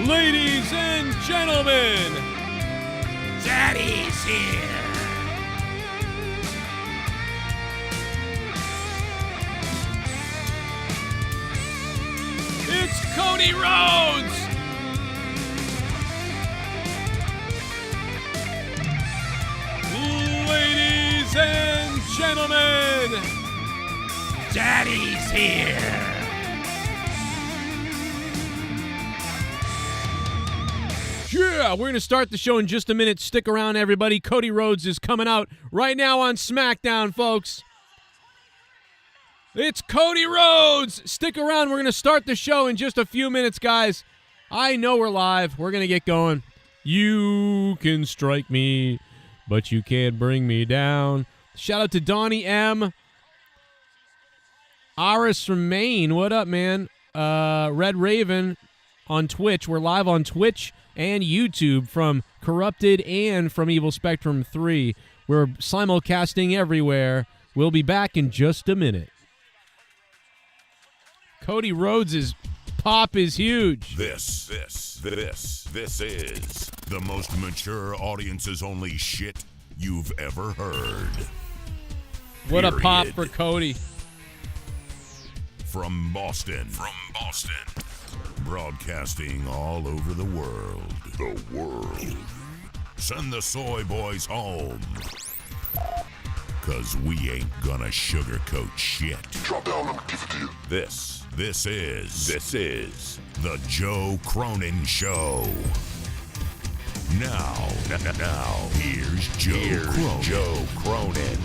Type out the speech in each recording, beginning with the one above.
Ladies and gentlemen, Daddy's here. it's Cody Rhodes. Ladies and gentlemen, Daddy's here. yeah, we're going to start the show in just a minute. Stick around, everybody. Cody Rhodes is coming out right now on Smackdown, folks. It's Cody Rhodes. Stick around. We're going to start the show in just a few minutes, guys. I know we're live. We're going to get going. You can strike me, but you can't bring me down. Shout out to Donnie M. Aris from Maine. What up, man? Red Raven on Twitch. We're live on Twitch and YouTube from Corrupted and from Evil Spectrum 3. We're simulcasting everywhere. We'll be back in just a minute. Cody Rhodes' pop is huge. This is the most mature audiences only shit you've ever heard. What a pop Period. for Cody. From Boston. Broadcasting all over the world. Send the soy boys home. 'Cause we ain't gonna sugarcoat shit. Drop down, I'm give it to you. This is the Joe Cronin Show. Now, here's Joe Cronin. Joe Cronin.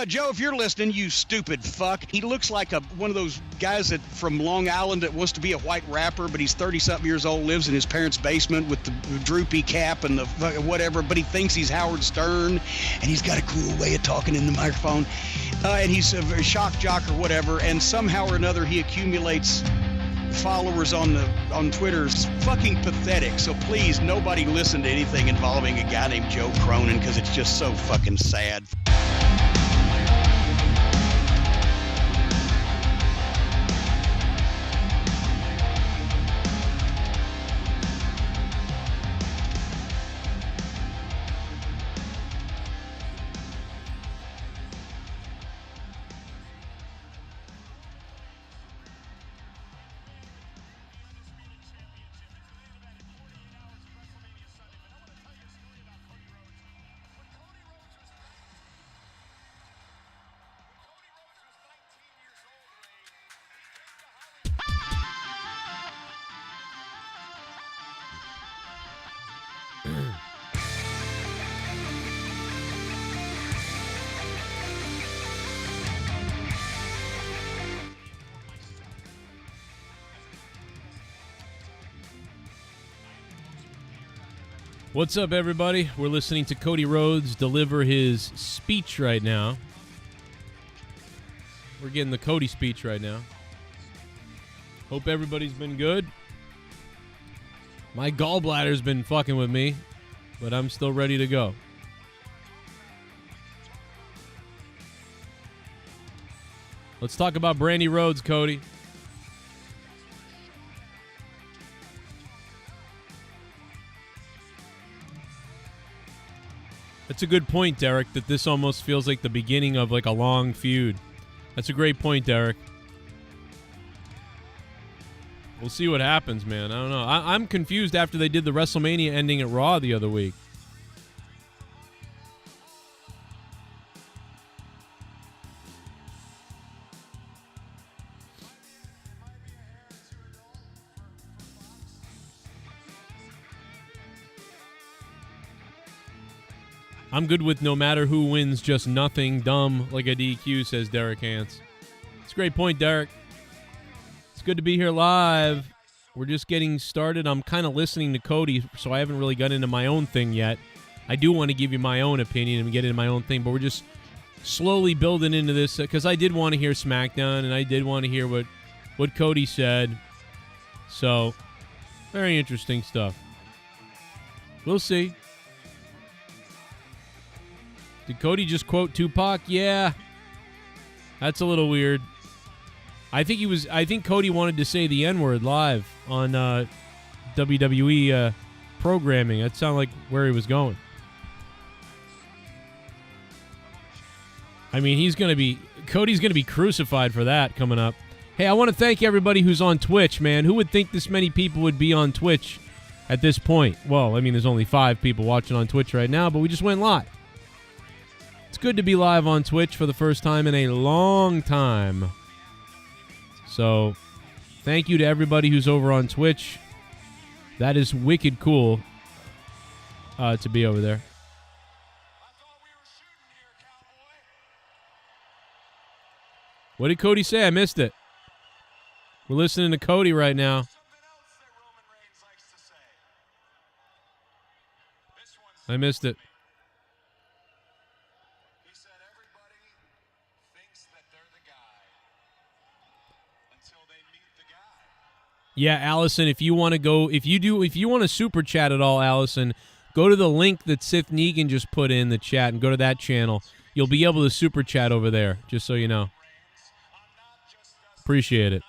Joe, if you're listening, you stupid fuck. He looks like one of those guys that from Long Island that wants to be a white rapper, but he's 30-something years old, lives in his parents' basement with the droopy cap and the whatever, but he thinks he's Howard Stern, and he's got a cool way of talking in the microphone, and he's a shock jock or whatever, and somehow or another he accumulates followers on Twitter. It's fucking pathetic. So please, nobody listen to anything involving a guy named Joe Cronin, because it's just so fucking sad. What's up, everybody? We're listening to Cody Rhodes deliver his speech right now. We're getting the Cody speech right now. Hope everybody's been good. My gallbladder's been fucking with me, but I'm still ready to go. Let's talk about Brandy Rhodes, Cody. That's a good point, Derek, that this almost feels like the beginning of like a long feud. That's a great point, Derek. We'll see what happens, man. I don't know. I'm confused after they did the WrestleMania ending at Raw the other week. I'm good with no matter who wins, just nothing dumb like a DQ, says Derek Hance. It's a great point, Derek. It's good to be here live. We're just getting started. I'm kind of listening to Cody, so I haven't really got into my own thing yet. I do want to give you my own opinion and get into my own thing, but we're just slowly building into this because I did want to hear Smackdown, and I did want to hear what Cody said. So, very interesting stuff. We'll see. Did Cody just quote Tupac? Yeah. That's a little weird. I think Cody wanted to say the N-word live on WWE programming. That sounded like where he was going. I mean, Cody's going to be crucified for that coming up. Hey, I want to thank everybody who's on Twitch, man. Who would think this many people would be on Twitch at this point? Well, I mean, there's only 5 people watching on Twitch right now, but we just went live. It's good to be live on Twitch for the first time in a long time. So, thank you to everybody who's over on Twitch. That is wicked cool to be over there. What did Cody say? I missed it. We're listening to Cody right now. I missed it. He said everybody thinks that they're the guy until they meet the guy. Yeah, Allison, if you want to super chat at all, Allison, go to the link that Sith Negan just put in the chat and go to that channel. You'll be able to super chat over there, just so you know. Appreciate it.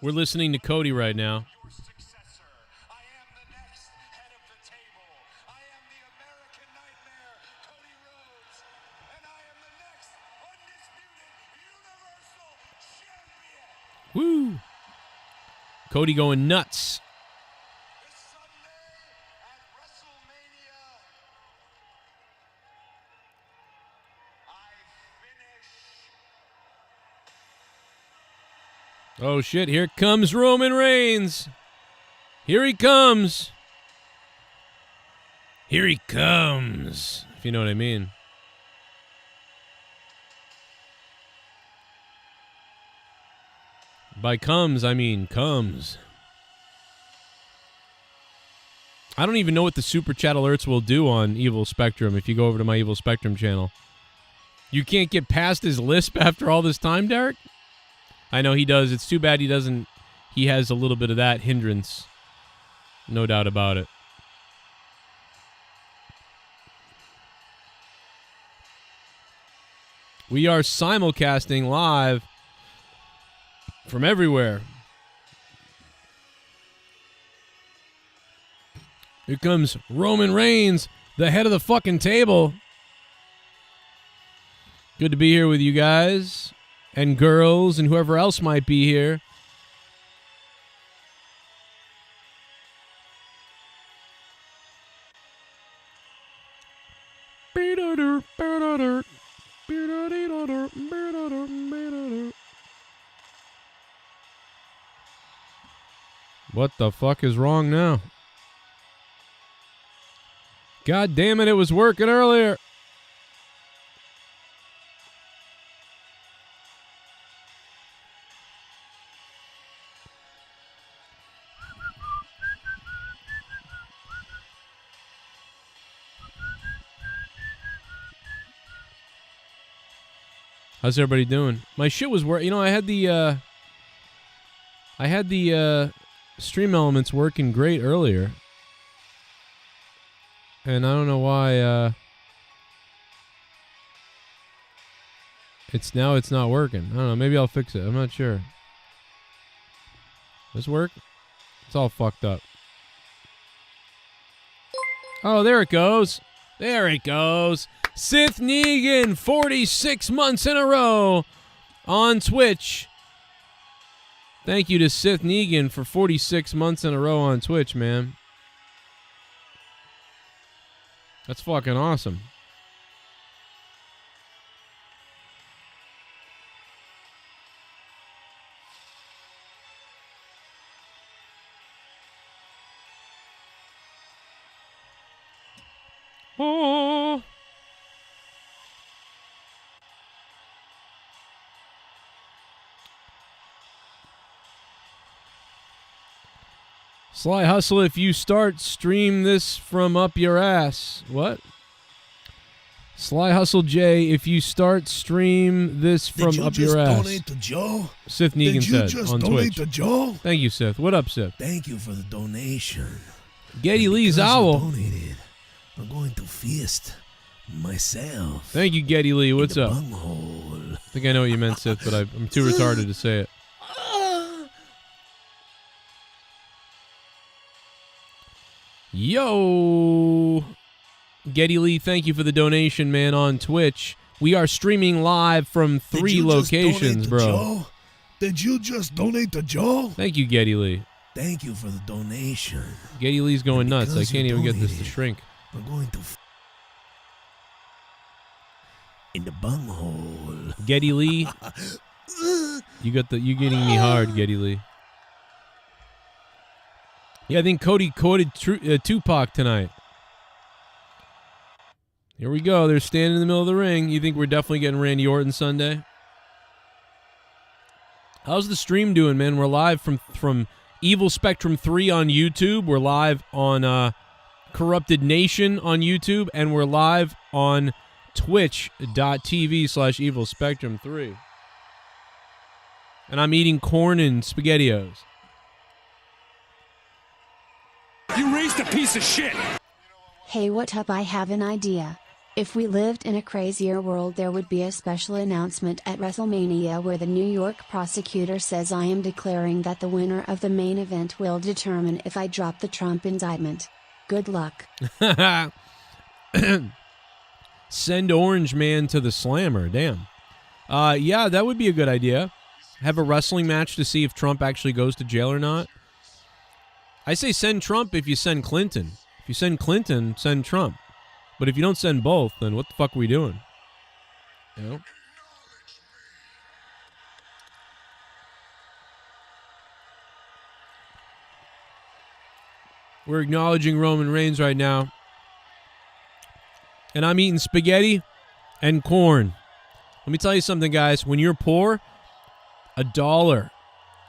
We're listening to Cody right now. Your successor. I am the next head of the table. I am the American Nightmare, Cody Rhodes, and I am the next undisputed Universal Champion. Woo! Cody going nuts. This Sunday at Wrestlemania, I finish. Oh, shit. Here comes Roman Reigns. Here he comes. Here he comes. If you know what I mean. By comes, I mean comes. I don't even know what the Super Chat alerts will do on Evil Spectrum if you go over to my Evil Spectrum channel. You can't get past his lisp after all this time, Derek? I know he does. It's too bad he doesn't. He has a little bit of that hindrance. No doubt about it. We are simulcasting live from everywhere. Here comes Roman Reigns, the head of the fucking table. Good to be here with you guys and girls and whoever else might be here. What the fuck is wrong now? God damn it, it was working earlier. How's everybody doing? My shit was working. You know, I had the Stream Elements working great earlier. And I don't know why it's not working. I don't know, maybe I'll fix it. I'm not sure. Does this work? It's all fucked up. Oh, there it goes. There it goes. Sith Negan, 46 months in a row on Twitch. Thank you to Sith Negan for 46 months in a row on Twitch, man. That's fucking awesome. Oh. Sly Hustle, if you start, stream this from up your ass. What? Sly Hustle J, if you start, stream this from up your ass. Donate to Joe? Sith Negan Did you said just on donate Twitch. to Joe? Thank you, Sith. What up, Sith? Thank you for the donation. Getty And Lee's because you owl. donated, I'm going to feast myself. Thank you, Getty Lee. What's in the up? bunghole. I think I know what you meant, Sith, but I'm too retarded to say it. Yo! Getty Lee, thank you for the donation, man, on Twitch. We are streaming live from 3 locations, bro. Joe? Did you just donate to Joe? Thank you, Getty Lee. Thank you for the donation. Getty Lee's going nuts. I because can't you even get this to donated, shrink. I'm going to in the bunghole. Getty Lee, you getting me hard, Getty Lee. Yeah, I think Cody quoted Tupac tonight. Here we go. They're standing in the middle of the ring. You think we're definitely getting Randy Orton Sunday? How's the stream doing, man? We're live from Evil Spectrum 3 on YouTube. We're live on Corrupted Nation on YouTube. And we're live on twitch.tv/Evil Spectrum 3. And I'm eating corn and SpaghettiOs. You raised a piece of shit. Hey, what up? I have an idea. If we lived in a crazier world, there would be a special announcement at Wrestlemania where the New York prosecutor says I am declaring that the winner of the main event will determine if I drop the Trump indictment. Good luck. Send Orange Man to the Slammer. Damn. Yeah, that would be a good idea. Have a wrestling match to see if Trump actually goes to jail or not. I say send Trump if you send Clinton. If you send Clinton, send Trump. But if you don't send both, then what the fuck are we doing? You know? We're acknowledging Roman Reigns right now. And I'm eating spaghetti and corn. Let me tell you something, guys. When you're poor, $1,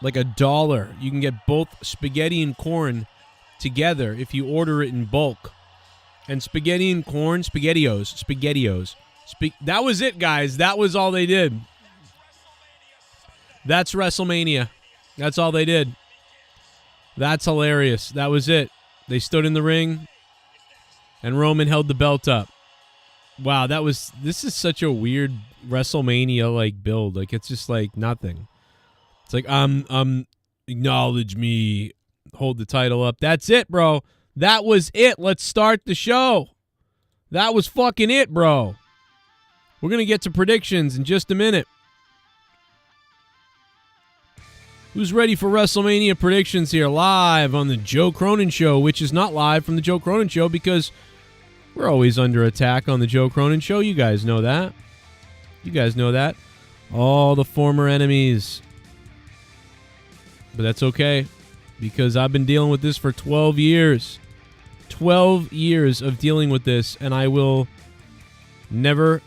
like $1, you can get both spaghetti and corn together if you order it in bulk. And spaghetti and corn, SpaghettiOs. That was it, guys. That was all they did. That's WrestleMania. That's all they did. That's hilarious. That was it. They stood in the ring, and Roman held the belt up. Wow, this is such a weird WrestleMania like build. Like, it's just like nothing. It's like acknowledge me, hold the title up. That's it, bro. That was it. Let's start the show. That was fucking it, bro. We're gonna get to predictions in just a minute. Who's ready for WrestleMania predictions here live on the Joe Cronin Show, which is not live from the Joe Cronin Show because we're always under attack on the Joe Cronin Show. You guys know that. You guys know that. All the former enemies. But that's okay because I've been dealing with this for 12 years. 12 years of dealing with this, and I'll never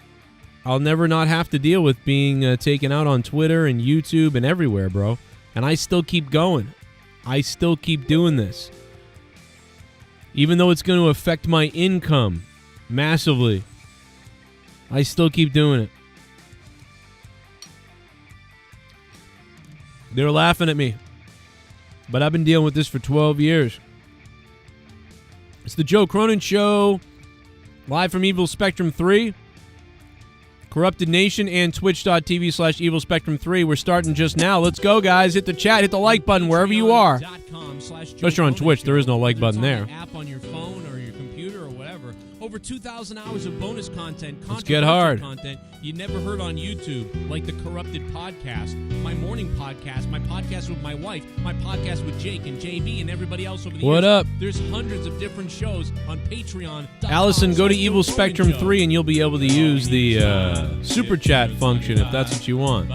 not have to deal with being taken out on Twitter and YouTube and everywhere, bro. And I still keep going. I still keep doing this. Even though it's going to affect my income massively, I still keep doing it. They're laughing at me. But I've been dealing with this for 12 years. It's the Joe Cronin Show, live from Evil Spectrum 3, Corrupted Nation, and twitch.tv/Evil Spectrum 3. We're starting just now. Let's go, guys. Hit the chat, hit the like button wherever you are. Especially on Twitch, there is no like button there. App on your phone or your computer or whatever. Over 2,000 hours of bonus content. Let's get hard. Content you never heard on YouTube, like the Corrupted Podcast, my morning podcast, my podcast with my wife, my podcast with Jake and JB and everybody else over the years. What up? There's hundreds of different shows on Patreon. Allison, go to Evil Spectrum 3 and you'll be able to use the super chat function if that's what you want.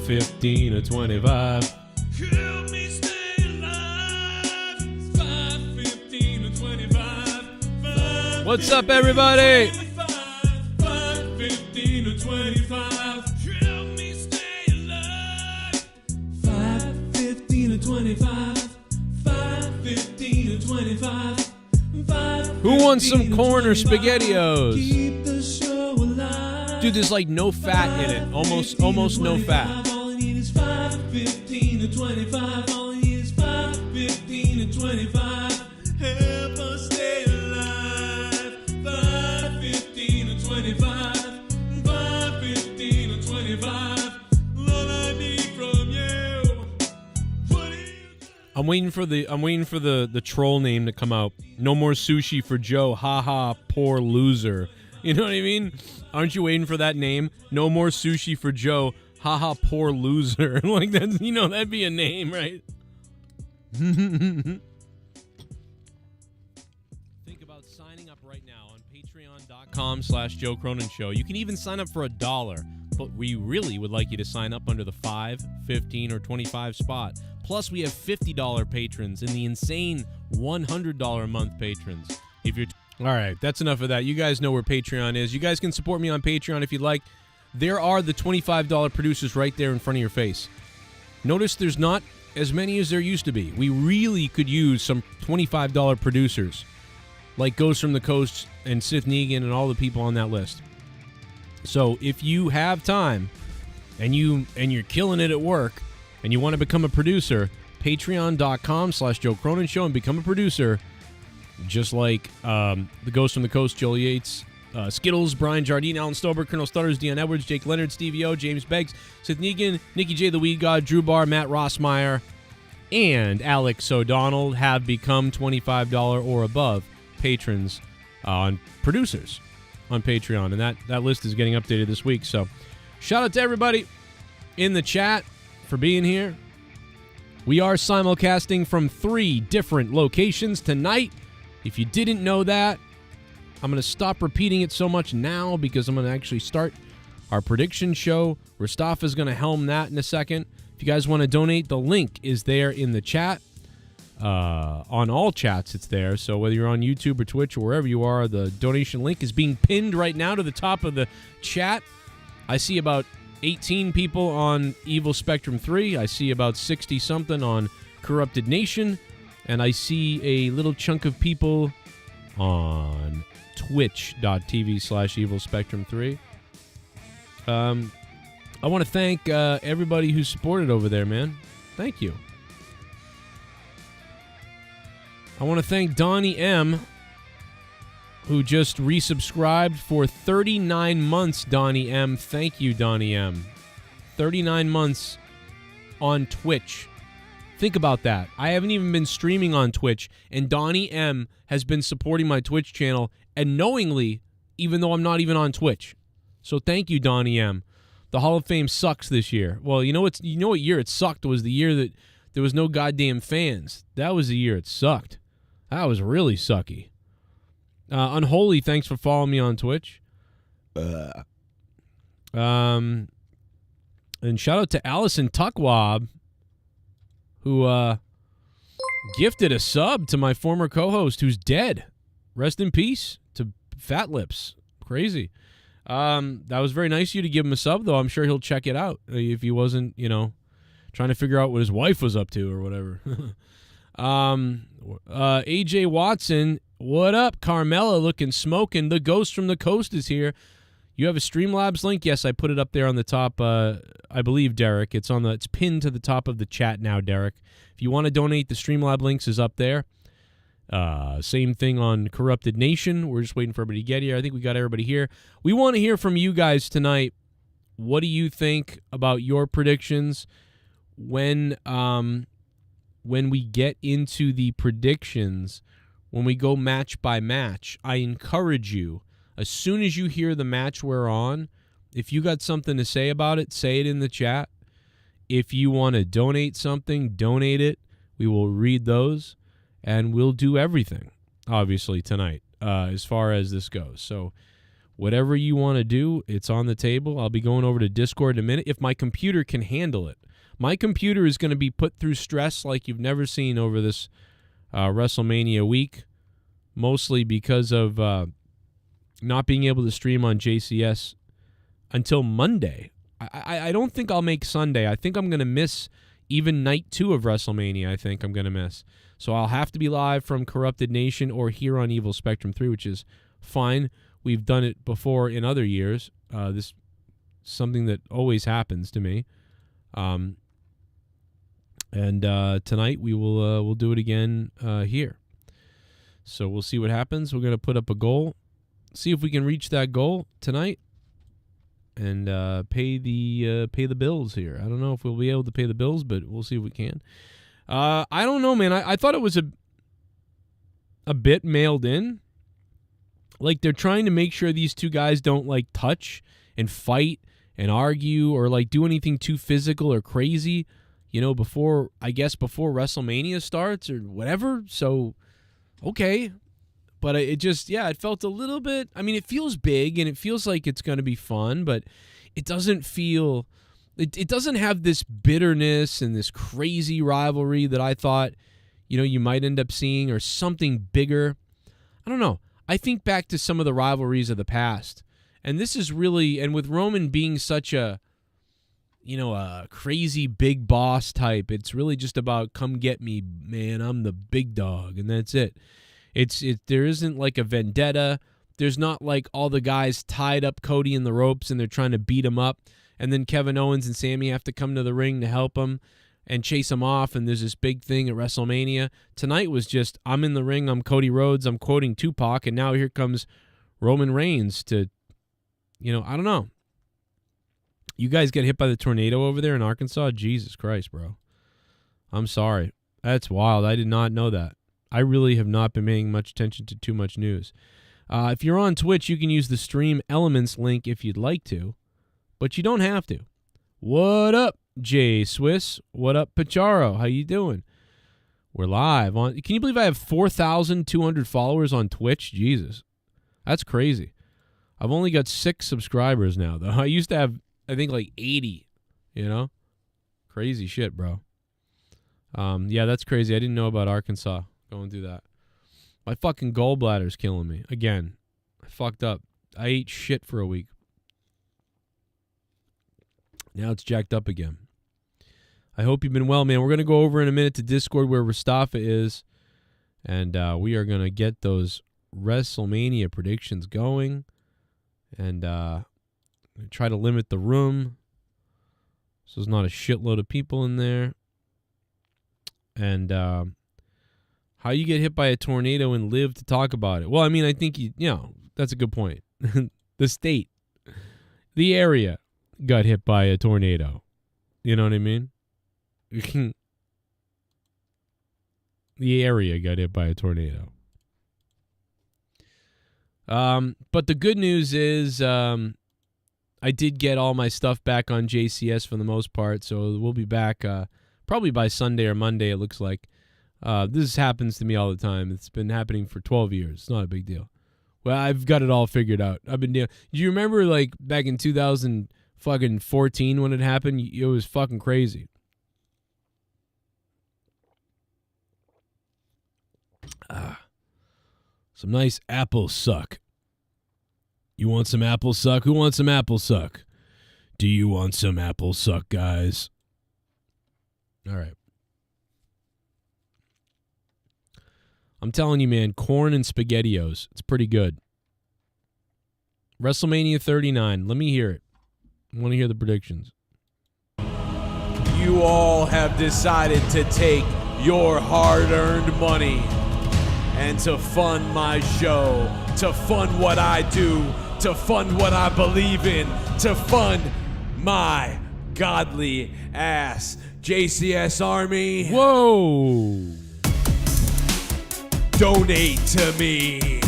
$15 or $25. Help me stay alive. $5.50 What's up, everybody? 5:15 to 25. Help me stay alive. 5:15 to 25. 5:15 to 25. Who wants some corn or SpaghettiOs? Keep the show alive. Dude, there's like no fat in it. Almost no fat. All I need is 5:15 to 25. All I need is 5:15 to 25. Help us stay alive. 5:15 to 25. 5:15 to 25. All I need from you. What do you I'm waiting for the troll name to come out. No more sushi for Joe. Ha ha, poor loser. You know what I mean? Aren't you waiting for that name? No more sushi for Joe. Ha ha, poor loser. Like that, you know, that'd be a name, right? Think about signing up right now on patreon.com/Joe Cronin Show. You can even sign up for $1, but we really would like you to sign up under the $5, $15, or $25 spot. Plus, we have $50 patrons and the insane $100 a month patrons. If you're all right, that's enough of that. You guys know where Patreon is. You guys can support me on Patreon if you'd like. There are the $25 producers right there in front of your face. Notice there's not as many as there used to be. We really could use some $25 producers, like Ghost from the Coast and Sith Negan and all the people on that list. So if you have time and you're killing it at work and you want to become a producer, patreon.com/Joe Cronin Show and become a producer, just like the Ghost from the Coast, Joel Yates, Skittles, Brian Jardine, Alan Stober, Colonel Stutters, Dion Edwards, Jake Leonard, Stevie O, James Beggs, Sith Negan, Nikki J. the Weed God, Drew Barr, Matt Rossmeyer, and Alex O'Donnell have become $25 or above patrons on producers on Patreon, and that list is getting updated this week. So shout out to everybody in the chat for being here. We are simulcasting from 3 different locations tonight. If you didn't know that, I'm going to stop repeating it so much now because I'm going to actually start our prediction show. Mustafa's going to helm that in a second. If you guys want to donate, the link is there in the chat. On all chats, it's there. So whether you're on YouTube or Twitch or wherever you are, the donation link is being pinned right now to the top of the chat. I see about 18 people on Evil Spectrum 3. I see about 60-something on Corrupted Nation. And I see a little chunk of people on twitch.tv/Evil Spectrum 3. I want to thank everybody who supported over there, man. Thank you. I want to thank Donnie M, who just resubscribed for 39 months, Donnie M. Thank you, Donnie M. 39 months on Twitch. Think about that. I haven't even been streaming on Twitch, and Donnie M has been supporting my Twitch channel, and knowingly, even though I'm not even on Twitch. So thank you, Donnie M. The Hall of Fame sucks this year. Well, you know what year it sucked was the year that there was no goddamn fans. That was the year it sucked. That was really sucky. Unholy, thanks for following me on Twitch. And shout out to Allison Tuckwab, who gifted a sub to my former co-host who's dead. Rest in peace to Fat Lips. Crazy. That was very nice of you to give him a sub, though. I'm sure he'll check it out if he wasn't, trying to figure out what his wife was up to or whatever. AJ Watson, what up? Carmella looking smoking. The Ghost from the Coast is here. You have a Streamlabs link? Yes, I put it up there on the top. I believe, Derek. It's pinned to the top of the chat now, Derek. If you want to donate, the Streamlab links is up there. Same thing on Corrupted Nation. We're just waiting for everybody to get here. I think we got everybody here. We want to hear from you guys tonight. What do you think about your predictions? When we get into the predictions, when we go match by match, I encourage you, as soon as you hear the match we're on, if you got something to say about it, say it in the chat. If you want to donate something, donate it. We will read those, and we'll do everything, obviously, tonight, as far as this goes. So whatever you want to do, it's on the table. I'll be going over to Discord in a minute if my computer can handle it. My computer is going to be put through stress like you've never seen over this WrestleMania week, mostly because of not being able to stream on JCS until Monday. I don't think I'll make Sunday. I think I'm going to miss even night 2 of WrestleMania. I think I'm going to miss. So I'll have to be live from Corrupted Nation or here on Evil Spectrum 3, which is fine. We've done it before in other years. This is something that always happens to me. And tonight we'll do it again here. So we'll see what happens. We're going to put up a goal. See if we can reach that goal tonight. And pay the bills here. I don't know if we'll be able to pay the bills, but we'll see if we can. I don't know, man. I thought it was a bit mailed in. Like they're trying to make sure these two guys don't like touch and fight and argue or like do anything too physical or crazy, before WrestleMania starts or whatever. So, okay. But it felt a little bit, it feels big and it feels like it's going to be fun, but it doesn't feel, it doesn't have this bitterness and this crazy rivalry that I thought, you might end up seeing or something bigger. I don't know. I think back to some of the rivalries of the past, and this is really, and with Roman being such a crazy big boss type, it's really just about come get me, man, I'm the big dog, and that's it. There isn't like a vendetta. There's not like all the guys tied up Cody in the ropes and they're trying to beat him up. And then Kevin Owens and Sami have to come to the ring to help him and chase him off. And there's this big thing at WrestleMania. Tonight was just, I'm in the ring. I'm Cody Rhodes. I'm quoting Tupac. And now here comes Roman Reigns to, I don't know. You guys get hit by the tornado over there in Arkansas? Jesus Christ, bro. I'm sorry. That's wild. I did not know that. I really have not been paying much attention to too much news. If you're on Twitch, you can use the Stream Elements link if you'd like to, but you don't have to. What up, Jay Swiss? What up, Pacharo? How you doing? We're live on. Can you believe I have 4,200 followers on Twitch? Jesus, that's crazy. I've only got 6 subscribers now, though. I used to have, I think, like 80. Crazy shit, bro. Yeah, that's crazy. I didn't know about Arkansas. Going through that. My fucking gallbladder's killing me. Again, I fucked up. I ate shit for a week. Now it's jacked up again. I hope you've been well, man. We're going to go over in a minute to Discord where Rastafa is, and we are going to get those WrestleMania predictions going, and try to limit the room so there's not a shitload of people in there. And how you get hit by a tornado and live to talk about it? Well, I think that's a good point. The state, the area got hit by a tornado. You know what I mean? The area got hit by a tornado. But the good news is I did get all my stuff back on JCS for the most part, so we'll be back probably by Sunday or Monday, it looks like. This happens to me all the time. It's been happening for 12 years. It's not a big deal. Well, I've got it all figured out. Do you remember like back in 2014 when it happened? It was fucking crazy. Some nice apple suck. You want some apple suck? Who wants some apple suck? Do you want some apple suck, guys? All right. I'm telling you, man, corn and SpaghettiOs. It's pretty good. WrestleMania 39. Let me hear it. I want to hear the predictions. You all have decided to take your hard-earned money and to fund my show, to fund what I do, to fund what I believe in, to fund my godly ass. JCS Army. Whoa. Donate to me.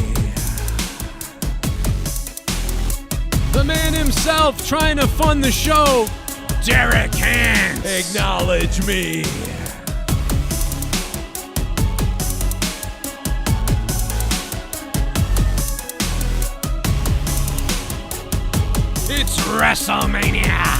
The man himself trying to fund the show, Derek Hans. Acknowledge me. It's WrestleMania.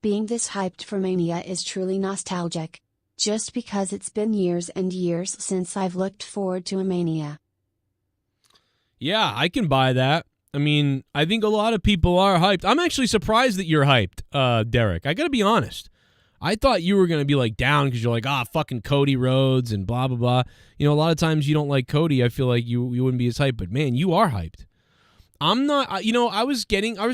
Being this hyped for Mania is truly nostalgic. Just because it's been years and years since I've looked forward to a Mania. Yeah, I can buy that. I mean, I think a lot of people are hyped. I'm actually surprised that you're hyped, Derek. I got to be honest. I thought you were going to be like down because you're like, fucking Cody Rhodes and blah, blah, blah. You know, a lot of times you don't like Cody. I feel like you wouldn't be as hyped. But, man, you are hyped. I'm not, I was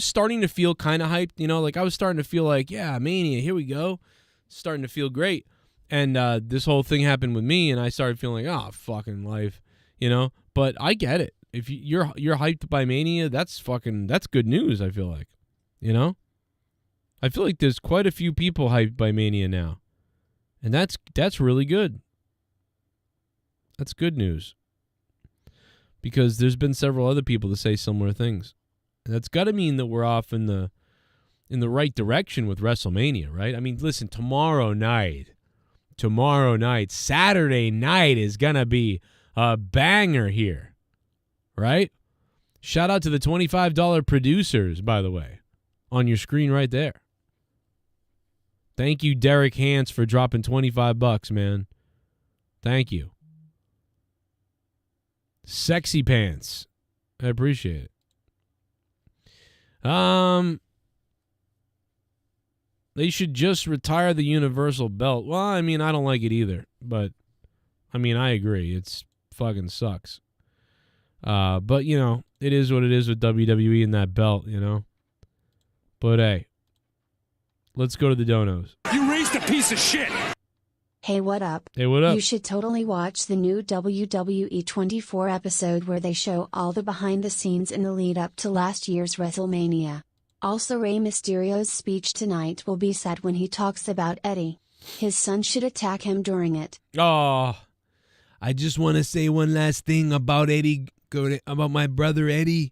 starting to feel kind of hyped. You know, like I was starting to feel like, yeah, Mania, here we go. Starting to feel great. And this whole thing happened with me, and I started feeling like, fucking life, you know. But I get it. If you're hyped by Mania, that's good news. I feel like, you know. I feel like there's quite a few people hyped by Mania now, and that's really good. That's good news because there's been several other people to say similar things. And that's got to mean that we're off in the right direction with WrestleMania, right? I mean, listen, tomorrow night, Saturday night is going to be a banger here, right? Shout out to the $25 producers, by the way, on your screen right there. Thank you, Derek Hance, for dropping $25, man. Thank you. Sexy pants. I appreciate it. They should just retire the Universal Belt. Well, I mean, I don't like it either. But, I mean, I agree. It's fucking sucks. But, you know, it is what it is with WWE and that belt, you know. But, hey, let's go to the donos. You raised a piece of shit! Hey, what up? Hey, what up? You should totally watch the new WWE 24 episode where they show all the behind the scenes in the lead up to last year's WrestleMania. Also, Rey Mysterio's speech tonight will be sad when he talks about Eddie. His son should attack him during it. Oh, I just want to say one last thing about Eddie, about my brother Eddie.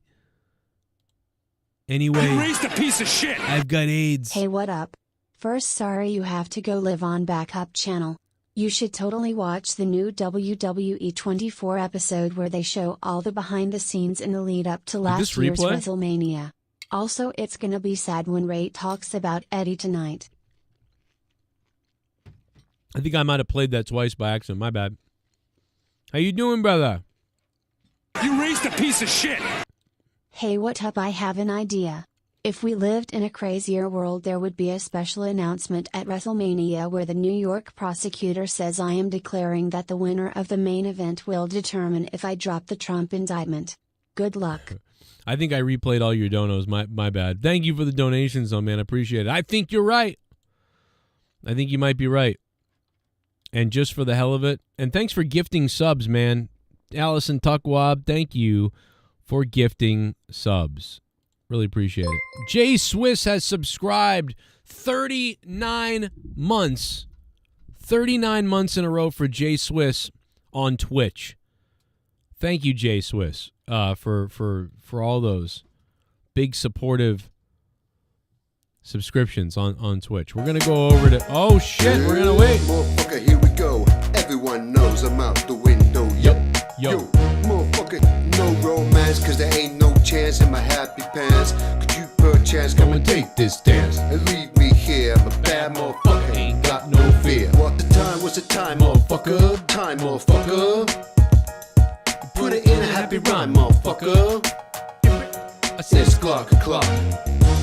Anyway, you raised a piece of shit! I've got AIDS. Hey, what up? First, sorry you have to go live on backup channel. You should totally watch the new WWE 24 episode where they show all the behind the scenes in the lead up to last year's WrestleMania. Also, it's gonna be sad when Ray talks about Eddie tonight. I think I might have played that twice by accident. My bad. How you doing, brother? You raised a piece of shit! Hey, what up? I have an idea. If we lived in a crazier world, there would be a special announcement at WrestleMania where the New York prosecutor says I am declaring that the winner of the main event will determine if I drop the Trump indictment. Good luck. I think I replayed all your donos. My bad. Thank you for the donations, though, man. I appreciate it. I think you're right. I think you might be right. And just for the hell of it, and thanks for gifting subs, man. Allison Tuckwab, thank you for gifting subs. Really appreciate it. Jay Swiss has subscribed 39 months. 39 months in a row for Jay Swiss on Twitch. Thank you, Jay Swiss, for all those big supportive subscriptions on Twitch. We're going to go over to... Oh, shit. We're going to wait. Motherfucker, here we go. Everyone knows I'm out the window. Yo. Motherfucker, no romance, cause there ain't no chance in my happy pants. Could you perchance come and take this dance and leave me here? I'm a bad motherfucker, ain't got no fear. What the time was the time, motherfucker? Time, motherfucker. Put it in a happy rhyme, motherfucker. I said it's clock.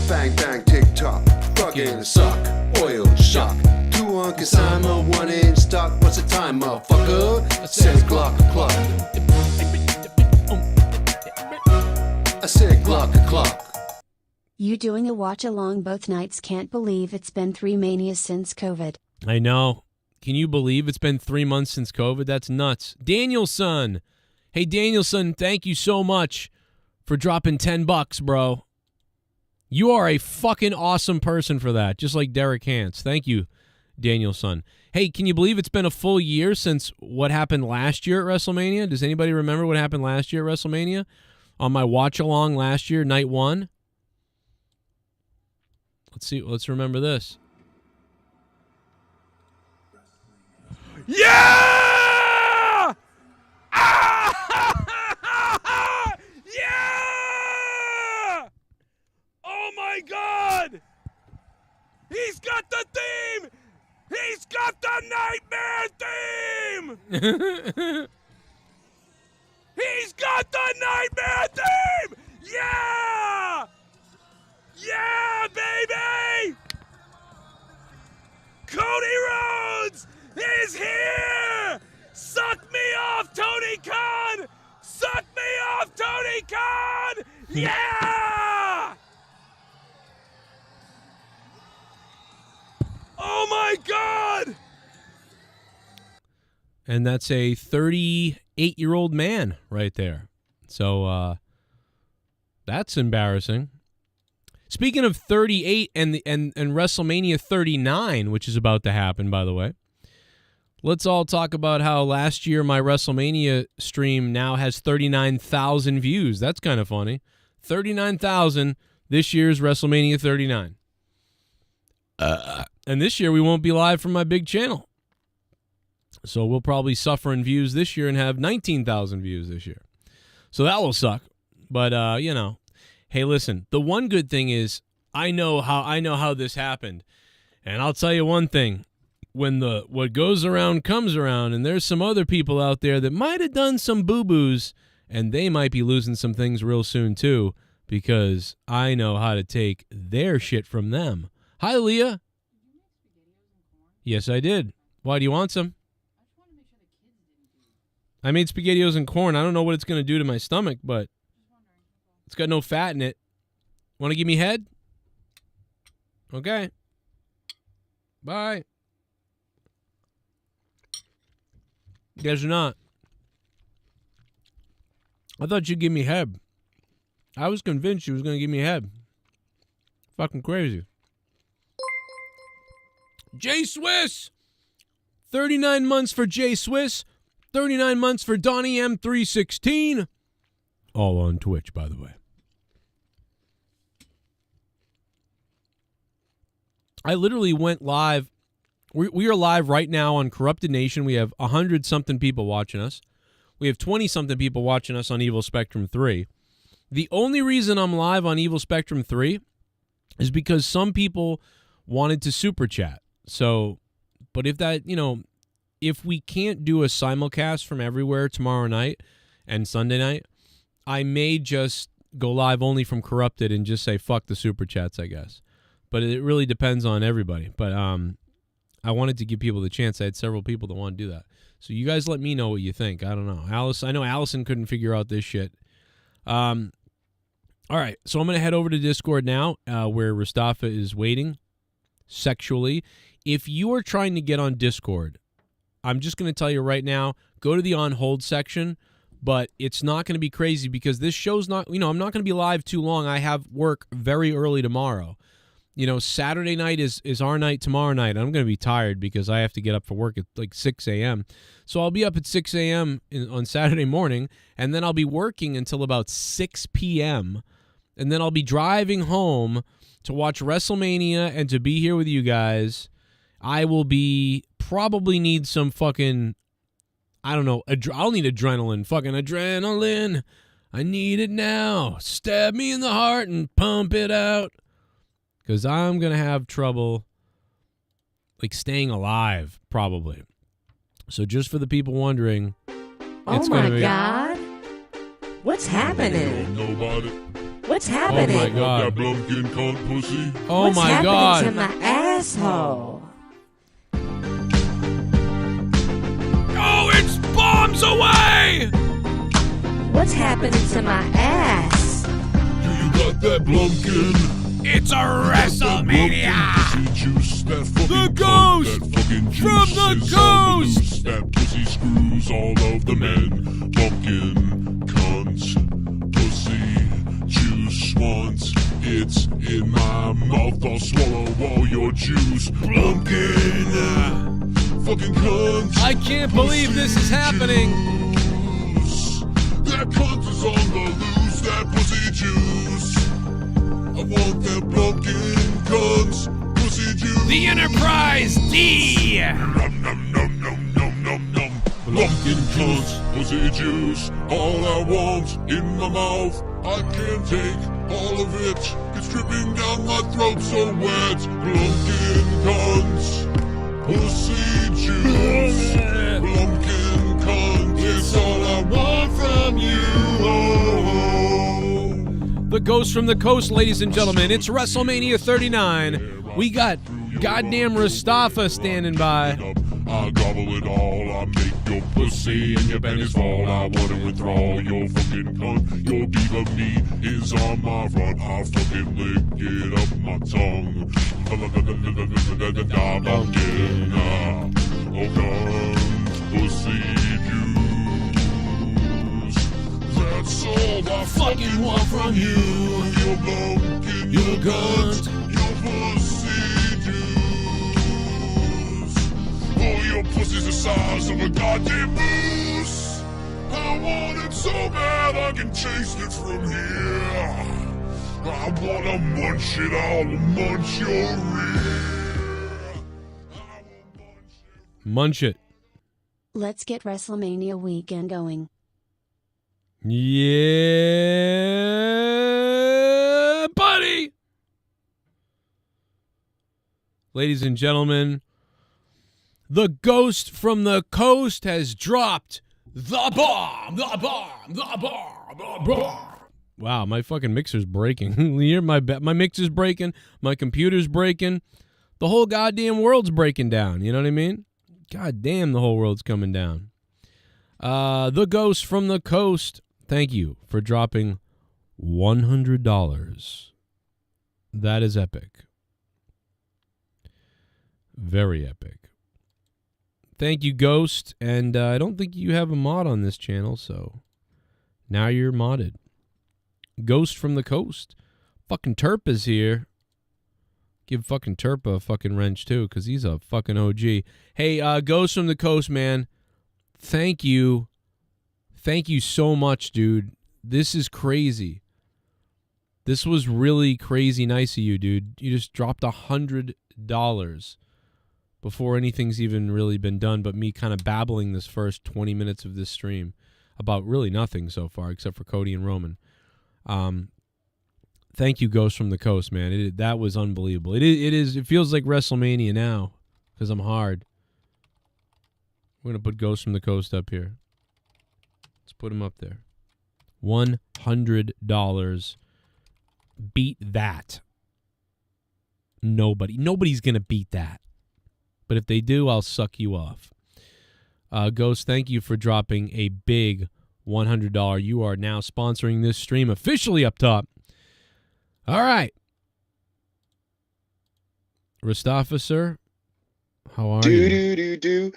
Bang, bang, tick tock. Frog in a sock. Oil shock. 2 on consignment, 1 in stock. What's the time, motherfucker? I said it's clock. I said clock. You doing a watch along both nights? Can't believe it's been 3 manias since COVID. I know. Can you believe it's been 3 months since COVID? That's nuts. Danielson. Hey, Danielson, thank you so much for dropping $10, bro. You are a fucking awesome person for that, just like Derek Hance. Thank you, Danielson. Hey, can you believe it's been a full year since what happened last year at WrestleMania? Does anybody remember what happened last year at WrestleMania? On my watch-along last year, night 1? Let's see. Let's remember this. Yeah! Yeah! Oh my God! He's got the theme! He's got the nightmare theme! He's got the nightmare theme! Yeah! Yeah, baby! Cody Rhodes is here! Suck me off, Tony Khan! Suck me off, Tony Khan! Yeah! Oh my God! And that's a 38-year-old man right there. So that's embarrassing. Speaking of 38 and WrestleMania 39, which is about to happen, by the way, let's all talk about how last year my WrestleMania stream now has 39,000 views. That's kind of funny. 39,000 this year's WrestleMania 39. And this year we won't be live from my big channel. So we'll probably suffer in views this year and have 19,000 views this year. So that will suck. But, you know, hey, listen, the one good thing is I know how this happened. And I'll tell you one thing. When what goes around comes around, and there's some other people out there that might have done some boo-boos, and they might be losing some things real soon too, because I know how to take their shit from them. Hi, Leah. Yes, I did. Why, do you want some? I made SpaghettiOs and corn. I don't know what it's going to do to my stomach, but it's got no fat in it. Want to give me head? Okay. Bye. Guess not. I thought you'd give me head. I was convinced you was going to give me head. Fucking crazy. Jay Swiss! 39 months for Jay Swiss. 39 months for Donnie M316. All on Twitch, by the way. I literally went live. We are live right now on Corrupted Nation. We have 100-something people watching us. We have 20-something people watching us on Evil Spectrum 3. The only reason I'm live on Evil Spectrum 3 is because some people wanted to super chat. So, but if that, you know, if we can't do a simulcast from everywhere tomorrow night and Sunday night, I may just go live only from Corrupted and just say fuck the super chats, I guess. But it really depends on everybody. But I wanted to give people the chance. I had several people that want to do that. So you guys let me know what you think. I don't know. I know Allison couldn't figure out this shit. All right, so I'm going to head over to Discord now where Mustafa is waiting sexually. If you are trying to get on Discord, I'm just going to tell you right now, go to the on hold section, but it's not going to be crazy because this show's not, you know, I'm not going to be live too long. I have work very early tomorrow. You know, Saturday night is our night tomorrow night. I'm going to be tired because I have to get up for work at like 6 a.m. So I'll be up at 6 a.m. on Saturday morning, and then I'll be working until about 6 p.m., and then I'll be driving home to watch WrestleMania and to be here with you guys. I will probably need some fucking, I don't know, I'll need adrenaline. Fucking adrenaline. I need it now. Stab me in the heart and pump it out. Because I'm going to have trouble, like, staying alive, probably. So just for the people wondering, it's going to be... Oh, my God. What's happening? Nobody. What's happening? Oh, my God. That Blumpkin cunt pussy. Oh, my God. What's happening to my asshole? Oh, it's bombs away! What's happening to my ass? Do you got that Blumpkin? It's a WrestleMania! The ghost! From the ghost! That pussy screws all of the men. Pumpkin, cunt, pussy, juice once. It's in my mouth, I'll swallow all your juice. Pumpkin, fucking cunt. I can't believe this is happening. Juice. That cunt is on the loose, that pussy juice. I want that Blumpkin cunts, pussy juice. The Enterprise D! Nom nom nom nom nom nom nom. Blumpkin cunts, pussy juice. All I want in my mouth. I can't take all of it. It's dripping down my throat so wet. Blumpkin Ghost from the Coast, ladies and gentlemen. It's WrestleMania 39. We got goddamn Mustafa standing by. I gobble it all, I make your pussy and your panties fall. I wanna withdraw your fucking cunt. Your diva meat is on my run. I fucking lick it up my tongue. I'm getting oh god, pussy juice. That's all I fucking want from you. Your bone, your cunt, your pussy juice. Oh, your pussy's the size of a goddamn moose. I want it so bad I can taste it from here. I wanna munch it, I'll munch your rear. Munch it. Let's get WrestleMania weekend going. Yeah, buddy. Ladies and gentlemen, the Ghost from the Coast has dropped the bomb, the bomb, the bomb, the bomb. Wow, my fucking mixer's breaking. my mixer's breaking. My computer's breaking. The whole goddamn world's breaking down. You know what I mean? God damn, the whole world's coming down. The Ghost from the Coast, thank you for dropping $100. That is epic. Very epic. Thank you, Ghost. And I don't think you have a mod on this channel, so now you're modded. Ghost from the Coast. Fucking Terp is here. Give fucking Terp a fucking wrench, too, because he's a fucking OG. Hey, Ghost from the Coast, man. Thank you. Thank you so much, dude. This is crazy. This was really crazy nice of you, dude. You just dropped $100 before anything's even really been done but me kind of babbling this first 20 minutes of this stream about really nothing so far except for Cody and Roman. Thank you, Ghost from the Coast, man. That was unbelievable. It feels like WrestleMania now because I'm hard. We're going to put Ghost from the Coast up here. Let's put him up there. $100. Beat that. Nobody's going to beat that. But if they do, I'll suck you off. Ghost, thank you for dropping a big $100. You are now sponsoring this stream officially up top. All right. Mustafa, sir, how are you?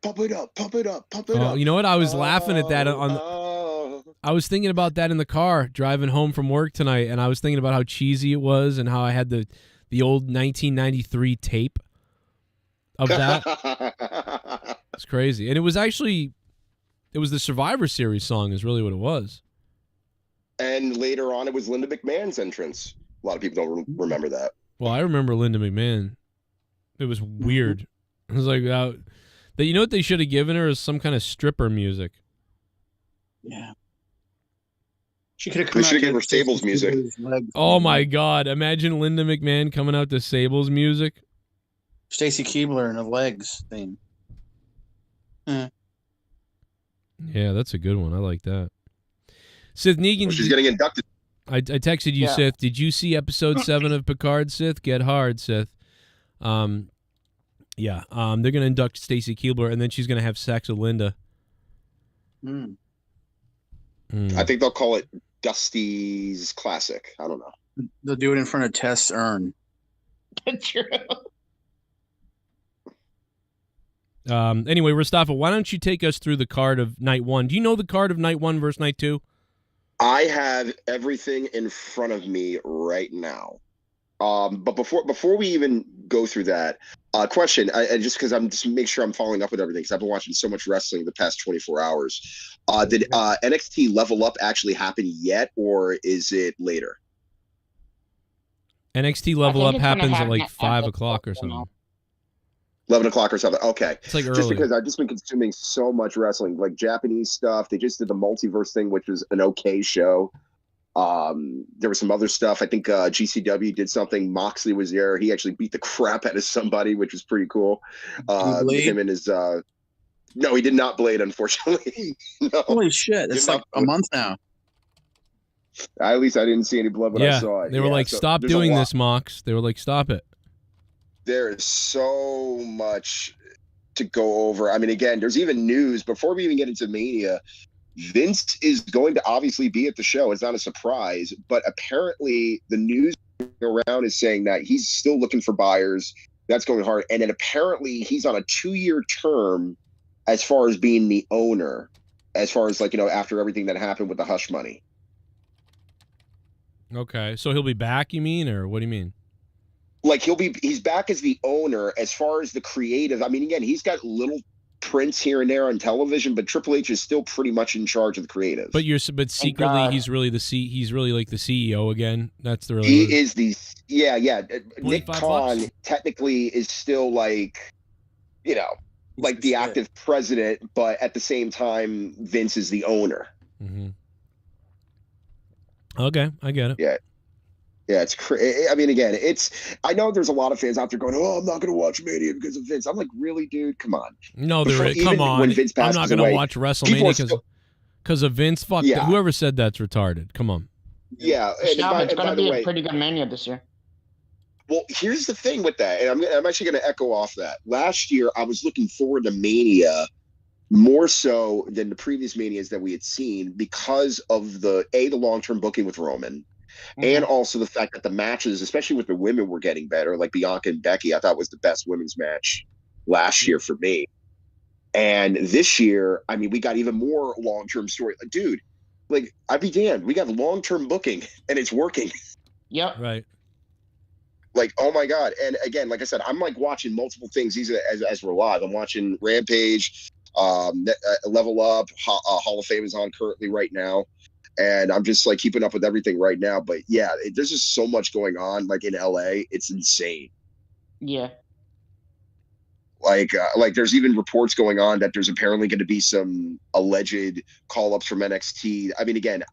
Pump it up, pump it up, pump it up. You know what? I was laughing at that I was thinking about that in the car driving home from work tonight, and I was thinking about how cheesy it was and how I had the old 1993 tape of that. It's crazy. And it was the Survivor Series song is really what it was. And later on, it was Linda McMahon's entrance. A lot of people don't remember that. Well, I remember Linda McMahon. It was weird. It was like, you know what they should have given her is some kind of stripper music. Yeah. She could have come out to her Sable's music. Oh my God. Imagine Linda McMahon coming out to Sable's music. Stacy Keibler and the legs thing. Yeah, that's a good one. I like that. Sith Negan. Well, she's getting inducted. I texted you, yeah. Sith. Did you see episode 7 of Picard, Sith? Get hard, Sith. Yeah. They're gonna induct Stacy Keibler, and then she's gonna have sex with Linda. I think they'll call it Dusty's Classic. I don't know. They'll do it in front of Tess Urn. True. Anyway, Mustafa, why don't you take us through the card of night 1? Do you know the card of night 1 versus night 2? I have everything in front of me right now. But before we even go through that, question, I just because I'm just make sure I'm following up with everything because I've been watching so much wrestling the past 24 hours. Did NXT Level Up actually happen yet, or is it later? NXT Level Up happens at like 5 o'clock or something. 11 o'clock or something. Okay. It's like early. Just because I've just been consuming so much wrestling, like Japanese stuff. They just did the multiverse thing, which was an okay show. There was some other stuff. I think GCW did something. Moxley was there. He actually beat the crap out of somebody, which was pretty cool. Him and his no, he did not blade, unfortunately. No. Holy shit. It's like a month now. At least I didn't see any blood when I Yeah, saw it. they were Yeah, like, so "Stop there's a doing lot. this, Mox." They were like, "Stop it." There is so much to go over. I mean, again, there's even news before we even get into Mania. Vince is going to obviously be at the show. It's not a surprise, but apparently the news around is saying that he's still looking for buyers. That's going hard. And then apparently he's on a 2-year term as far as being the owner, as far as like, after everything that happened with the hush money. Okay, so he'll be back, you mean, or what do you mean? Like he's back as the owner. As far as the creative, I mean, again, he's got little prints here and there on television, but Triple H is still pretty much in charge of the creative. But secretly he's really he's really like the CEO again. That's the really he is the Nick $25 Khan technically is still like like the active president, but at the same time Vince is the owner. Mm-hmm. Okay, I get it. Yeah, it's I mean, again, I know there's a lot of fans out there going, "Oh, I'm not going to watch Mania because of Vince." I'm like, really, dude? Come on. No, come on. When Vince I'm not going to watch WrestleMania because of Vince. Fuck Yeah. whoever said that's retarded. Come on. Yeah, it's going to be a pretty good Mania this year. Well, here's the thing with that, and I'm actually going to echo off that. Last year, I was looking forward to Mania more so than the previous Manias that we had seen because of the long-term booking with Roman. And also the fact that the matches, especially with the women, were getting better. Like Bianca and Becky, I thought was the best women's match last year for me. And this year, I mean, we got even more long-term story. Like, dude, like, I be damned. We got long-term booking, and it's working. Yep. Right. Like, oh my God. And again, like I said, I'm like watching multiple things these as we're live. I'm watching Rampage, Level Up, Hall of Fame is on currently right now. And I'm just like keeping up with everything right now. But yeah, there's just so much going on, like in LA. It's insane. Yeah. Like there's even reports going on that there's apparently going to be some alleged call-ups from NXT. I mean, again,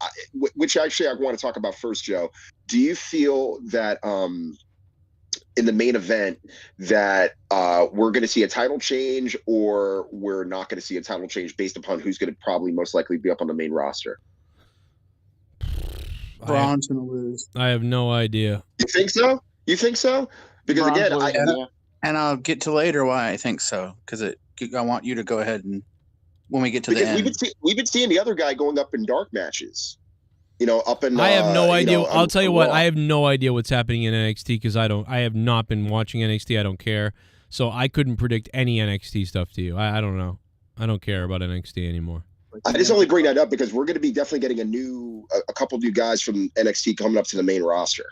which actually I want to talk about first, Joe. Do you feel that in the main event that we're going to see a title change, or we're not going to see a title change based upon who's going to probably most likely be up on the main roster? Braun's going to lose. I have no idea. You think so? Because Braun's again, and I'll get to later why I think so. Because I want you to go ahead and when we get to the end. We've been seeing the other guy going up in dark matches. Up in. I have no idea. I'll tell you what. Raw. I have no idea what's happening in NXT because I have not been watching NXT. I don't care. So I couldn't predict any NXT stuff to you. I don't know. I don't care about NXT anymore. I just only bring that up because we're going to be definitely getting a couple new guys from NXT coming up to the main roster.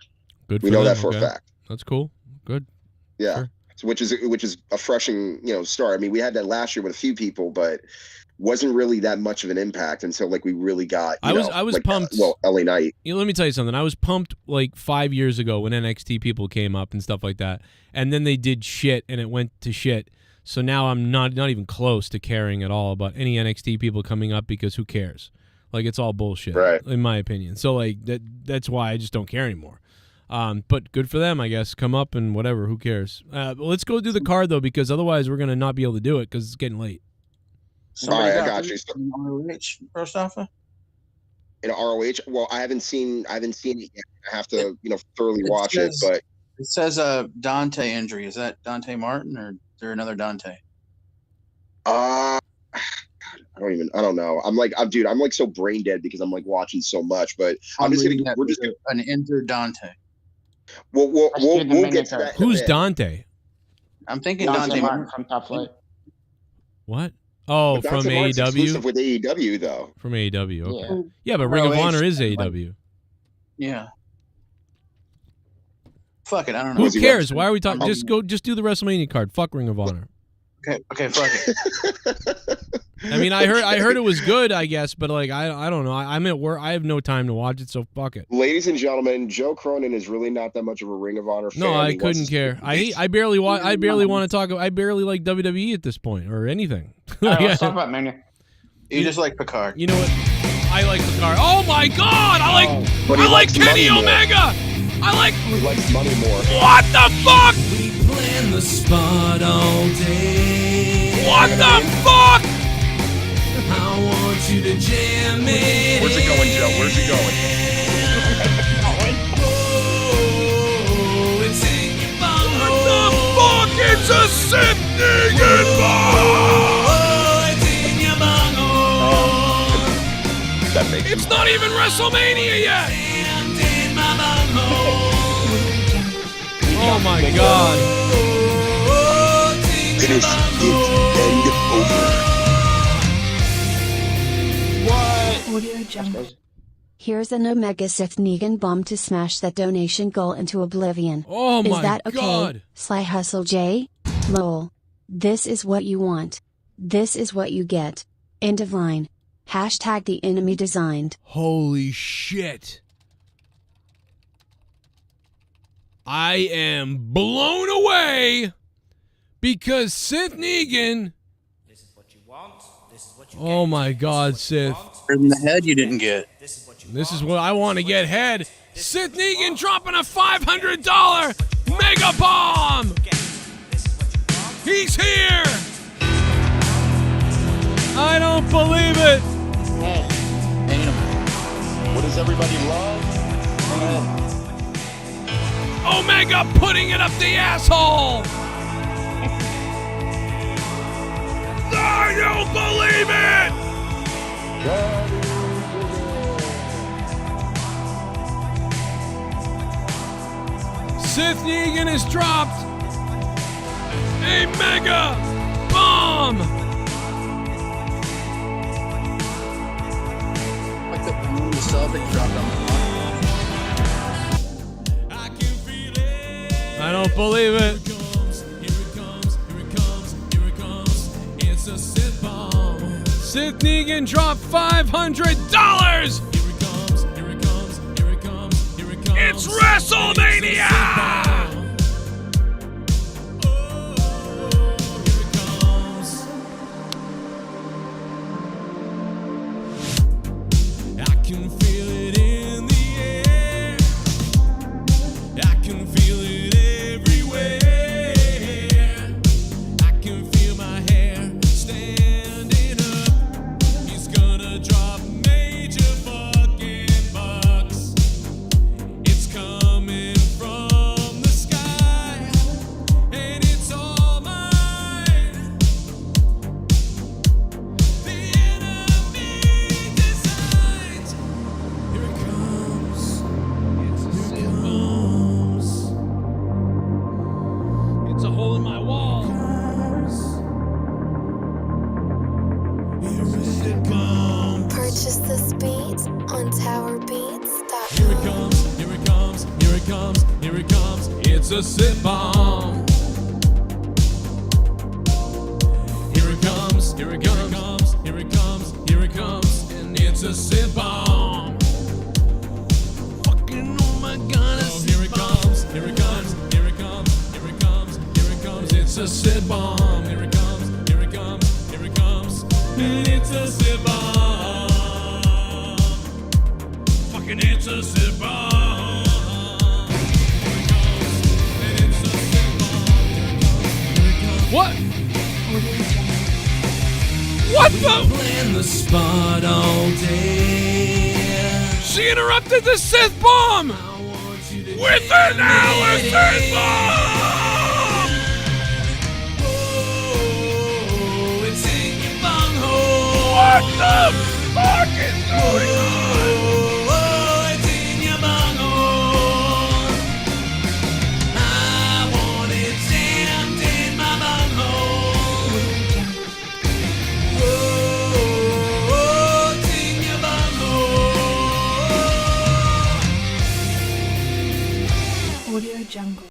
Good. We know that for a fact. That's cool. Good. Yeah. Sure. So which is a refreshing start. I mean, we had that last year with a few people, but wasn't really that much of an impact until like we really got. I was pumped. LA Knight. Let me tell you something. I was pumped like 5 years ago when NXT people came up and stuff like that, and then they did shit and it went to shit. So now I'm not even close to caring at all about any NXT people coming up because who cares? Like it's all bullshit, right? In my opinion. So like that's why I just don't care anymore. But good for them, I guess. Come up and whatever. Who cares? Let's go do the card though, because otherwise we're gonna not be able to do it because it's getting late. All right, I got you. ROH first off. In ROH, well, I haven't seen it yet. I have to thoroughly watch it, but it says Dante injury. Is that Dante Martin or is there another Dante? I don't know. I'm like so brain dead because I'm like watching so much, but we're just an injured Dante. We'll get to that. Who's Dante? I'm thinking Dante Martin from Top Flight. What? Oh, from AEW. Exclusive with AEW though. From AEW. Okay. Yeah, but Ring of Honor is AEW. Yeah. Fuck it, I don't know. Who cares? Why are we talking? Just do the WrestleMania card. Fuck Ring of Honor. Okay, fuck it. I mean, I heard it was good, I guess, but like I don't know. I'm at work. I have no time to watch it, so fuck it. Ladies and gentlemen, Joe Cronin is really not that much of a Ring of Honor fan. No, I couldn't care. I barely want to talk. I barely like WWE at this point or anything. Let's talk about Mania. You just like Picard. You know what? I like Picard. Oh my God! I like Kenny Omega. He likes money more. What the fuck? We plan the spot all day. What the fuck? I want you to jam it. Where's it going, Joe? Where's it going? Negan That makes It's not even WrestleMania yet! Oh my God. Finish it and over. Audio Jungle. Here's an Omega Sith Negan bomb to smash that donation goal into oblivion. Oh my Is that okay? God. Sly Hustle J? Lol. This is what you want. This is what you get. End of line. Hashtag the enemy designed. Holy shit. I am blown away because Sith Negan. Oh my God, Sith. In the head you didn't get. This is what I want to get head. Sith Negan dropping a $500 mega bomb. He's here. I don't believe it. What does everybody love? Omega putting it up the asshole. I don't believe it. Sith Negan has dropped a mega bomb. Like the sub that dropped on the I don't believe it. It's a Sith bomb. Sith Negan dropped $500. It's WrestleMania. I can feel it in the air. I can feel it everywhere. I can feel my hair standing up. He's gonna drop major fucking bucks. It's coming from the sky, and it's all mine. The enemy designs. Here it comes. Here it comes. It's a hole in my wall. Here it comes. Purchase this beat on towerbeats.com. Here it comes, here it comes, here it comes, here it comes. It's a Sith bomb. Here it comes, here it comes, here it comes, here it comes, and it's a Sith bomb. Fucking oh my God, oh, here it comes, here it comes, here it comes, here it comes, here it comes. It's a Sith bomb. Here it comes, here it comes, here it comes, and it's a Sith bomb. Fucking it's a Sith bomb. What? What the? Plan the spot all day. She interrupted the Sith bomb with an Allison bomb. Oh, it's in your bunghole. What the fuck is going on? Oh, it's in your bunghole. I want it jammed in my bunghole. Oh, it's in your bunghole. Audio Jungle.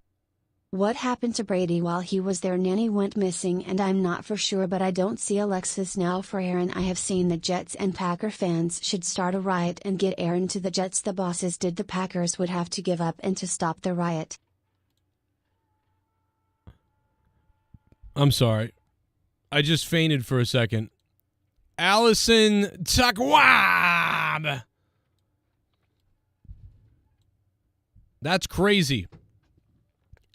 What happened to Brady while he was there? Nanny went missing and I'm not for sure, but I don't see Alexis now. For Aaron, I have seen the Jets and Packer fans should start a riot and get Aaron to the Jets. The bosses did. The Packers would have to give up and to stop the riot. I'm sorry. I just fainted for a second. Allison Takwab. That's crazy.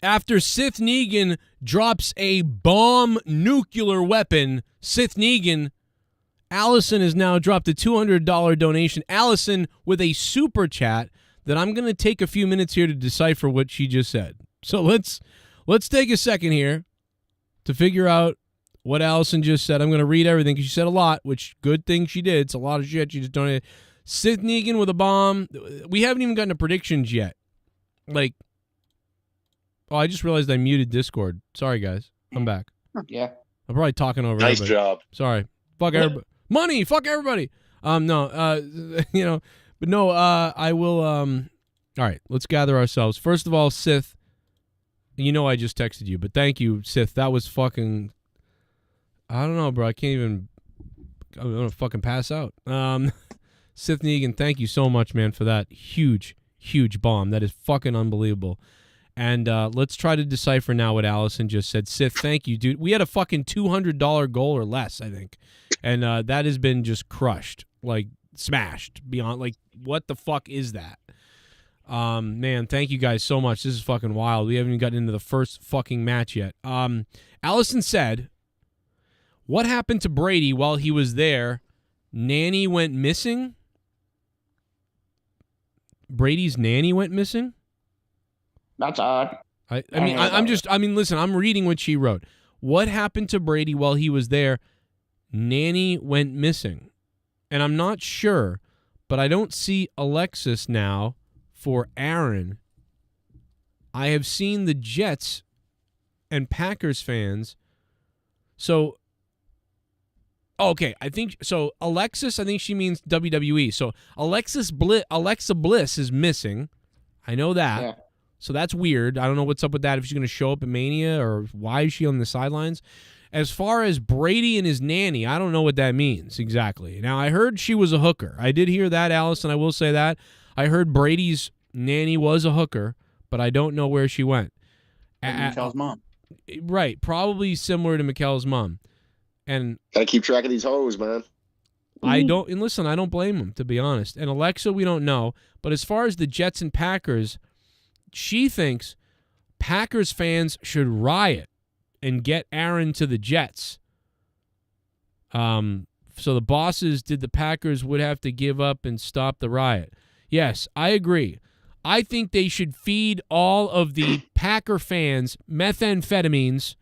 After Sith Negan drops a bomb nuclear weapon, Sith Negan, Allison has now dropped a $200 donation. Allison with a super chat that I'm going to take a few minutes here to decipher what she just said. So let's take a second here. to figure out what Allison just said. I'm going to read everything because she said a lot, which good thing she did. It's a lot of shit. She just donated. Sith Negan with a bomb. We haven't even gotten to predictions yet. Like, oh, I just realized I muted Discord. Sorry, guys. I'm back. Yeah. I'm probably talking over Nice everybody. job. Sorry. Fuck everybody. Money. Fuck everybody. No. You know, but no. I will. All right. Let's gather ourselves. First of all, Sith. You know, I just texted you, but thank you, Sith. That was fucking. I don't know, bro. I can't even. I'm gonna fucking pass out. Sith Negan, thank you so much, man, for that huge bomb. That is fucking unbelievable. And let's try to decipher now what Allison just said. Sith, thank you, dude. We had a fucking $200 goal or less, I think. And that has been just crushed, like smashed beyond, like, what the fuck is that? Man, thank you guys so much. This is fucking wild. We haven't even gotten into the first fucking match yet. Allison said, what happened to Brady while he was there? Nanny went missing? Brady's nanny went missing? That's odd. Listen, I'm reading what she wrote. What happened to Brady while he was there? Nanny went missing. And I'm not sure, but I don't see Alexis now for Aaron. I have seen the Jets and Packers fans. So, okay, I think so. Alexis, I think she means WWE. So Alexa Bliss is missing. I know that. Yeah. So that's weird. I don't know what's up with that. If she's going to show up at Mania or why is she on the sidelines? As far as Brady and his nanny, I don't know what that means exactly. Now, I heard she was a hooker. I did hear that, Allison. I will say that. I heard Brady's nanny was a hooker, but I don't know where she went. Mikkel's mom. Right. Probably similar to Mikkel's mom. And Gotta keep track of these hoes, man. I don't blame him, to be honest. And Alexa, we don't know. But as far as the Jets and Packers, she thinks Packers fans should riot and get Aaron to the Jets. So the bosses did the Packers would have to give up and stop the riot. Yes, I agree. I think they should feed all of the Packer fans methamphetamines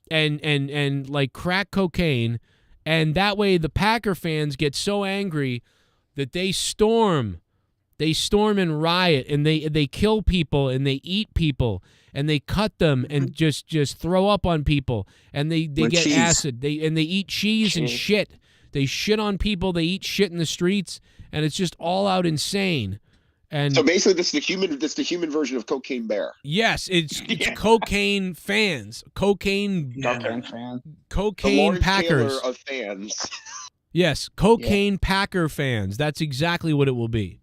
and like crack cocaine, and that way the Packer fans get so angry that they storm and riot, and they kill people and they eat people and they cut them and just throw up on people, and they get cheese. acid. They eat cheese and shit. They shit on people. They eat shit in the streets, and it's just all out insane. And so basically, this is the human version of Cocaine Bear. Yes, it's cocaine fans, cocaine fans, the Lawrence Packers Taylor of fans. Yes, cocaine Packer fans. That's exactly what it will be,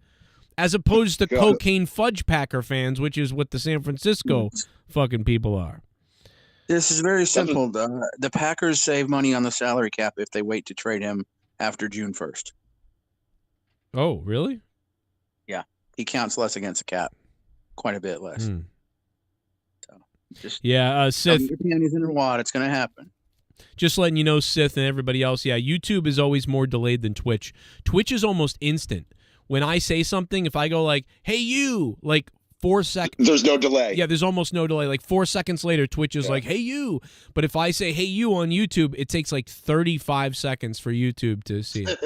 as opposed to cocaine fudge Packer fans, which is what the San Francisco fucking people are. This is very simple. The Packers save money on the salary cap if they wait to trade him after June 1st. Oh, really? Yeah. He counts less against the cap. Quite a bit less. So just Sith. Your panties in a wad. It's going to happen. Just letting you know, Sith and everybody else, yeah, YouTube is always more delayed than Twitch. Twitch is almost instant. When I say something, if I go like, hey, you, like 4 seconds. There's no delay. Yeah, there's almost no delay. Like 4 seconds later, Twitch is like, hey, you. But if I say, hey, you on YouTube, it takes like 35 seconds for YouTube to see it.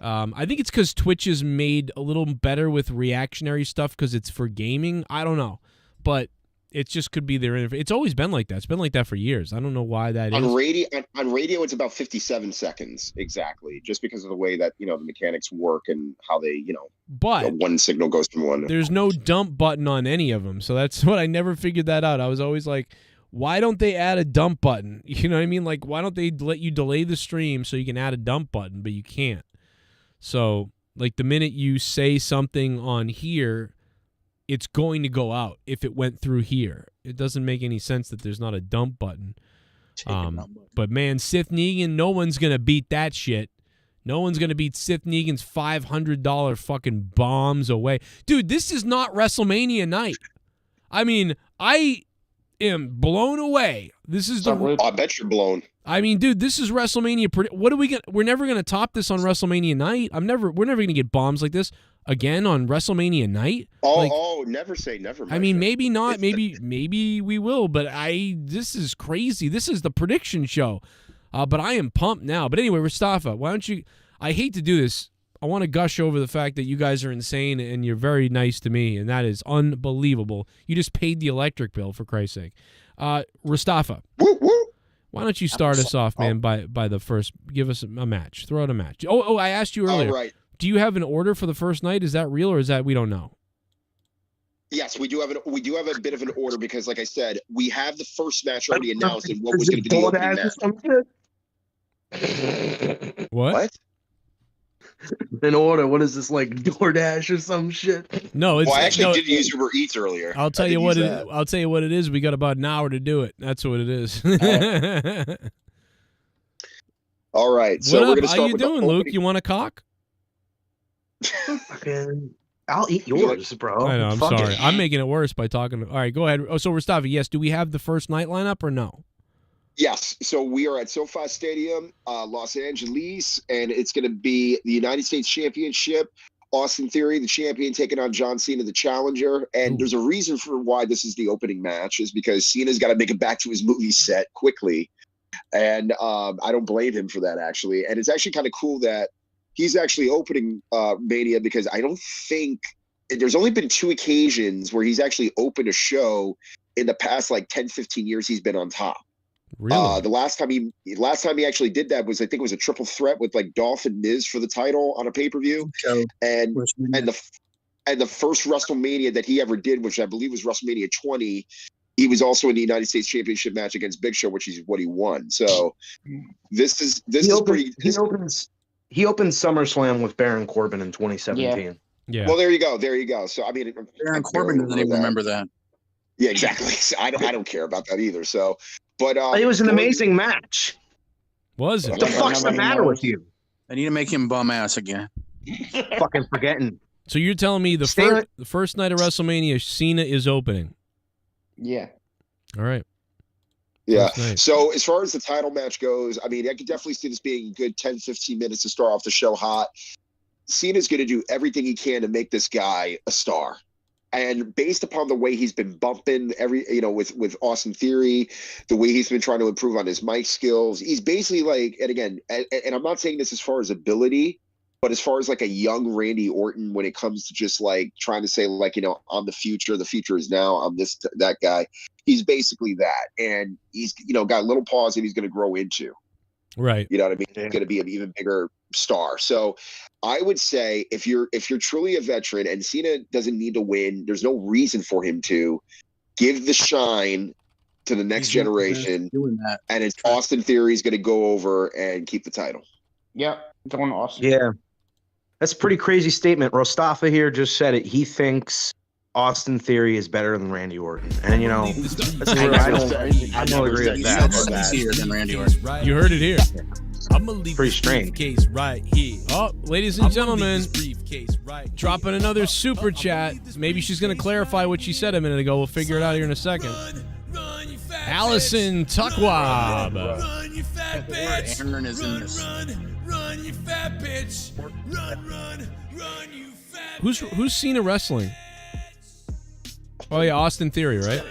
I think it's because Twitch is made a little better with reactionary stuff because it's for gaming. I don't know. But it just could be their interface. It's always been like that. It's been like that for years. I don't know why that is. On radio, it's about 57 seconds exactly, just because of the way that the mechanics work and how they But one signal goes from one. There's no dump button on any of them, so that's what I never figured that out. I was always like, why don't they add a dump button? You know what I mean? Like, why don't they let you delay the stream so you can add a dump button, but you can't? So, like, the minute you say something on here, it's going to go out if it went through here. It doesn't make any sense that there's not a dump button. But, man, Sith Negan, no one's going to beat that shit. No one's going to beat Sith Negan's $500 fucking bombs away. Dude, this is not WrestleMania night. I mean, I am blown away. This is I bet you're blown. I mean, dude, this is WrestleMania. What are we gonna? We're never gonna top this on WrestleMania night. We're never gonna get bombs like this. again on WrestleMania night? Oh, never say never. I mean, maybe not. Maybe we will. But this is crazy. This is the prediction show. But I am pumped now. But anyway, Mustafa, why don't you? I hate to do this. I want to gush over the fact that you guys are insane and you're very nice to me, and that is unbelievable. You just paid the electric bill, for Christ's sake. Mustafa, why don't you start us off, man, by the first, give us a match. Throw out a match. Oh, I asked you earlier. All right. Do you have an order for the first night? Is that real or is that we don't know? Yes, we do have a bit of an order because, like I said, we have the first match already announced and what was going to be the opening match. What? In order, what is this, like DoorDash or some shit? No, it's. Well, I actually did use Uber Eats earlier. I'll tell you what it is. We got about an hour to do it. That's what it is. All right. So what we're up? going to start How you with doing, Luke? You want a cock? I'll eat yours, bro. I know. I'm Fuck sorry. it. I'm making it worse by talking. All right, go ahead. Oh, so Mustafa, yes. Do we have the first night lineup or no? Yes. So we are at SoFi Stadium, Los Angeles, and it's going to be the United States Championship. Austin Theory, the champion, taking on John Cena, the challenger. And there's a reason for why this is the opening match, is because Cena's got to make it back to his movie set quickly. And I don't blame him for that, actually. And it's actually kind of cool that he's actually opening Mania, because I don't think there's only been 2 occasions where he's actually opened a show in the past, like 10, 15 years he's been on top. Really? The last time he actually did that was, I think it was a triple threat with like Dolph and Miz for the title on a pay-per-view. And the first WrestleMania that he ever did, which I believe was WrestleMania 20, he was also in the United States Championship match against Big Show, which is what he won. So this is pretty. He opened SummerSlam with Baron Corbin in 2017. Yeah. Well, there you go. So I mean, Baron Corbin doesn't even remember that. Yeah, exactly. So I don't care about that either. So, but it was an amazing match. Was it? What the fuck's the matter with you? I need to make him bum ass again. Fucking forgetting. So you're telling me the first night of WrestleMania, Cena is opening? Yeah. All right. Yeah. So as far as the title match goes, I mean, I could definitely see this being a good 10, 15 minutes to start off the show hot. Cena's going to do everything he can to make this guy a star. And based upon the way he's been bumping with Austin Theory, the way he's been trying to improve on his mic skills, he's basically like, and again, and I'm not saying this as far as ability, but as far as like a young Randy Orton, when it comes to just like trying to say like, I'm the future is now, I'm that guy. He's basically that. And he's, got little paws that he's going to grow into. Right. You know what I mean? He's going to be an even bigger star. So I would say if you're truly a veteran and Cena doesn't need to win, there's no reason for him to give the shine to the next generation. Doing that. And it's Austin Theory is going to go over and keep the title. Yep. Going Austin. Yeah. That's a pretty crazy statement. Mustafa here just said it. He thinks Austin Theory is better than Randy Orton. And, I don't agree with that. Easier than Randy Orton. You heard it here. I'm gonna leave pretty this strange. briefcase right here. Oh, ladies and gentlemen, briefcase right dropping another super chat. Maybe she's going to clarify what she said a minute ago. We'll figure it out here in a second. Allison Tuckwab. Run, you fat bitch. Aaron is in this. Run, you fat bitch. Run, you fat Who's Cena wrestling? Oh yeah, Austin Theory, right?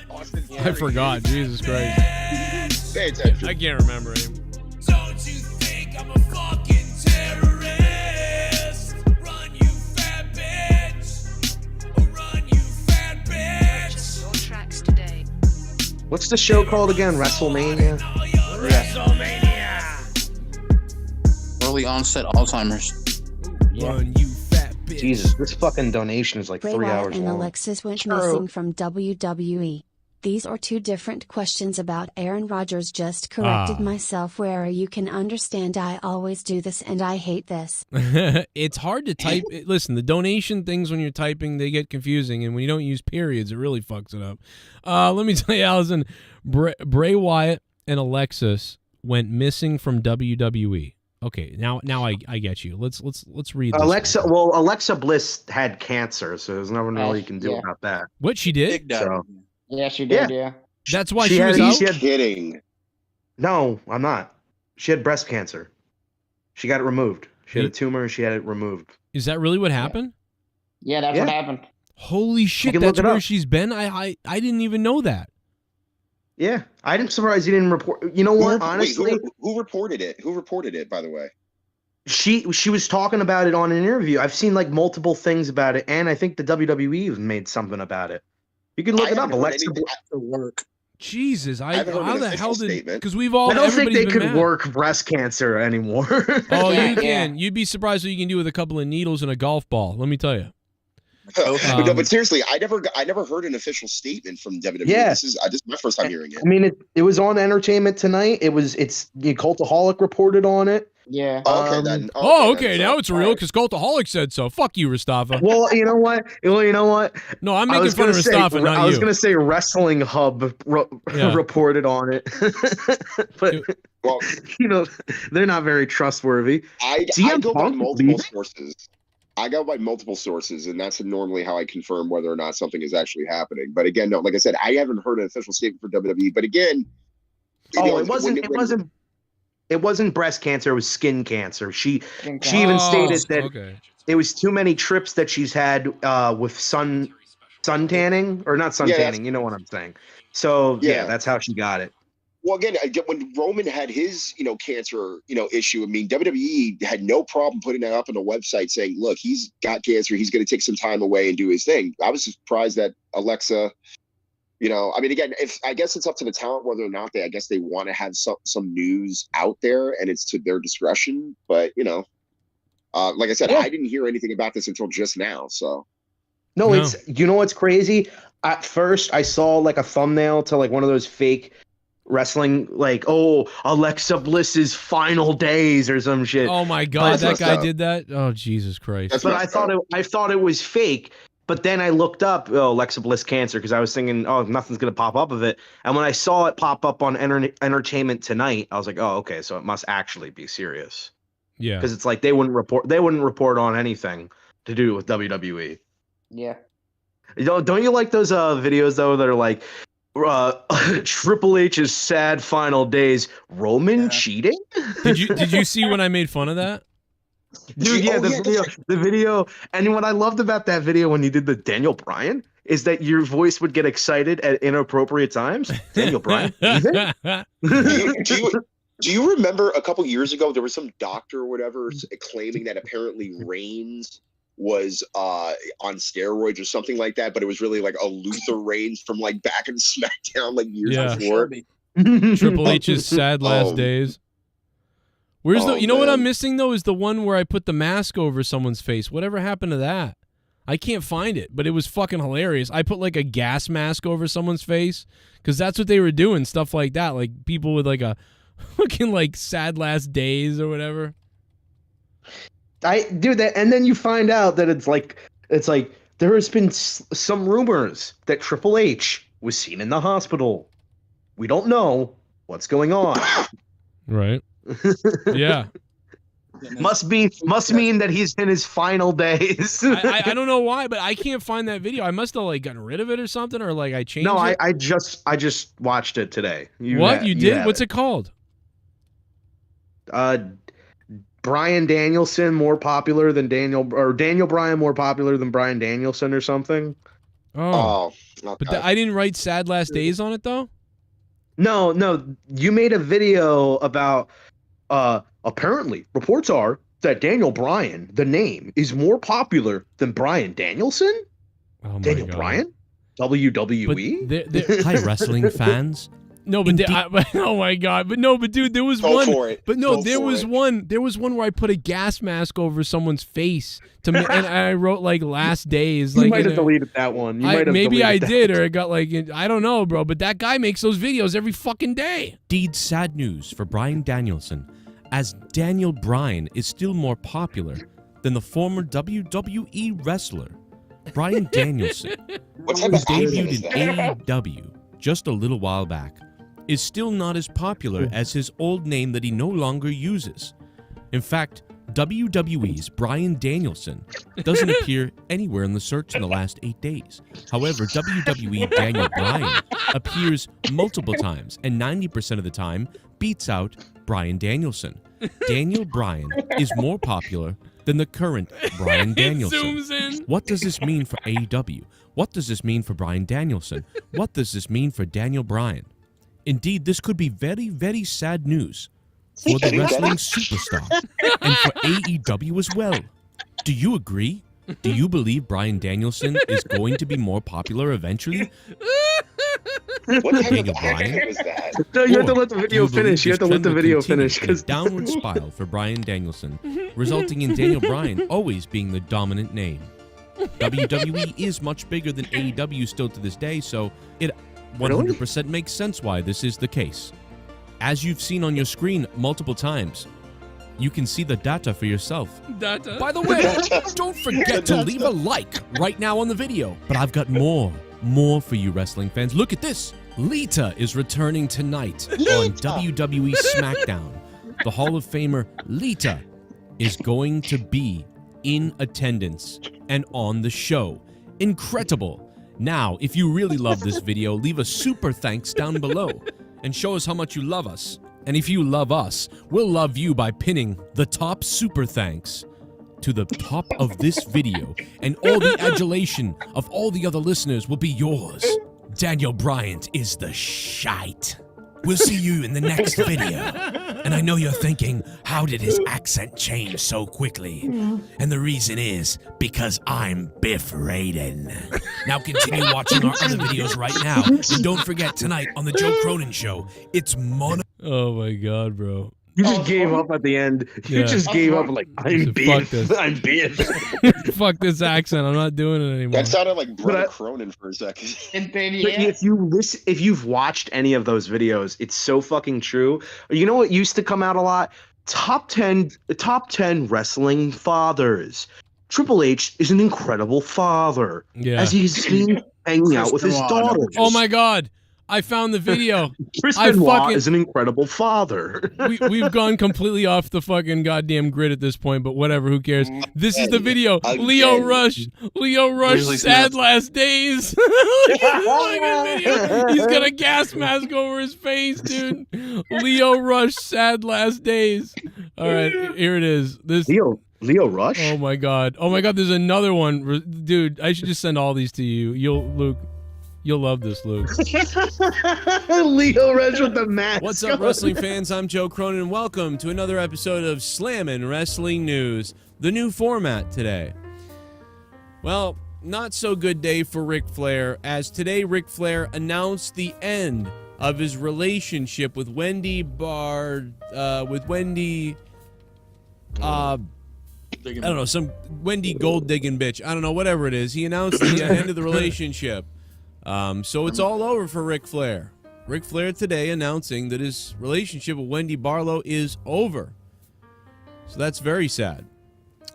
I forgot. Jesus Christ. Pay attention. I can't remember him. Don't you think I'm a fucking terrorist? Run, you fat bitch. Run, you fat bitch. Your tracks today. What's the show called again? WrestleMania? WrestleMania. Early onset Alzheimer's. Run, you fat bitch. Jesus, this fucking donation is like Bray 3 Wyatt hours and long. Alexis went missing from WWE. These are 2 different questions about Aaron Rodgers. Just corrected myself where you can understand I always do this and I hate this. It's hard to type. Listen, the donation things when you're typing, they get confusing. And when you don't use periods, it really fucks it up. Let me tell you, Allison, Bray Wyatt and Alexis went missing from WWE. Okay, now I get you. Let's read this. Alexa Bliss had cancer, so there's nothing really you can do about that. What, she did? So, Yeah, she did, yeah. That's why she was out? Kidding. No, I'm not. She had breast cancer. She got it removed. She had a tumor and she had it removed. Is that really what happened? Yeah, that's what happened. Holy shit, can that's look it where up. she's been? I didn't even know that. Yeah, I'm surprised he didn't report. You know what? Honestly, who reported it? Who reported it? By the way, she was talking about it on an interview. I've seen like multiple things about it, and I think the WWE made something about it. You can look it up. Alexa to work. Jesus, haven't heard how an the official hell did? statement. Because we've all. I don't think they everybody's been could mad. work breast cancer anymore. Oh, you can. You'd be surprised what you can do with a couple of needles and a golf ball. Let me tell you. No, but seriously, I never heard an official statement from WWE. Yeah. This is my first time hearing it. I mean, it was on Entertainment Tonight. It's Cultaholic reported on it. Yeah. Okay, then. Okay, now it's real because Cultaholic said so. Fuck you, Mustafa. Well, you know what? No, I'm I making was fun gonna of Mustafa, say, not I was you. gonna say Wrestling Hub Yeah. reported on it, but well, they're not very trustworthy. I CM go by Punk multiple leaving? sources. I go by multiple sources, and that's normally how I confirm whether or not something is actually happening. But again, no, like I said, I haven't heard an official statement for WWE. But again, it wasn't breast cancer. It was skin cancer. She even stated that it was too many trips that she's had with sun tanning or not sun tanning. You know what I'm saying? So yeah, that's how she got it. Well, again, when Roman had his, cancer, issue, I mean, WWE had no problem putting that up on a website saying, look, he's got cancer. He's going to take some time away and do his thing. I was surprised that Alexa, I mean, again, I guess it's up to the talent whether or not they want to have some news out there, and it's to their discretion. But, like I said, I didn't hear anything about this until just now. So. No, it's, what's crazy? At first, I saw like a thumbnail to like one of those fake wrestling, like, Alexa Bliss's final days or some shit. Oh my god, that guy did that. Oh Jesus Christ! But I thought it was fake. But then I looked up Alexa Bliss cancer because I was thinking, nothing's gonna pop up of it. And when I saw it pop up on Entertainment Tonight, I was like, okay, so it must actually be serious. Yeah, because it's like they wouldn't report on anything to do with WWE. Yeah. Don't you like those videos though that are like, Triple H's sad final days, Roman cheating? Did you see when I made fun of that? Dude, the video. And what I loved about that video when you did the Daniel Bryan is that your voice would get excited at inappropriate times. Daniel Bryan. Do you remember a couple years ago there was some doctor or whatever claiming that apparently Reigns was on steroids or something like that, but it was really like a Luther Reigns from like back in SmackDown like years before. Triple H's sad last days. Where's what I'm missing though is the one where I put the mask over someone's face. Whatever happened to that? I can't find it, but it was fucking hilarious. I put like a gas mask over someone's face because that's what they were doing, stuff like that. Like people with like a fucking like sad last days or whatever. I do that, and then you find out that it's like there has been some rumors that Triple H was seen in the hospital. We don't know what's going on. Right. Yeah. Must mean that he's in his final days. I don't know why, but I can't find that video. I must have like gotten rid of it or something, or like I changed it. No, I just watched it today. You did? What's it called? Bryan Danielson more popular than Daniel Bryan more popular than Bryan Danielson or something. Oh, okay. But I didn't write sad last days on it though. No, you made a video about apparently reports are that Daniel Bryan, the name, is more popular than Bryan Danielson. Oh my Daniel God. Bryan, WWE. Hi, wrestling fans. No, but oh my God! But dude, there was one. But no, there was one. There was one where I put a gas mask over someone's face and I wrote like last days. You might have deleted that one. Maybe I did, or it got like I don't know, bro. But that guy makes those videos every fucking day. Indeed, sad news for Bryan Danielson, as Daniel Bryan is still more popular than the former WWE wrestler Bryan Danielson, who debuted in AEW just a little while back, is still not as popular as his old name that he no longer uses. In fact, WWE's Bryan Danielson doesn't appear anywhere in the search in the last 8 days. However, WWE Daniel Bryan appears multiple times and 90% of the time beats out Bryan Danielson. Daniel Bryan is more popular than the current Bryan Danielson. Zooms in. What does this mean for AEW? What does this mean for Bryan Danielson? What does this mean for Daniel Bryan? Indeed, this could be very, very sad news for the wrestling superstar and for AEW as well. Do you agree? Do you believe Bryan Danielson is going to be more popular eventually? What type Daniel of Bryan? accent was that? No, you have to Or let the do video you believe finish. You this have to let the trend will video continue finish. in a 'Cause downward spiral for Bryan Danielson, resulting in Daniel Bryan always being the dominant name. WWE is much bigger than AEW still to this day, so it 100% makes sense why this is the case. As you've seen on your screen multiple times, you can see the data for yourself. Data. By the way, don't forget to leave a like right now on the video. But I've got more for you wrestling fans. Look at this. Lita is returning tonight on WWE Smackdown. The Hall of Famer Lita is going to be in attendance and on the show. Incredible. Now, if you really love this video, leave a super thanks down below and show us how much you love us. And if you love us, we'll love you by pinning the top super thanks to the top of this video, and all the adulation of all the other listeners will be yours. Daniel Bryan is the shite. We'll see you in the next video. And I know you're thinking, how did his accent change so quickly? And the reason is because I'm Biff Raiden. Now continue watching our other videos right now. And don't forget, tonight on the Joe Cronin Show, it's Oh my God, bro. You just gave up at the end. You Yeah. just gave up like, I'm Fuck this. being. I'm being. Fuck this accent. I'm not doing it anymore. That sounded like Brother Cronin for a second. But if you've watched any of those videos, it's so fucking true. You know what used to come out a lot? Top 10 wrestling fathers. Triple H is an incredible father. Yeah. As he's seen hanging out with his daughter. Oh my God. I found the video. Chris I Benoit fucking- is an incredible father. We've gone completely off the fucking goddamn grid at this point, but whatever, who cares? This is the video. Leo Rush, Usually sad snaps. last days. Look at this fucking video. He's got a gas mask over his face, dude. Leo Rush, sad last days. All right, here it is. This Leo Rush? Oh my God. Oh my God, there's another one. Dude, I should just send all these to you. You'll love this, Luke. Leo Rush with the mask. What's up, wrestling fans? I'm Joe Cronin, and welcome to another episode of Slammin' Wrestling News, the new format today. Well, not so good day for Ric Flair, as today Ric Flair announced the end of his relationship with Wendy I don't know, some Wendy gold digging bitch. I don't know, whatever it is. He announced the end of the relationship. So it's all over for Ric Flair. Ric Flair today announcing that his relationship with Wendy Barlow is over. So that's very sad.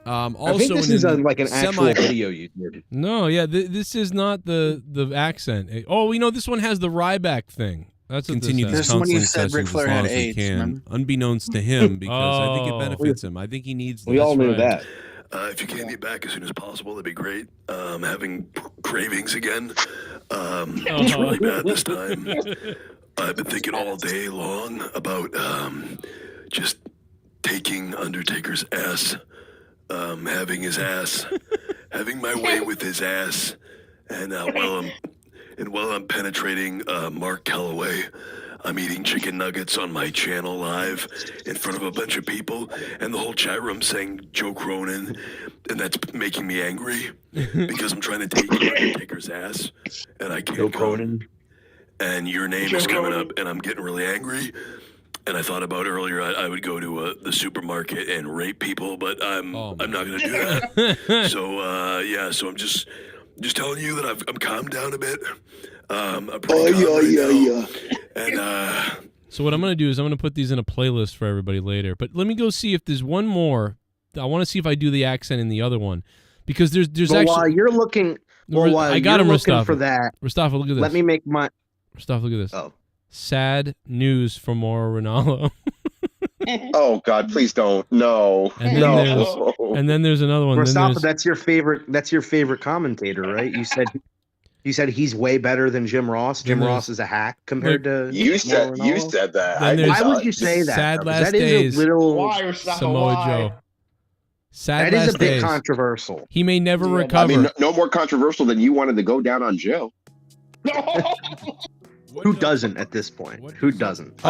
Also, I think this is like an actual semi- video you did. No, yeah, this is not the accent. Oh, this one has the Ryback thing. That's what continue this these has. counseling sessions as long as we can, unbeknownst to him, because I think it benefits him. I think he needs this. We all knew that. If you can get back as soon as possible, that'd be great. Having cravings again. It's really bad this time. I've been thinking all day long about just taking Undertaker's ass, having his ass, having my way with his ass, and while I'm penetrating Mark Calloway, I'm eating chicken nuggets on my channel live in front of a bunch of people, and the whole chat room saying Joe Cronin, and that's making me angry because I'm trying to take Undertaker's ass, and I can't Joe Cronin. And your name is coming up, and I'm getting really angry. And I thought about earlier I would go to the supermarket and rape people, but I'm not going to do that. So I'm just telling you that I'm calmed down a bit. I'm pretty calm right now. And So what I'm going to do is I'm going to put these in a playlist for everybody later. But let me go see if there's one more. I want to see if I do the accent in the other one, because there's actually. While you're looking, I got him, looking Mustafa. for that. Mustafa, look at this. Let me make my. Mustafa, look at this. Oh. Sad news for Mauro Ranallo. Oh God, please don't. No. And then there's another one. Mustafa, that's your favorite. That's your favorite commentator, right? You said he's way better than Jim Ross. Jim Ross is a hack compared to you said that. Why would you say that? Sad though? Last That is Days. a little Why, Samoa Joe. Sad that is Last a bit Days. controversial. He may never recover. I mean, no more controversial than you wanted to go down on Joe. Who doesn't at this point? Who doesn't?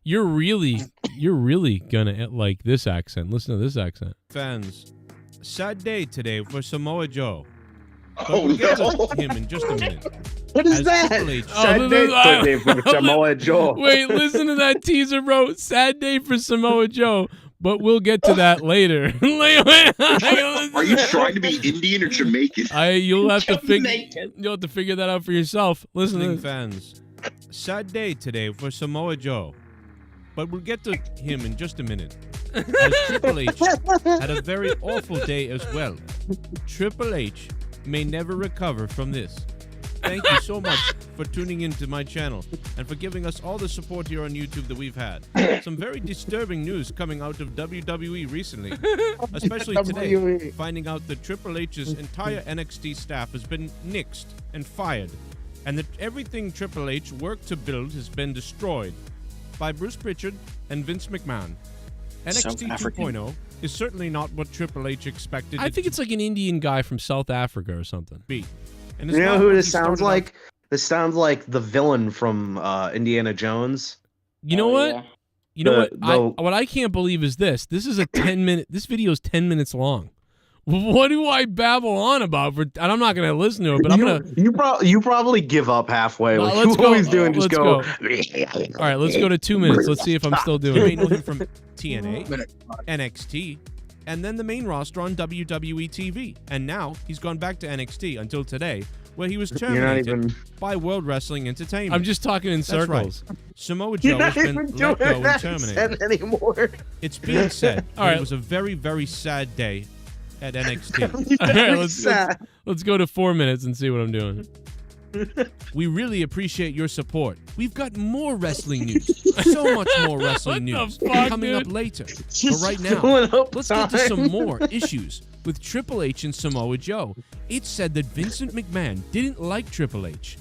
You're really gonna like this accent. Listen to this accent. Fans, sad day today for Samoa Joe. But Oh, we'll get no. to him in just a minute. What is As that? Triple H- Sad day for Samoa Joe. Wait, listen to that teaser, bro. Sad day for Samoa Joe, but we'll get to that later. Are you trying to be Indian or Jamaican? You'll have to figure that out for yourself. Listen to this. Fans, sad day today for Samoa Joe. But we'll get to him in just a minute. As Triple H had a very awful day as well. Triple H may never recover from this. Thank you so much for tuning into my channel and for giving us all the support here on YouTube that we've had. Some very disturbing news coming out of WWE recently, especially today, finding out that Triple H's entire NXT staff has been nixed and fired, and that everything Triple H worked to build has been destroyed by Bruce Pritchard and Vince McMahon. NXT 2.0 is certainly not what Triple H expected. I think it's like an Indian guy from South Africa or something. And You know who this sounds like? This sounds like the villain from Indiana Jones. You know what? You know what? What I can't believe is this. This is a 10-minute. This video is 10 minutes long. What do I babble on about? And I'm not going to listen to it, but I'm going to. You probably give up halfway. No, Like let's you go. always do and just Let's go. All right, let's go to 2 minutes. Let's see if I'm still doing You may it. know him from TNA, NXT, and then the main roster on WWE TV. And now he's gone back to NXT until today, where he was terminated by World Wrestling Entertainment. I'm just talking in circles. Right. Samoa Joe has been let go and terminated. Anymore. It's being said All right. it was a very, very sad day at NXT. All right, let's go to 4 minutes and see what I'm doing. We really appreciate your support. We've got more wrestling news. So much more wrestling news coming up later. But right now, let's get to some more issues with Triple H and Samoa Joe. It's said that Vincent McMahon didn't like Triple H.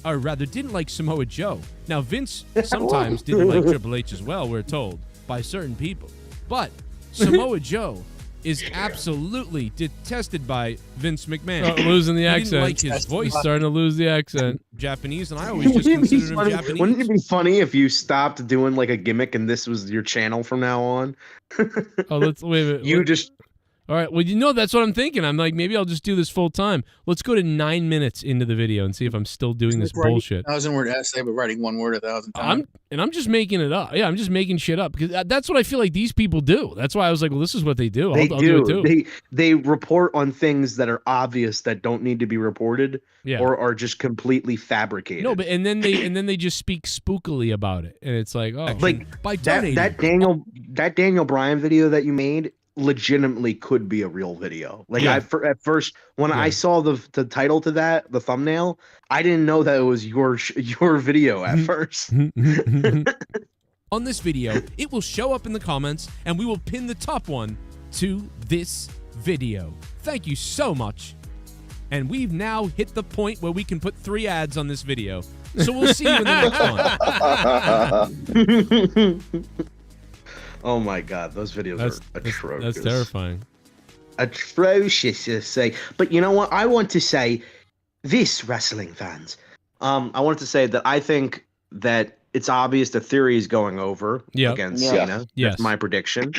Or rather, didn't like Samoa Joe. Now, Vince sometimes didn't like Triple H as well, we're told, by certain people. But Samoa Joe is absolutely detested by Vince McMahon. Losing the He didn't accent. like his voice. Starting to lose the accent. Japanese, and I always just considered him Japanese. Wouldn't it be funny if you stopped doing like a gimmick and this was your channel from now on? Oh, let's wait a minute. You just. All right. Well, that's what I'm thinking. I'm like, maybe I'll just do this full time. Let's go to 9 minutes into the video and see if I'm still doing this bullshit. 1,000-word essay, but writing one word 1,000 times. I'm just making it up. Yeah, I'm just making shit up because that's what I feel like these people do. That's why I was like, well, this is what they do. I'll do it too. They report on things that are obvious that don't need to be reported, Yeah. or are just completely fabricated. No, but and then they just speak spookily about it, and it's like, oh, like by that Daniel Bryan video that you made legitimately could be a real video. Like Yeah. at first when I saw the title to that, the thumbnail, I didn't know that it was your video at first. On this video, it will show up in the comments, and we will pin the top one to this video. Thank you so much. And we've now hit the point where we can put 3 ads on this video. So we'll see you in the next one. Oh my god, those videos are atrocious. That's terrifying. Atrocious to say. But you know what? I want to say this, wrestling fans. I want to say that I think that it's obvious the Theory is going over against Cena. Yes. That's my prediction.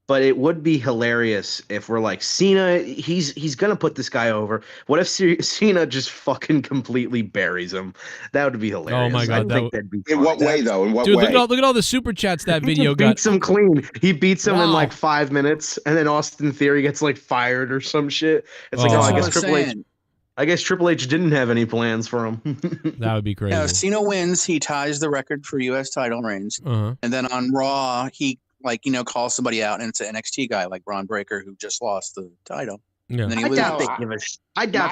But it would be hilarious if we're like, Cena, he's gonna put this guy over. What if Cena just fucking completely buries him? That would be hilarious. Oh my god, that'd be in what way though? In what Dude, way? look at all the super chats that video he got. beats him clean. He beats him in like 5 minutes, and then Austin Theory gets like fired or some shit. It's like, I guess Triple H didn't have any plans for him. That would be crazy. Yeah, if Cena wins, he ties the record for U.S. title reigns, and then on Raw, he calls somebody out, and it's an NXT guy like Braun Breaker who just lost the title. Yeah. And then I doubt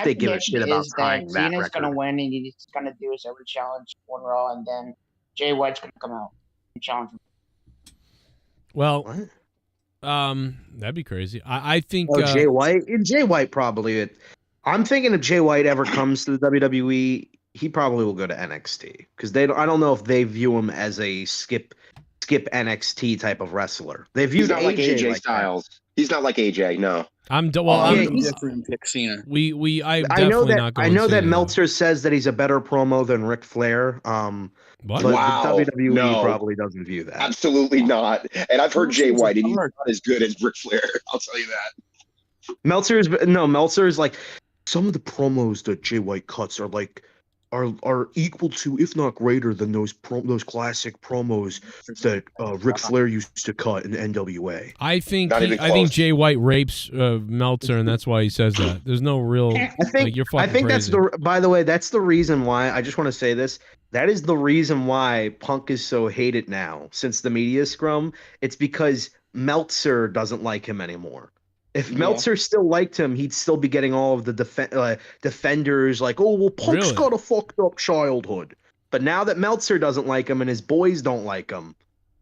they give a shit about tying that Cena's record. gonna win, and he's gonna do his every challenge on Raw, and then Jay White's gonna come out and challenge him. Well, that'd be crazy. I think Jay White. And Jay White probably. I'm thinking if Jay White ever comes to the WWE, he probably will go to NXT because I don't know if they view him as a skip NXT type of wrestler. They view He's not like AJ Styles. He's not like AJ. No. I'm different pick Cena. I know that Meltzer says that he's a better promo than Ric Flair. What? But the WWE probably doesn't view that. Absolutely not. And I've heard Jay White, and he's not as good as Ric Flair. I'll tell you that. Meltzer's like, some of the promos that Jay White cuts are equal to, if not greater than those classic promos that Ric Flair used to cut in NWA. I think Jay White rapes Meltzer, and that's why he says that. There's no real. You're fucking crazy. By the way, that's the reason why. I just want to say this. That is the reason why Punk is so hated now since the media scrum. It's because Meltzer doesn't like him anymore. If Meltzer still liked him, he'd still be getting all of the defenders like, oh, well, Punk's got a fucked up childhood. But now that Meltzer doesn't like him and his boys don't like him,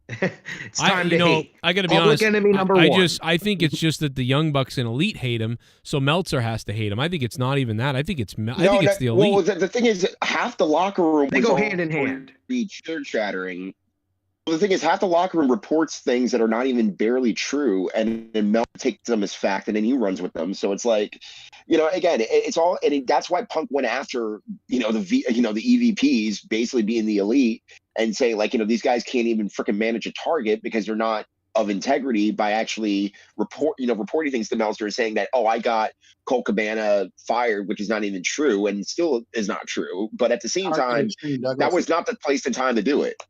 it's time to hate. I got to be Public honest. enemy number one. I think it's just that the Young Bucks and Elite hate him, so Meltzer has to hate him. I think it's not even that. I think it's the Elite. Well, the thing is, half the locker room they go hand in hand. Be chitter-chattering. The thing is, half the locker room reports things that are not even barely true, and then Mel takes them as fact, and then he runs with them. So it's like, again, it's all, and that's why Punk went after, the EVPs basically being the Elite and saying like, these guys can't even freaking manage a target because they're not of integrity by actually reporting things to Meltzer and saying that, oh, I got Colt Cabana fired, which is not even true and still is not true. But at the same time, that was not the place and time to do it.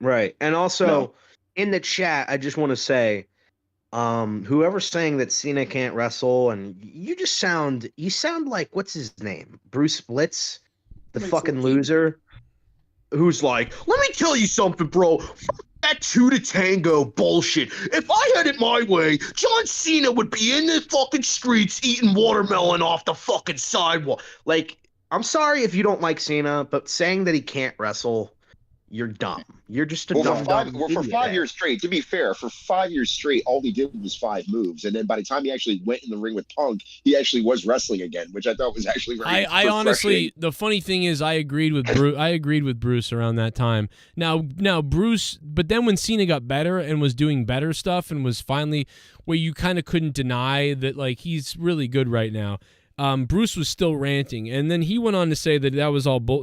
Right. And also in the chat, I just want to say, whoever's saying that Cena can't wrestle, and you sound like, what's his name? Bruce Blitz, the fucking loser, who's like, let me tell you something, bro. Fuck that 2 to tango bullshit. If I had it my way, John Cena would be in the fucking streets eating watermelon off the fucking sidewalk. Like, I'm sorry if you don't like Cena, but saying that he can't wrestle, you're dumb. You're just a dumb. For 5 years straight, to be fair, for 5 years straight, all he did was 5 moves, and then by the time he actually went in the ring with Punk, he actually was wrestling again, which I thought was actually very. I honestly, the funny thing is, I agreed with Bruce around that time. Now Bruce, but then when Cena got better and was doing better stuff and was finally where you kind of couldn't deny that, like, he's really good right now. Bruce was still ranting, and then he went on to say that was all bull.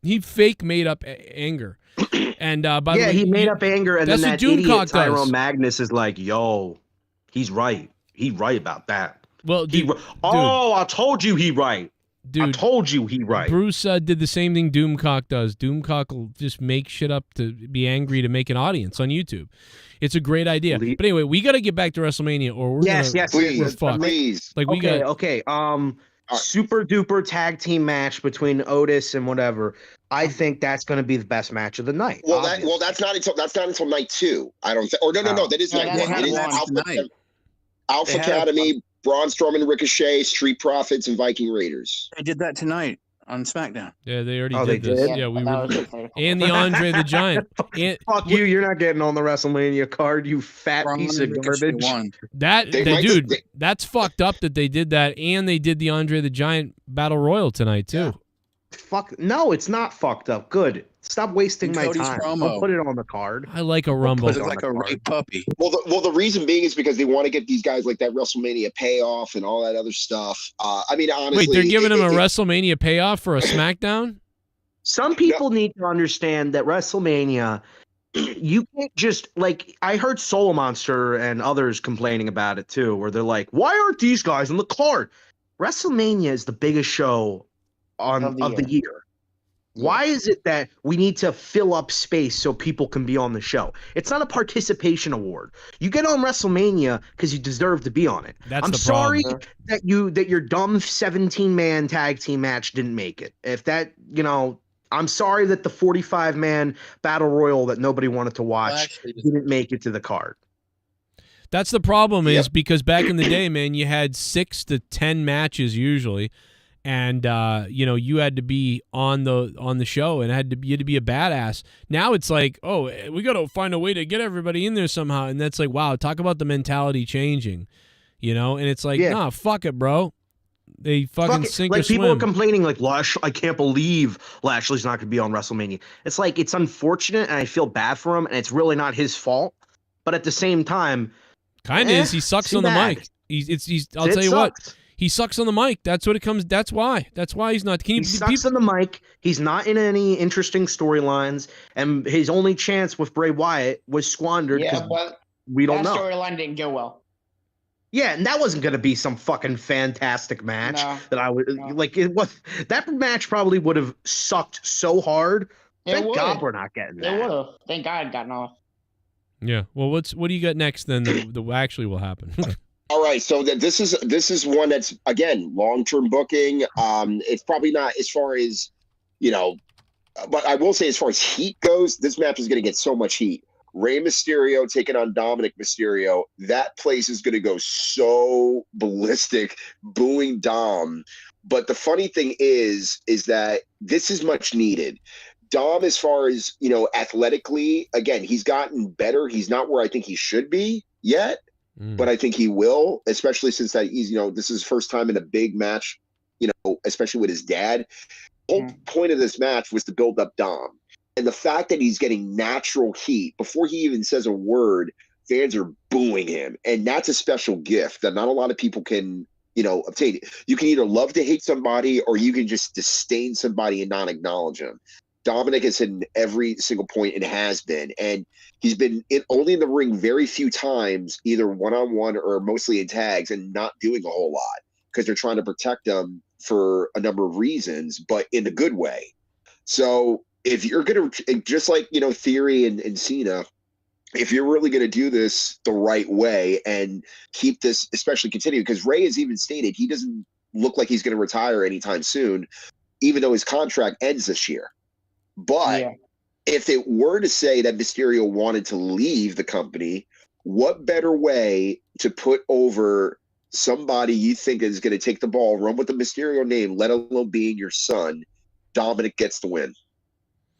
He fake made up anger, and by the way, he made up anger, and then that idiot Tyrone does. Magnus is like, "Yo, he's right. He's right about that." Well, I told you he right. Dude, I told you he right. Bruce did the same thing Doomcock does. Doomcock will just make shit up to be angry to make an audience on YouTube. It's a great idea. But anyway, we got to get back to WrestleMania, or we're fucked. Please. Like okay. Super duper tag team match between Otis and whatever. I think that's going to be the best match of the night. Well, that's not until night 2. I don't think. Or no, that is night 1. It is Alpha Academy, Braun Strowman, Ricochet, Street Profits, and Viking Raiders. They did that tonight on SmackDown. Yeah, they already did this. Yeah, and the Andre the Giant. Fuck you! You're not getting on the WrestleMania card, you fat piece of garbage. That's fucked up that they did that, and they did the Andre the Giant Battle Royal tonight too. No, it's not fucked up. Good. Stop wasting my time. I'll put it on the card. I like a Rumble. It's like a rape puppy. Well, the reason being is because they want to get these guys like that WrestleMania payoff and all that other stuff. I mean, honestly, wait, they're giving him a WrestleMania payoff for a SmackDown? Some people need to understand that WrestleMania, you can't just, like, I heard Soul Monster and others complaining about it too, where they're like, why aren't these guys on the card? WrestleMania is the biggest show of the year. Why is it that we need to fill up space so people can be on the show? It's not a participation award. You get on WrestleMania because you deserve to be on it. I'm sorry that your dumb 17-man tag team match didn't make it. If that, I'm sorry that the 45-man battle royal that nobody wanted to watch didn't make it to the card. That's the problem is because back in the day, man, you had 6 to 10 matches usually. and you had to be on the show and you had to be a badass. Now it's like, oh, we got to find a way to get everybody in there somehow, and that's like, wow, talk about the mentality changing, and it's like, nah, fuck it, bro. They fucking sink or like swim. people are complaining like I can't believe Lashley's not going to be on WrestleMania. It's like, it's unfortunate and I feel bad for him, and it's really not his fault. But at the same time, kind of is. He sucks on the mic. I'll tell you what. He sucks on the mic. That's what it comes. That's why he's not. He sucks on the mic. He's not in any interesting storylines, and his only chance with Bray Wyatt was squandered. Yeah, but we don't know. That storyline didn't go well. Yeah, and that wasn't going to be some fucking fantastic match that I would like. It was that match probably would have sucked so hard. Thank God we're not getting that. It would have. Thank God it gotten off. Yeah. Well, what do you got next then? That actually will happen. All right, so this is one that's, again, long-term booking. It's probably not as far as, but I will say as far as heat goes, this match is going to get so much heat. Rey Mysterio taking on Dominic Mysterio, that place is going to go so ballistic, booing Dom. But the funny thing is that this is much needed. Dom, as far as, athletically, again, he's gotten better. He's not where I think he should be yet, but I think he will, especially since that he's, this is his first time in a big match, especially with his dad. The whole point of this match was to build up Dom. And the fact that he's getting natural heat before he even says a word, fans are booing him. And that's a special gift that not a lot of people can, obtain. You can either love to hate somebody or you can just disdain somebody and not acknowledge him. Dominic is in every single point and has been. And he's been only in the ring very few times, either one-on-one or mostly in tags, and not doing a whole lot because they're trying to protect him for a number of reasons, but in a good way. So if you're going to, just like, Theory and Cena, if you're really going to do this the right way and keep this, especially continue, because Ray has even stated he doesn't look like he's going to retire anytime soon, even though his contract ends this year. But if it were to say that Mysterio wanted to leave the company, what better way to put over somebody you think is going to take the ball, run with the Mysterio name, let alone being your son? Dominic gets the win.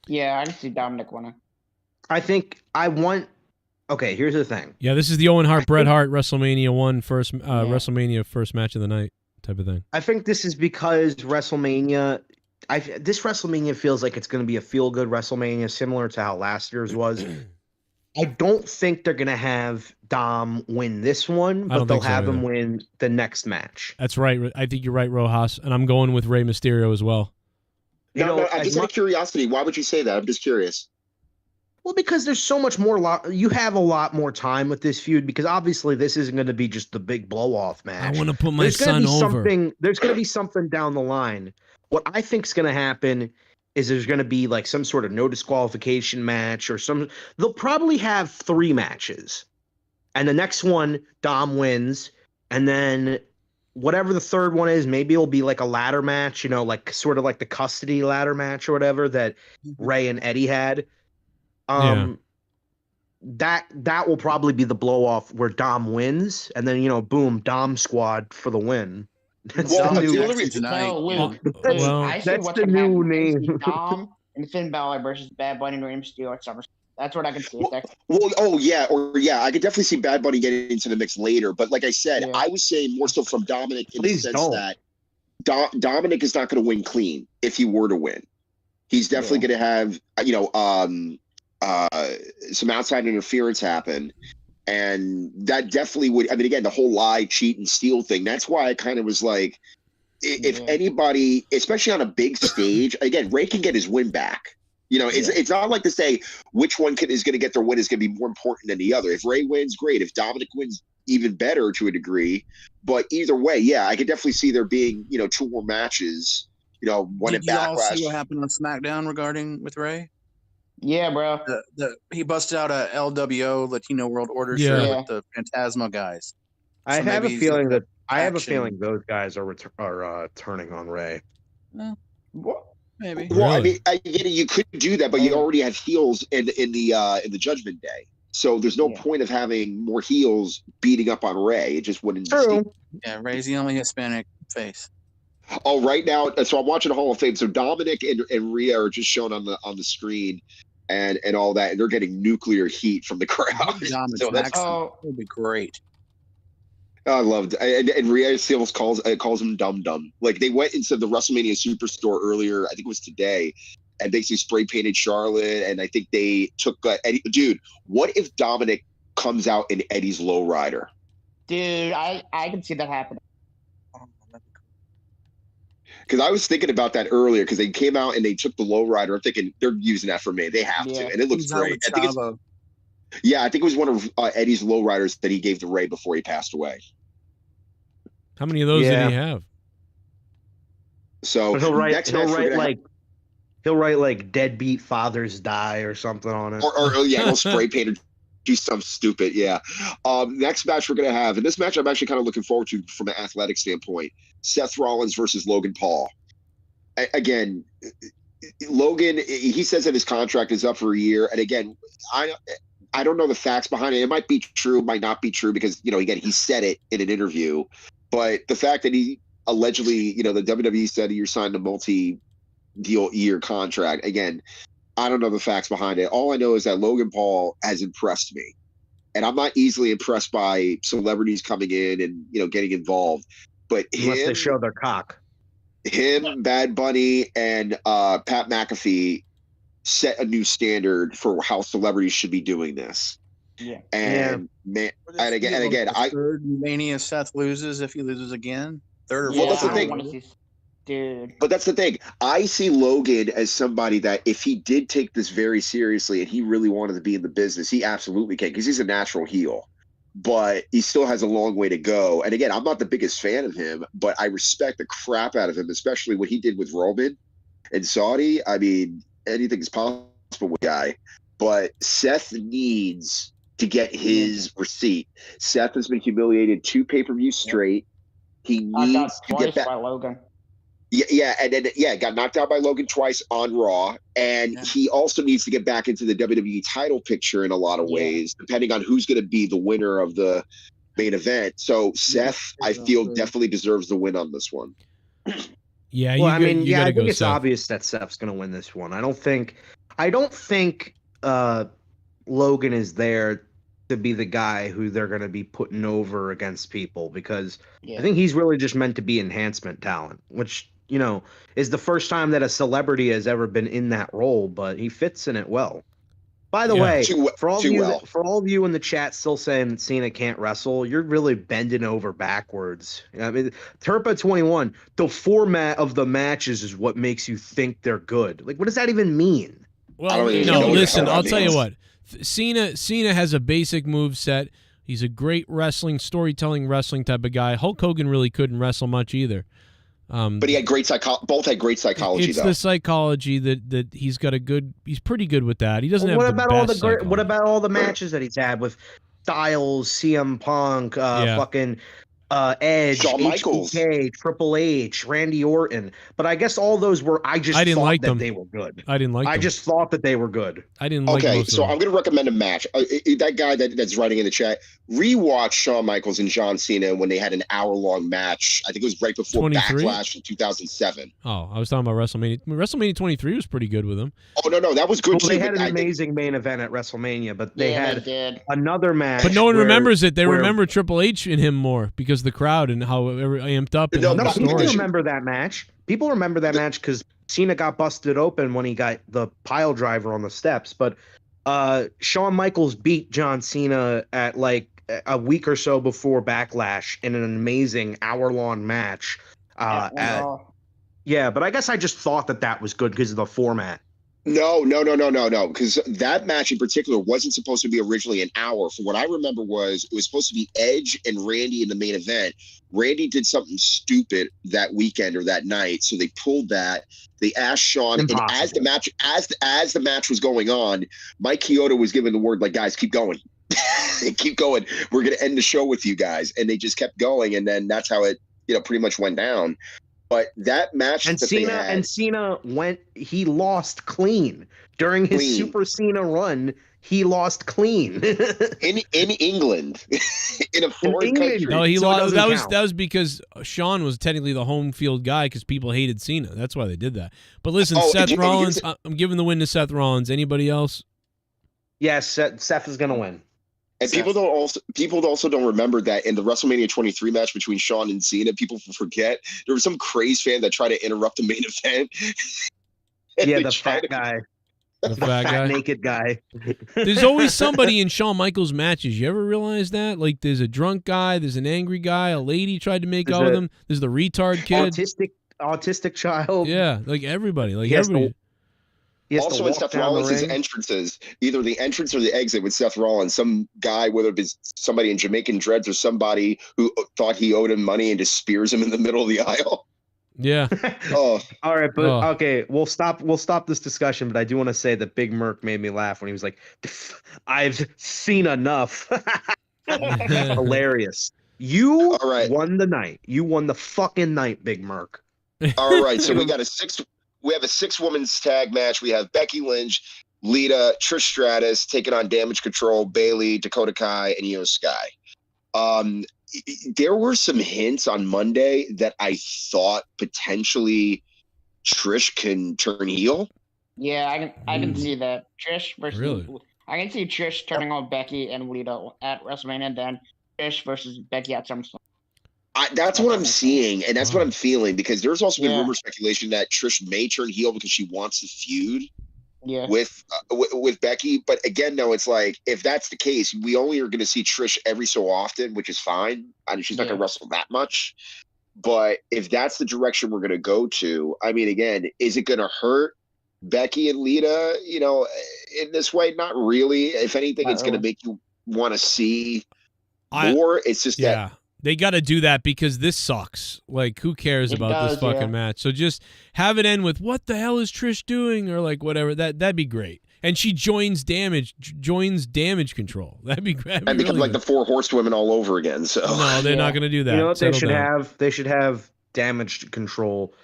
Yeah, I can see Dominic winning. I think I want. Okay, here's the thing. Yeah, this is the Owen Hart, Bret Hart WrestleMania 1 first, WrestleMania first match of the night type of thing. I think this is because WrestleMania. This WrestleMania feels like it's going to be a feel-good WrestleMania, similar to how last year's was. I don't think they're going to have Dom win this one, but they'll have him win the next match. That's right. I think you're right, Rojas, and I'm going with Rey Mysterio as well. No, just out of curiosity, why would you say that? I'm just curious. Well, because there's so much more. You have a lot more time with this feud because obviously this isn't going to be just the big blow-off match. I want to put my son over. There's going to be something down the line. What I think is going to happen is there's going to be like some sort of no disqualification match or some. They'll probably have 3 matches, and the next one Dom wins, and then whatever the third one is, maybe it'll be like a ladder match, like sort of like the custody ladder match or whatever that Ray and Eddie had. That will probably be the blow off where Dom wins, and then boom, Dom Squad for the win. That's the new tonight. That's the new name. Dom and Finn Balor versus Bad Bunny and Rey Mysterio at SummerSlam. That's what I can see. I could definitely see Bad Bunny getting into the mix later. But like I said, I was saying more so from Dominic in the sense that Dominic is not going to win clean if he were to win. He's definitely going to have some outside interference happen. And that definitely would, again, the whole lie, cheat, and steal thing. That's why I kind of was like, if anybody, especially on a big stage, again, Ray can get his win back. It's not like to say which one is going to get their win is going to be more important than the other. If Ray wins, great. If Dominic wins, even better to a degree. But either way, I could definitely see there being, 2 more matches, one at Backlash. Did you all see what happened on SmackDown regarding with Ray? Yeah, bro. He busted out a LWO Latino World Order shirt with the Phantasma guys. I have a feeling those guys are turning on Ray. Maybe. Well, you could do that, but you already have heels in the Judgment Day, so there's no point of having more heels beating up on Ray. It just wouldn't. Yeah, Ray's the only Hispanic face. Oh, right now, so I'm watching Hall of Fame. So Dominic and Rhea are just shown on the screen, and all that, and they're getting nuclear heat from the crowd. So that's would be great. I loved it. And Rhea Seals calls him Dum Dum. Like, they went into the WrestleMania Superstore earlier, I think it was today, and basically spray painted Charlotte. And I think they took Eddie. Dude, what if Dominic comes out in Eddie's lowrider? Dude, I can see that happening. Because I was thinking about that earlier, because they came out and they took the lowrider. I'm thinking they're using that for me. They have to, and it looks great. I think it was one of Eddie's lowriders that he gave to Ray before he passed away. How many of those did he have? So but he'll write like "deadbeat fathers die" or something on it. Or he'll spray paint or do something stupid. Yeah. Next match we're gonna have, and this match I'm actually kind of looking forward to from an athletic standpoint. Seth Rollins versus Logan Paul. Again, Logan, he says that his contract is up for a year, and again, I don't know the facts behind it. It might be true, might not be true, because again, he said it in an interview. But the fact that he allegedly, the WWE said you're signed a multi-deal year contract. Again, I don't know the facts behind it. All I know is that Logan Paul has impressed me. And I'm not easily impressed by celebrities coming in and, getting involved. But unless they show their cock. Him, Bad Bunny, and Pat McAfee set a new standard for how celebrities should be doing this. Yeah. And again, third Mania Seth loses if he loses again. Third or fourth. Well, that's the thing. Dude. But that's the thing. I see Logan as somebody that if he did take this very seriously and he really wanted to be in the business, he absolutely can, because he's a natural heel. But he still has a long way to go. And again, I'm not the biggest fan of him, but I respect the crap out of him, especially what he did with Roman and Saudi. I mean, anything's possible with the guy. But Seth needs to get his receipt. Seth has been humiliated 2 pay-per-views straight. He needs to get back. By Logan. Yeah, and then got knocked out by Logan twice on Raw, and he also needs to get back into the WWE title picture in a lot of ways, depending on who's going to be the winner of the main event. So Seth, I feel, definitely deserves the win on this one. Yeah, well, I think it's obvious that Seth's going to win this one. I don't think Logan is there to be the guy who they're going to be putting over against people, because I think he's really just meant to be enhancement talent, which, is the first time that a celebrity has ever been in that role, but he fits in it well. By the way, for all of you in the chat still saying that Cena can't wrestle, you're really bending over backwards. I mean, Turpa 21, the format of the matches is what makes you think they're good. Like, what does that even mean? Well, listen, I'll tell you what. Cena has a basic move set. He's a great storytelling wrestling type of guy. Hulk Hogan really couldn't wrestle much either. But he had both had great psychology. It's the psychology that he's got he's pretty good with that. He doesn't have what about all the matches that he's had with Styles, CM Punk, fucking Edge, Shawn Michaels, HBK, Triple H, Randy Orton? But I guess all those were I didn't like them. They were good. I didn't like them. I just thought that they were good. I didn't like them. Okay, so I'm going to recommend a match. That guy that's writing in the chat, rewatch Shawn Michaels and John Cena when they had an hour-long match. I think it was right before 23? Backlash in 2007. Oh, I was talking about WrestleMania. WrestleMania 23 was pretty good with him. Oh, no, that was good too. They had an amazing main event at WrestleMania, but they had another match. But no one remembers it. They remember Triple H and him more because the crowd and how amped up. And people remember that match. People remember that match because Cena got busted open when he got the pile driver on the steps. But Shawn Michaels beat John Cena at like a week or so before Backlash in an amazing hour-long match. But I guess I just thought that was good because of the format. No, because that match in particular wasn't supposed to be originally an hour. From what I remember it was supposed to be Edge and Randy in the main event. Randy did something stupid that weekend or that night, so they pulled that. They asked Shawn, and as the match was going on, Mike Chioda was giving the word like, "Guys, keep going, keep going. We're gonna end the show with you guys," and they just kept going, and then that's how it pretty much went down. But that match, Cena went. He lost clean. During his Clean. Super Cena run, he lost clean. in England, in a foreign country. No, he So it lost. doesn't That was count. because Sean was technically the home field guy because people hated Cena. That's why they did that. But listen, Oh, Seth and Rollins. I'm giving the win to Seth Rollins. Anybody else? Yes, Seth is going to win. And people also don't remember that in the WrestleMania 23 match between Shawn and Cena, people forget there was some craze fan that tried to interrupt the main event. Yeah, the fat guy. The fat guy, naked guy. There's always somebody in Shawn Michaels matches. You ever realize that? Like, there's a drunk guy, there's an angry guy, a lady tried to make out with him. There's the retard kid, autistic child. Yeah, like everybody, Also, in Seth Rollins' entrances, either the entrance or the exit with Seth Rollins, some guy, whether it was somebody in Jamaican dreads or somebody who thought he owed him money and just spears him in the middle of the aisle. Yeah. Oh. All right, but okay, we'll stop this discussion, but I do want to say that Big Merc made me laugh when he was like, "I've seen enough." Hilarious. You won the night. You won the fucking night, Big Merc. All right, so we have a 6-women's tag match. We have Becky Lynch, Lita, Trish Stratus taking on Damage Control, Bayley, Dakota Kai, and Io Sky. There were some hints on Monday that I thought potentially Trish can turn heel. Yeah, I can see that. Trish versus Really? I can see Trish turning on Becky and Lita at WrestleMania, and then Trish versus Becky at SummerSlam. That's what I'm seeing, and that's what I'm feeling, because there's also been Yeah. rumor speculation that Trish may turn heel because she wants to feud Yeah. with Becky. But again, no, it's like, if that's the case, we only are going to see Trish every so often, which is fine. I mean, she's not going to wrestle that much. But if that's the direction we're going to go to, I mean, again, is it going to hurt Becky and Lita, in this way? Not really. If anything, it's going to make you want to see more. It's just that. They got to do that because this sucks. Like, who cares It about this does, fucking match? So just have it end with, what the hell is Trish doing? Or like whatever. That'd be great. And she joins damage control. That'd be great. And become like the 4 horsewomen all over again. So no, they're not going to do that. You know what they Settle should down. have? They should have damage control.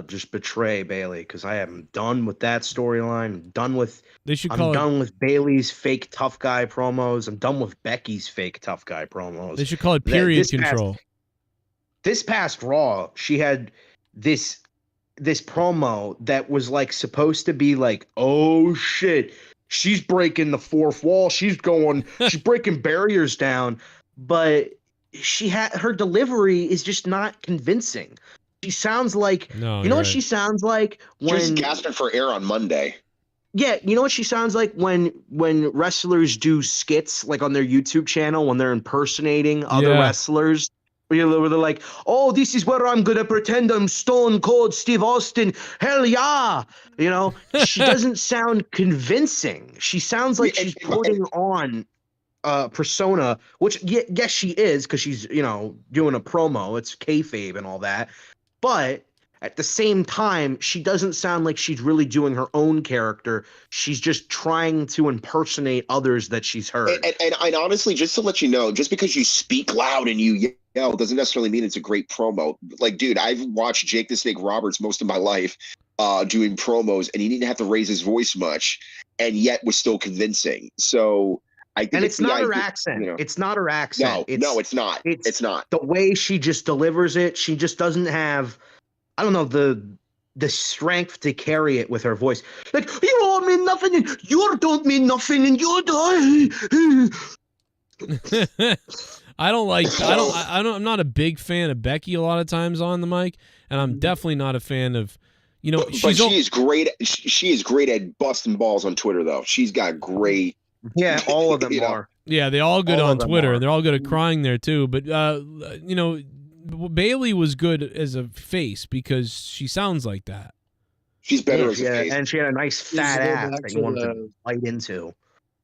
Just betray Bayley, because I am done with that storyline. Done with. I'm done with Bayley's fake tough guy promos. I'm done with Becky's fake tough guy promos. They should call it period control. This past Raw, she had this promo that was like supposed to be like, oh shit, she's breaking the fourth wall. She's breaking barriers down, but her delivery is just not convincing. She sounds like, you know what she sounds like when she was gasping for air on Monday. Yeah, you know what she sounds like when wrestlers do skits like on their YouTube channel when they're impersonating other wrestlers. Where they're like, "Oh, this is where I'm gonna pretend I'm Stone Cold Steve Austin. Hell yeah!" She doesn't sound convincing. She sounds like she's putting on persona, which yes, she is, because she's doing a promo. It's kayfabe and all that, but at the same time, she doesn't sound like she's really doing her own character. She's just trying to impersonate others that she's heard. And honestly, just to let you know, just because you speak loud and you yell doesn't necessarily mean it's a great promo. Like, dude, I've watched Jake the Snake Roberts most of my life doing promos, and he didn't have to raise his voice much, and yet was still convincing. So I think it's not her accent. It's not her accent. No, it's not. It's not. The way she just delivers it, she just doesn't have, I don't know, the strength to carry it with her voice. Like, you don't mean nothing, and you don't mean nothing, and you die. I'm not a big fan of Becky a lot of times on the mic, and I'm definitely not a fan of, but she is great. She is great at busting balls on Twitter, though. She's got great. Yeah, all of them are. Yeah, they all good on Twitter, and they're all good at crying there too. But Bayley was good as a face because she sounds like that. She's better as a face, and she had a nice fat ass that you wanted to bite into.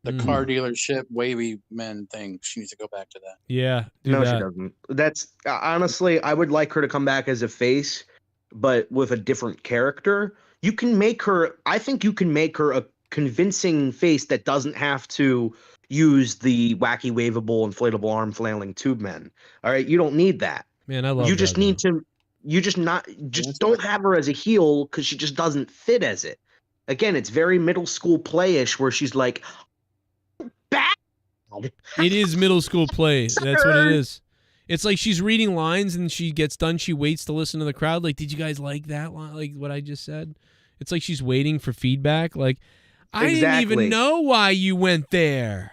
The car dealership wavy men thing. She needs to go back to that. Yeah, she doesn't. That's honestly, I would like her to come back as a face, but with a different character. You can make her. I think you can make her a convincing face that doesn't have to use the wacky, waveable, inflatable arm flailing tube men. All right, you don't need that. Man, I love. You just need to. You just don't have her as a heel because she just doesn't fit as it. again, it's very middle school playish where she's like, bad. It is middle school play. That's what it is. It's like she's reading lines and she gets done. She waits to listen to the crowd. Like, did you guys like that line? Like what I just said? It's like she's waiting for feedback. Like, I didn't even know why you went there.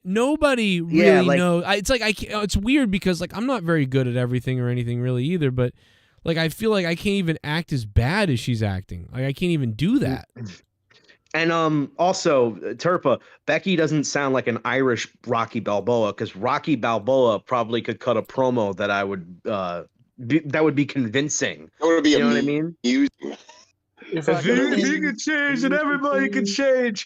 Nobody really knows. It's like it's weird because like I'm not very good at everything or anything really either. But like I feel like I can't even act as bad as she's acting. Like I can't even do that. And also, Turpa, Becky doesn't sound like an Irish Rocky Balboa because Rocky Balboa probably could cut a promo that I would that would be convincing. That would be, you know what I mean? If he could change, and everybody could change.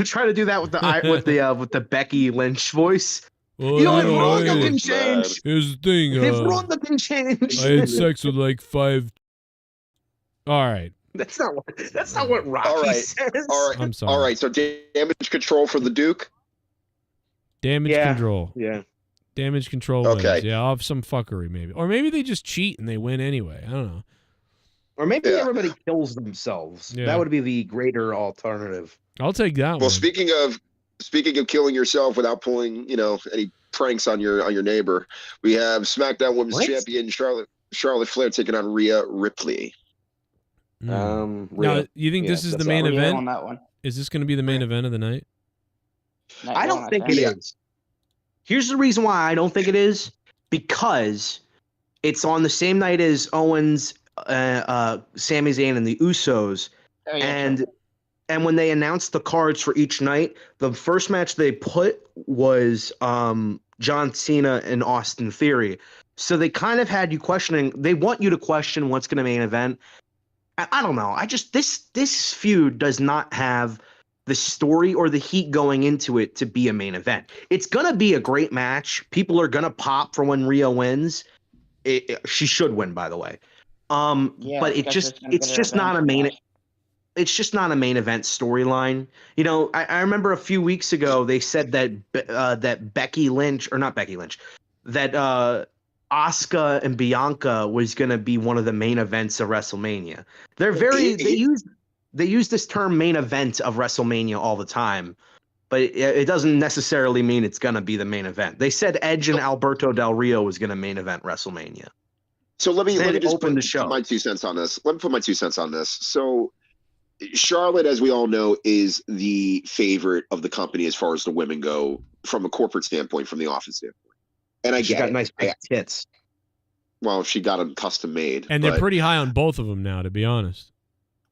Try to do that with the Becky Lynch voice. Well, you know, if Ronda can change. Here's the thing. If Ronda can change. I had sex with like 5. All right. That's not what Rocky says. All right. I'm sorry. All right. So damage control for the Duke. Damage control. Yeah. Damage control Okay. wins. Yeah, I'll have some fuckery maybe. Or maybe they just cheat and they win anyway. I don't know. Or maybe everybody kills themselves. Yeah. That would be the greater alternative. I'll take that Well, one. speaking of killing yourself without pulling, any pranks on your neighbor, we have SmackDown Women's Champion Charlotte Flair taking on Rhea Ripley. Now, you think this is the main event? On that one. Is this going to be the main event of the night? I don't think it is. Here's the reason why I don't think it is. Because it's on the same night as Owens, Sami Zayn, and the Usos. Oh, yeah, And when they announced the cards for each night, the first match they put was John Cena and Austin Theory. So they kind of had you questioning. They want you to question what's going to main event. I don't know. This feud does not have the story or the heat going into it to be a main event. It's going to be a great match. People are going to pop for when Rhea wins. She should win, by the way. But it's just not a main. It's just not a main event storyline. You know, I remember a few weeks ago they said that Becky Lynch, or not Becky Lynch, that Asuka and Bianca was going to be one of the main events of WrestleMania. They use this term main event of WrestleMania all the time, but it doesn't necessarily mean it's going to be the main event. They said Edge and Alberto Del Rio was going to main event WrestleMania. So let me just open the show. Put my 2 cents on this. Let me put my 2 cents on this. So Charlotte, as we all know, is the favorite of the company as far as the women go from a corporate standpoint, from the office standpoint. And She got nice big tits. Well, she got them custom made. And they're pretty high on both of them now, to be honest.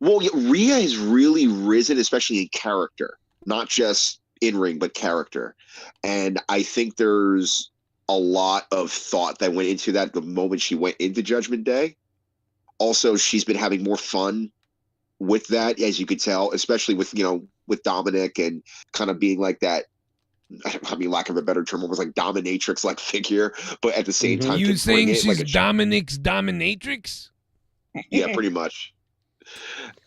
Well, Rhea has really risen, especially in character, not just in ring, but character. And I think there's a lot of thought that went into that the moment she went into Judgment Day. Also, she's been having more fun with that, as you could tell, especially with Dominic and kind of being like that. I mean, lack of a better term, almost like dominatrix like figure, but at the same time, you saying she's Dominic's dominatrix? Yeah, pretty much.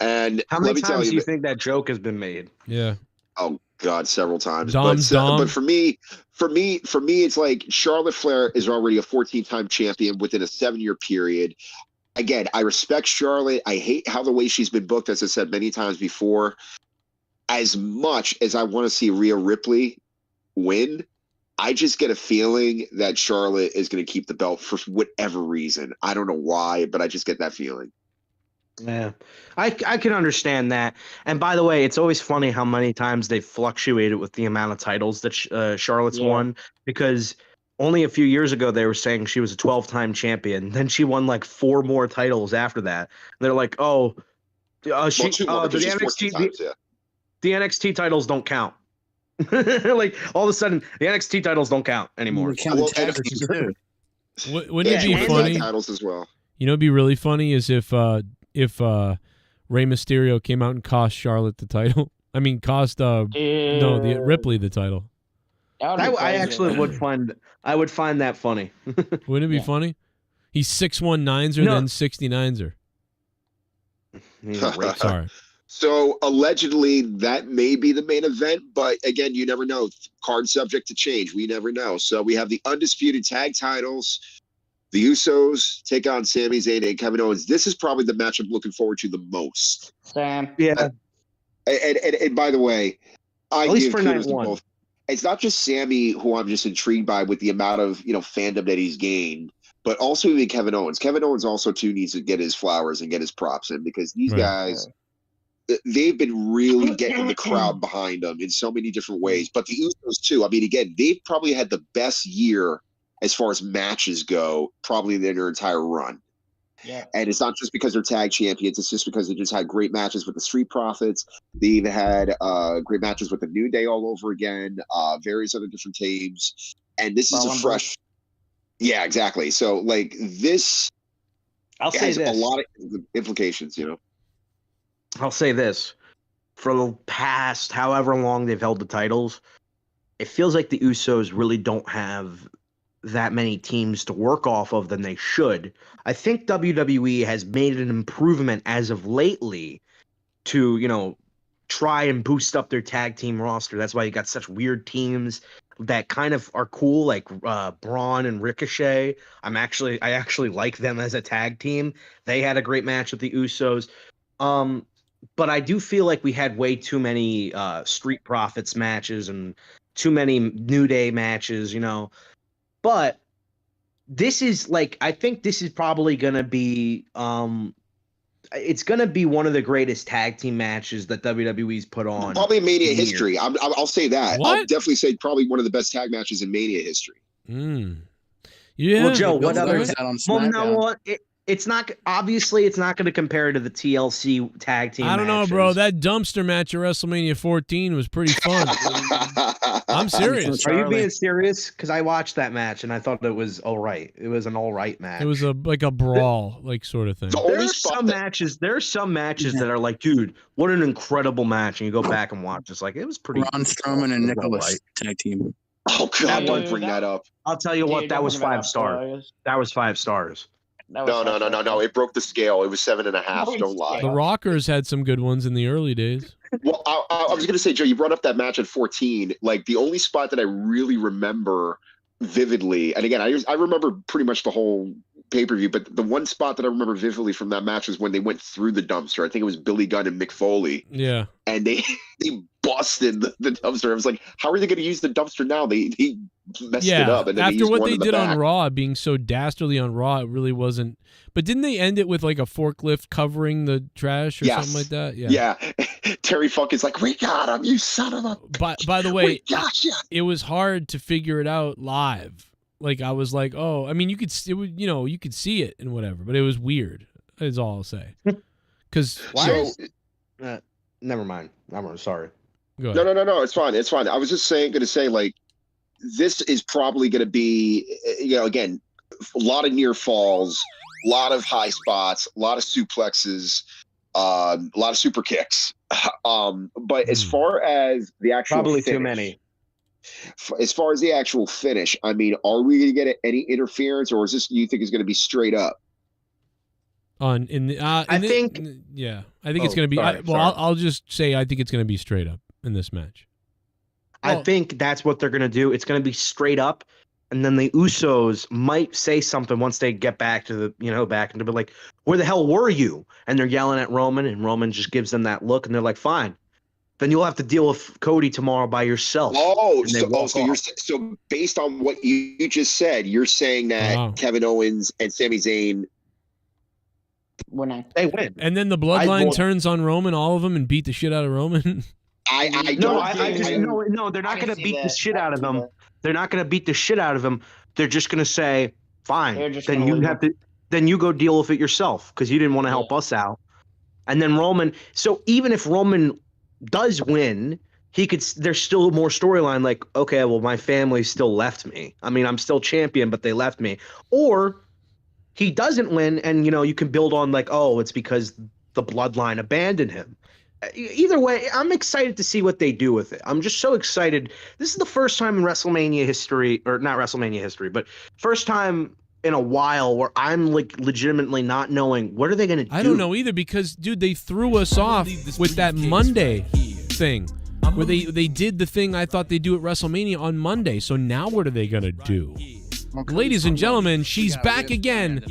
And how many times do you think that joke has been made? Yeah. Oh God, several times. Dom. But for me, it's like Charlotte Flair is already a 14-time champion within a 7-year period. Again, I respect Charlotte. I hate how the way she's been booked, as I said many times before. As much as I want to see Rhea Ripley win, I just get a feeling that Charlotte is going to keep the belt for whatever reason. I don't know why, but I just get that feeling. Yeah, I can understand that. And by the way, it's always funny how many times they've fluctuated with the amount of titles that Charlotte's won, because only a few years ago they were saying she was a 12-time champion. Then she won like 4 more titles after that. They're like, the NXT titles don't count. Like all of a sudden, the NXT titles don't count anymore. Wouldn't it be funny? Titles as well. You know, it'd be really funny is if Rey Mysterio came out and cost Charlotte the title. I mean, Ripley the title. I actually would find that funny. Wouldn't it be funny? He's 6'1" 9'er, then 69'er. Sorry. So allegedly that may be the main event, but again, you never know. Card subject to change. We never know. So we have the undisputed tag titles. The Usos take on Sami Zayn and Kevin Owens. This is probably the match I'm looking forward to the most. Sam. Yeah. And by the way, I At least give for kudos night to one. both. It's not just Sammy who I'm just intrigued by with the amount of fandom that he's gained, but also even Kevin Owens. Kevin Owens also too needs to get his flowers and get his props in, because these guys, they've been really getting the crowd behind them in so many different ways. But the Usos too. I mean, again, they've probably had the best year as far as matches go, probably in their entire run. Yeah. And it's not just because they're tag champions. It's just because they just had great matches with the Street Profits. They even had great matches with the New Day all over again, various other different teams. And this is a fresh. Yeah, exactly. So, like, this has a lot of implications, I'll say this. For the past however long they've held the titles, it feels like the Usos really don't have that many teams to work off of than they should. I think WWE has made an improvement as of lately to, try and boost up their tag team roster. That's why you got such weird teams that kind of are cool, like Braun and Ricochet. I actually like them as a tag team. They had a great match with the Usos. But I do feel like we had way too many Street Profits matches and too many New Day matches, But this is I think this is probably going to be it's going to be one of the greatest tag team matches that WWE's put on. Probably in Mania history. I'll say that. What? I'll definitely say probably one of the best tag matches in Mania history. Yeah. Well, Joe, what other? Was that on Well, SmackDown? no, what? It's not. Obviously, it's not going to compare to the TLC tag team. I don't know, bro. That dumpster match at WrestleMania 14 was pretty fun. I'm serious. Are you being serious? Because I watched that match and I thought it was all right. It was an all right match. It was a brawl, sort of thing. There are some matches. There are some matches that are like, dude, what an incredible match, and you go back and watch. It's like it was pretty. Braun Strowman and it was all Nicholas right. tag team. Oh God, don't bring that up. I'll tell you what, Dude, that don't was bring that 5 up, stars. boys. That was 5 stars. No. It broke the scale. It was 7.5. Don't lie. The Rockers had some good ones in the early days. Well, I was going to say, Joe, you brought up that match at 14. Like, the only spot that I really remember vividly, and again, I remember pretty much the whole pay-per-view, but the one spot that I remember vividly from that match was when they went through the dumpster. I think it was Billy Gunn and Mick Foley. Yeah. And they busted the dumpster. I was like, how are they going to use the dumpster now? They messed it up. And then after used what one they in the did back. on Raw, being so dastardly on Raw, it really wasn't. But didn't they end it with like a forklift covering the trash or something like that? Yeah. Terry Funk is like, we got him, you son of a. By the way, gotcha. It was hard to figure it out live. Like I was like, oh, I mean, you could see it and whatever, but it was weird. Is all I'll say. Because never mind. I'm sorry. No. It's fine. It's fine. I was just going to say, like, this is probably going to be, again, a lot of near falls, a lot of high spots, a lot of suplexes, a lot of super kicks. But as far as the actual Probably finish, too many. As far as the actual finish, I mean, are we going to get any interference, or is this, you think, is going to be straight up? I think it's going to be. I'll just say I think it's going to be straight up in this match. I think that's what they're going to do. It's going to be straight up, and then the Usos might say something once they get back to the back, and they'll be like, "Where the hell were you?" And they're yelling at Roman, and Roman just gives them that look, and they're like, "Fine." Then you'll have to deal with Cody tomorrow by yourself. So based on what you just said, you're saying that Kevin Owens and Sami Zayn they win, and then the bloodline turns on Roman, all of them, and beat the shit out of Roman. No, they're not going to beat the shit out of him. They're not going to beat the shit out of him. They're just going to say, "Fine, then you have to. Then you go deal with it yourself because you didn't want to help us out." And then Roman. So even if Roman does win, he could. There's still more storyline. Like, okay, well, my family still left me. I mean, I'm still champion, but they left me. Or he doesn't win, and you can build on like, oh, it's because the bloodline abandoned him. Either way, I'm excited to see what they do with it. I'm just so excited. This is the first time in WrestleMania history, or not WrestleMania history, but first time in a while where I'm like legitimately not knowing what are they going to do. I don't know either because, dude, they threw us off with that Monday thing where they did the thing I thought they'd do at WrestleMania on Monday. So now what are they going to do? Ladies and gentlemen, she's back again,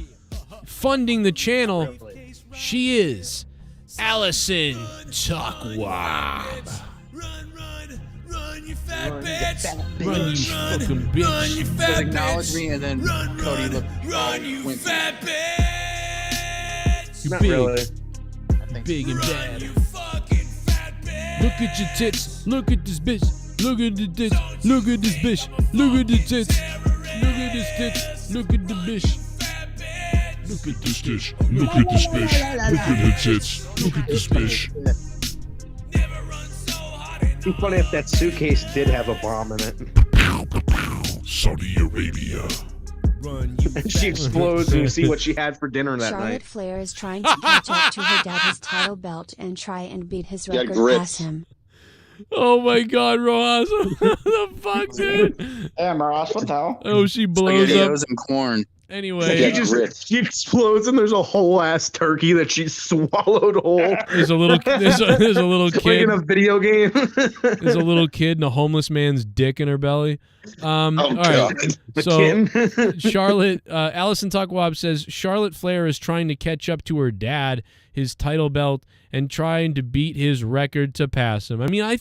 funding the channel. She is Allison Tuckwab. Run, you fat bitch! Run, you fucking bitch! Run, you fat bitch! Acknowledge me, and then Cody looked. Run, you fat bitch! You Not big, really. big and bad. Look at your tits. Look at this bitch. Look at the tits. Look at this bitch. Look at the tits. Look at this tits. Look at the bitch. Look at this dish. Look at this bitch. Look at her tits. Look at this bitch. It'd be funny if that suitcase did have a bomb in it. Saudi Arabia. Run, and she explodes and you see what she had for dinner that Charlotte night. Flair is trying to catch up to her dad's title belt and try and beat his Yeah, record grits. past him. Oh my God, Rojas! What the fuck, dude? Yeah, Maras, what the hell? Oh, she blows up. Spaghettios and corn. Anyway, She explodes and there's a whole ass turkey that she swallowed whole. there's a little little Like kid in a video game. There's a little kid and a homeless man's dick in her belly. All right. So Charlotte, Allison Tuckwab says Charlotte Flair is trying to catch up to her dad, his title belt, and trying to beat his record to pass him. I mean, I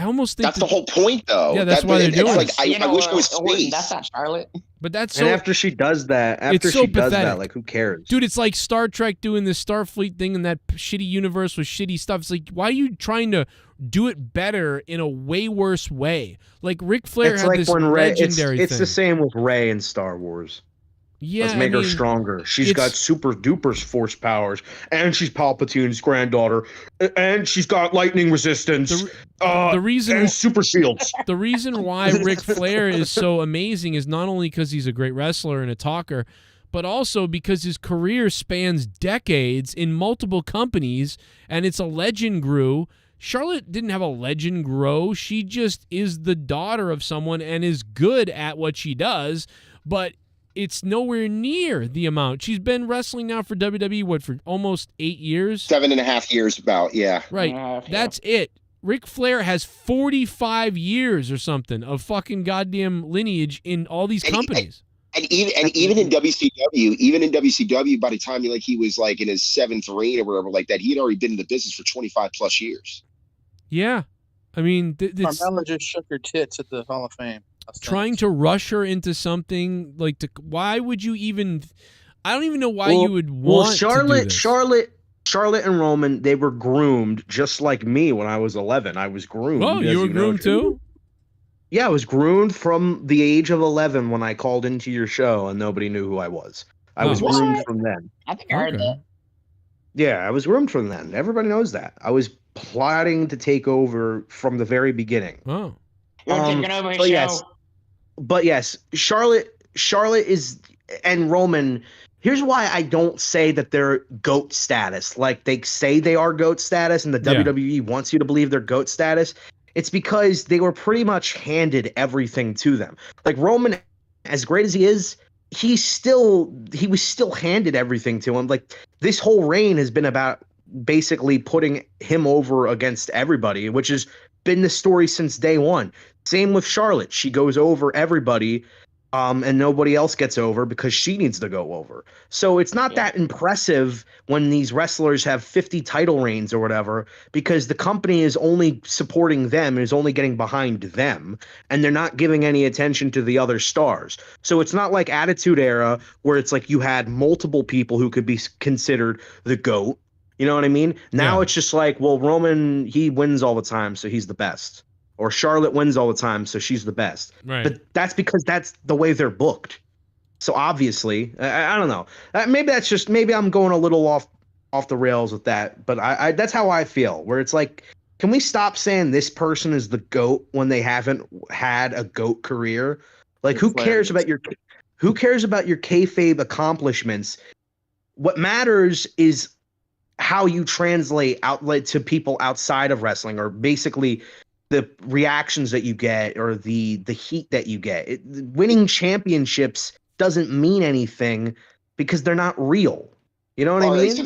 almost think that's the whole point, though. Yeah, that's why they're doing like, it. I wish it was space. That's not Charlotte. But that's And so. after she does that, after it's so she does pathetic. that, like who cares? Dude, it's like Star Trek doing this Starfleet thing in that shitty universe with shitty stuff. It's like, why are you trying to do it better in a way worse way? Like Ric Flair It's had like this when Rey. legendary It's thing. the same with Rey in Star Wars. Yeah, Let's make her stronger. She's got super duper force powers, and she's Palpatine's granddaughter, and she's got lightning resistance. The reason and super shields. The reason why Ric Flair is so amazing is not only because he's a great wrestler and a talker, but also because his career spans decades in multiple companies, and it's a legend grew. Charlotte didn't have a legend grow. She just is the daughter of someone and is good at what she does, but it's nowhere near the amount. She's been wrestling now for WWE, for almost 8 years? 7.5 years about, yeah. Right. That's it. Ric Flair has 45 years or something of fucking goddamn lineage in all these companies. And even in WCW, by the time he was like in his 7th reign or whatever like that, he had already been in the business for 25 plus years. Yeah. I mean, Carmella just shook her tits at the Hall of Fame. Trying to rush her into something like why would you even? I don't even know why you would want to do this. Charlotte and Roman, they were groomed just like me when I was 11. I was groomed. Oh, you were groomed too? Yeah, I was groomed from the age of 11 when I called into your show and nobody knew who I was. I was groomed from then. I think I heard that. Yeah, I was groomed from then. Everybody knows that. I was plotting to take over from the very beginning. Oh. You're taking over his but show. yes, but yes, Charlotte is, and Roman. Here's why I don't say that they're GOAT status. Like they say they are GOAT status, and the WWE wants you to believe they're GOAT status. It's because they were pretty much handed everything to them. Like Roman, as great as he is, he was still handed everything to him. Like this whole reign has been about basically putting him over against everybody, which has been the story since day one. Same with Charlotte. She goes over everybody, and nobody else gets over because she needs to go over. So it's not that impressive when these wrestlers have 50 title reigns or whatever, because the company is only supporting them, is only getting behind them, and they're not giving any attention to the other stars. So it's not like Attitude Era where it's like you had multiple people who could be considered the GOAT. You know what I mean? Now it's just like, well, Roman, he wins all the time, so he's the best. Or Charlotte wins all the time, so she's the best. Right. But that's because that's the way they're booked. So obviously, I don't know. Maybe I'm going a little off the rails with that. But I that's how I feel. Where it's like, can we stop saying this person is the GOAT when they haven't had a GOAT career? Like, who cares about your kayfabe accomplishments? What matters is how you translate outlet to people outside of wrestling, or basically the reactions that you get or the heat that you get. Winning championships doesn't mean anything because they're not real. You know what I mean? So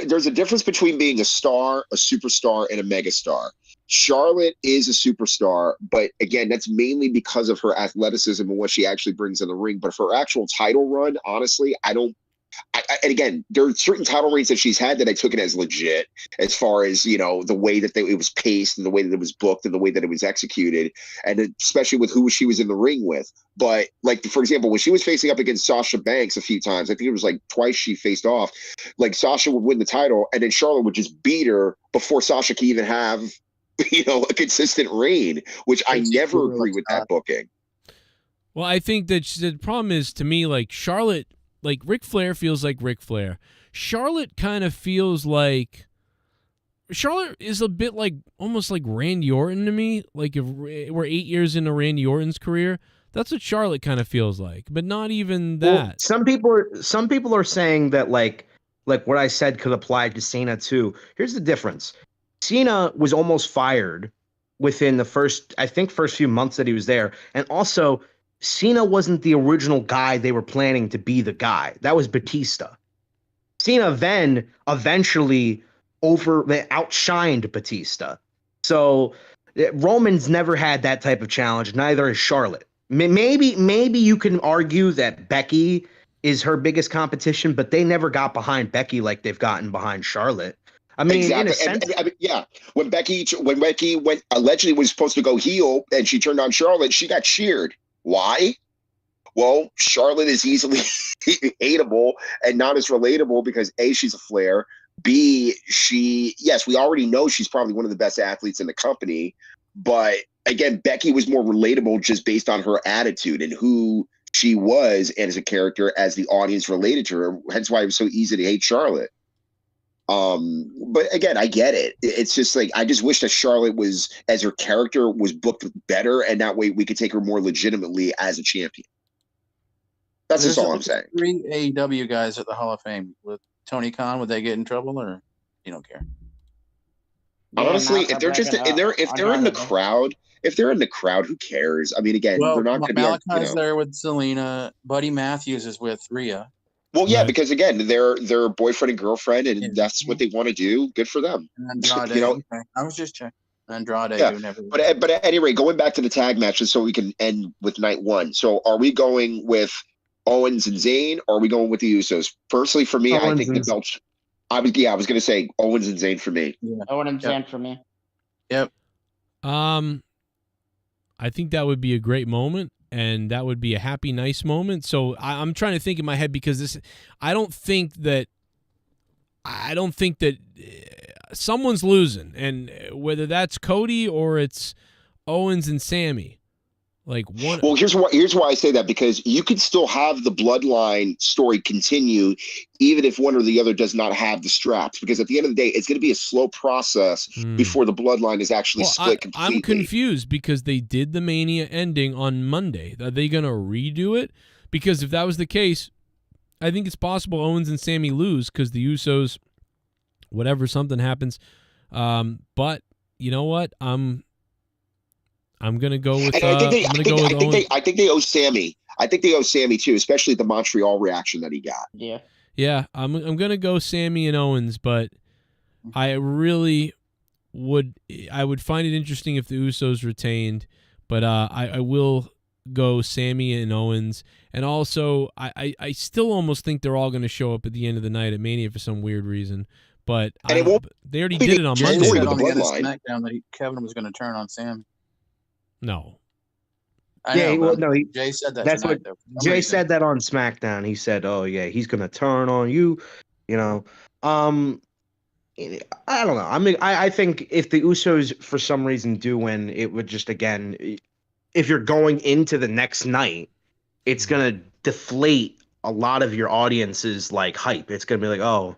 there's a difference between being a star, a superstar, and a megastar. Charlotte is a superstar, but again, that's mainly because of her athleticism and what she actually brings in the ring. But for her actual title run, honestly, and again, there are certain title reigns that she's had that I took it as legit, as far as, you know, the way that it was paced and the way that it was booked and the way that it was executed, and especially with who she was in the ring with. But like, for example, when she was facing up against Sasha Banks a few times, I think it was like twice she faced off, like Sasha would win the title and then Charlotte would just beat her before Sasha could even have, you know, a consistent reign, which I never agree with that booking. Well, I think that the problem is, to me, like Charlotte, like Ric Flair feels like Ric Flair. Charlotte kind of feels like, Charlotte is a bit like, almost like Randy Orton to me. Like if we're 8 years into Randy Orton's career, that's what Charlotte kind of feels like, but not even that. Well, some people are saying that like what I said could apply to Cena too. Here's the difference. Cena was almost fired within the first few months that he was there. And also, Cena wasn't the original guy they were planning to be the guy. That was Batista. Cena then eventually outshined Batista. So Roman's never had that type of challenge. Neither has Charlotte. Maybe you can argue that Becky is her biggest competition, but they never got behind Becky like they've gotten behind Charlotte. I mean, exactly. In a sense, yeah. When Becky went allegedly was supposed to go heel and she turned on Charlotte, she got cheered. Why? Well, Charlotte is easily hateable and not as relatable because A, she's a Flair. B, we already know she's probably one of the best athletes in the company. But again, Becky was more relatable just based on her attitude and who she was and as a character as the audience related to her. Hence why it was so easy to hate Charlotte. But again, I get it. It's just like, I just wish that Charlotte was, as her character, was booked better, and that way we could take her more legitimately as a champion. That's just all I'm saying. 3 AEW guys at the Hall of Fame with Tony Khan. Would they get in trouble, or you don't care? Honestly, if they're just if they're in the crowd, who cares? I mean, again, they're not going to be. Malachi's there with Selena. Buddy Matthews is with Rhea. Well, yeah, because again, they're boyfriend and girlfriend, and that's what they want to do. Good for them. Andrade, you know, I was just checking. Andrade, yeah. But at any rate, going back to the tag matches, so we can end with night one. So, are we going with Owens and Zayn, or are we going with the Usos? Personally, for me, I think the belts. I was going to say Owens and Zayn for me. Yeah. Owens and Zayn for me. Yep. I think that would be a great moment. And that would be a happy, nice moment. So I'm trying to think in my head because I don't think that someone's losing, and whether that's Cody or it's Owens and Sammy. Like one. Well, here's why I say that, because you could still have the bloodline story continue even if one or the other does not have the straps, because at the end of the day, it's going to be a slow process before the bloodline is actually split completely. I'm confused because they did the Mania ending on Monday. Are they going to redo it? Because if that was the case, I think it's possible Owens and Sammy lose because the Usos, something happens. But you know what? I'm gonna go with. I think they owe Sammy. I think they owe Sammy too, especially the Montreal reaction that he got. Yeah. Yeah, I'm gonna go Sammy and Owens, but I really would find it interesting if the Usos retained, but I will go Sammy and Owens, and also I still almost think they're all gonna show up at the end of the night at Mania for some weird reason. But they already did it on Monday. Jay said on the end of Smackdown that Kevin was going to turn on Sam. No. Jay said that. That's what Jay said that on SmackDown. He said, "Oh yeah, he's gonna turn on you." You know, I don't know. I mean, I think if the Usos for some reason do win, it would just, again, if you're going into the next night, it's gonna deflate a lot of your audience's like hype. It's gonna be like, oh,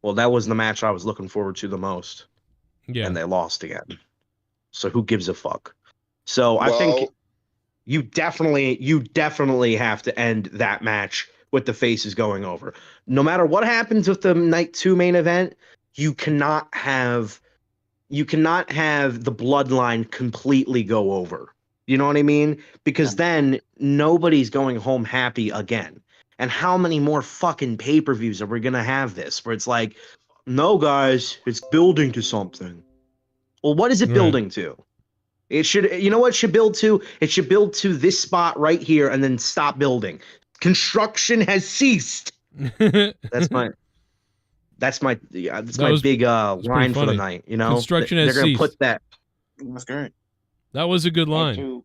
well, that was the match I was looking forward to the most. Yeah, and they lost again. So who gives a fuck? So I think you definitely have to end that match with the faces going over. No matter what happens with the night 2 main event, you cannot have the bloodline completely go over. You know what I mean? Because then nobody's going home happy again. And how many more fucking pay-per-views are we going to have this where it's like, no, guys, it's building to something. Well, what is it building to? It should, you know what it should build to? It should build to this spot right here and then stop building. Construction has ceased. That's my big line for the night. You know, Construction has they're gonna ceased. put that. That's great. That was a good line.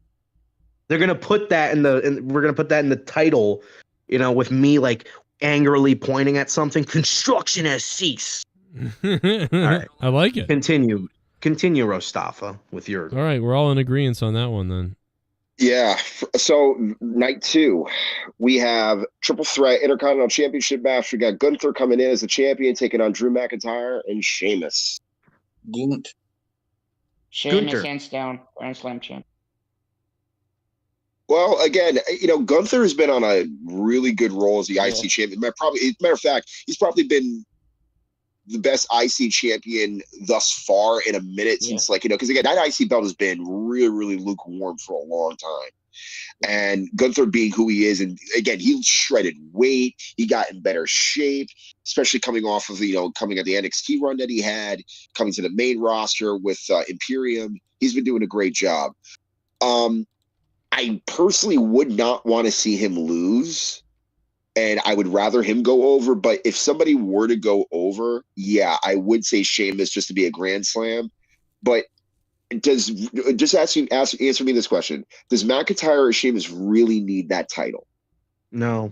They're gonna put that we're gonna put that in the title. You know, with me like angrily pointing at something. Construction has ceased. All right, I like it. Continue, Rostafa, with your. All right, we're all in agreement on that one then. Yeah. So night 2, we have triple threat Intercontinental Championship match. We got Gunther coming in as the champion, taking on Drew McIntyre and Sheamus. Sheamus hands down, Grand Slam champ. Well, again, you know, Gunther has been on a really good roll as the IC champion. Matter of fact, he's probably been the best IC champion thus far in a minute since, like, you know, because again, that IC belt has been really, really lukewarm for a long time. And Gunther being who he is, and again, he shredded weight, he got in better shape, especially coming off of, you know, coming at the NXT run that he had, coming to the main roster with Imperium. He's been doing a great job. I personally would not want to see him lose, and I would rather him go over. But if somebody were to go over, yeah, I would say Sheamus just to be a Grand Slam. But answer me this question: does McIntyre or Sheamus really need that title? No.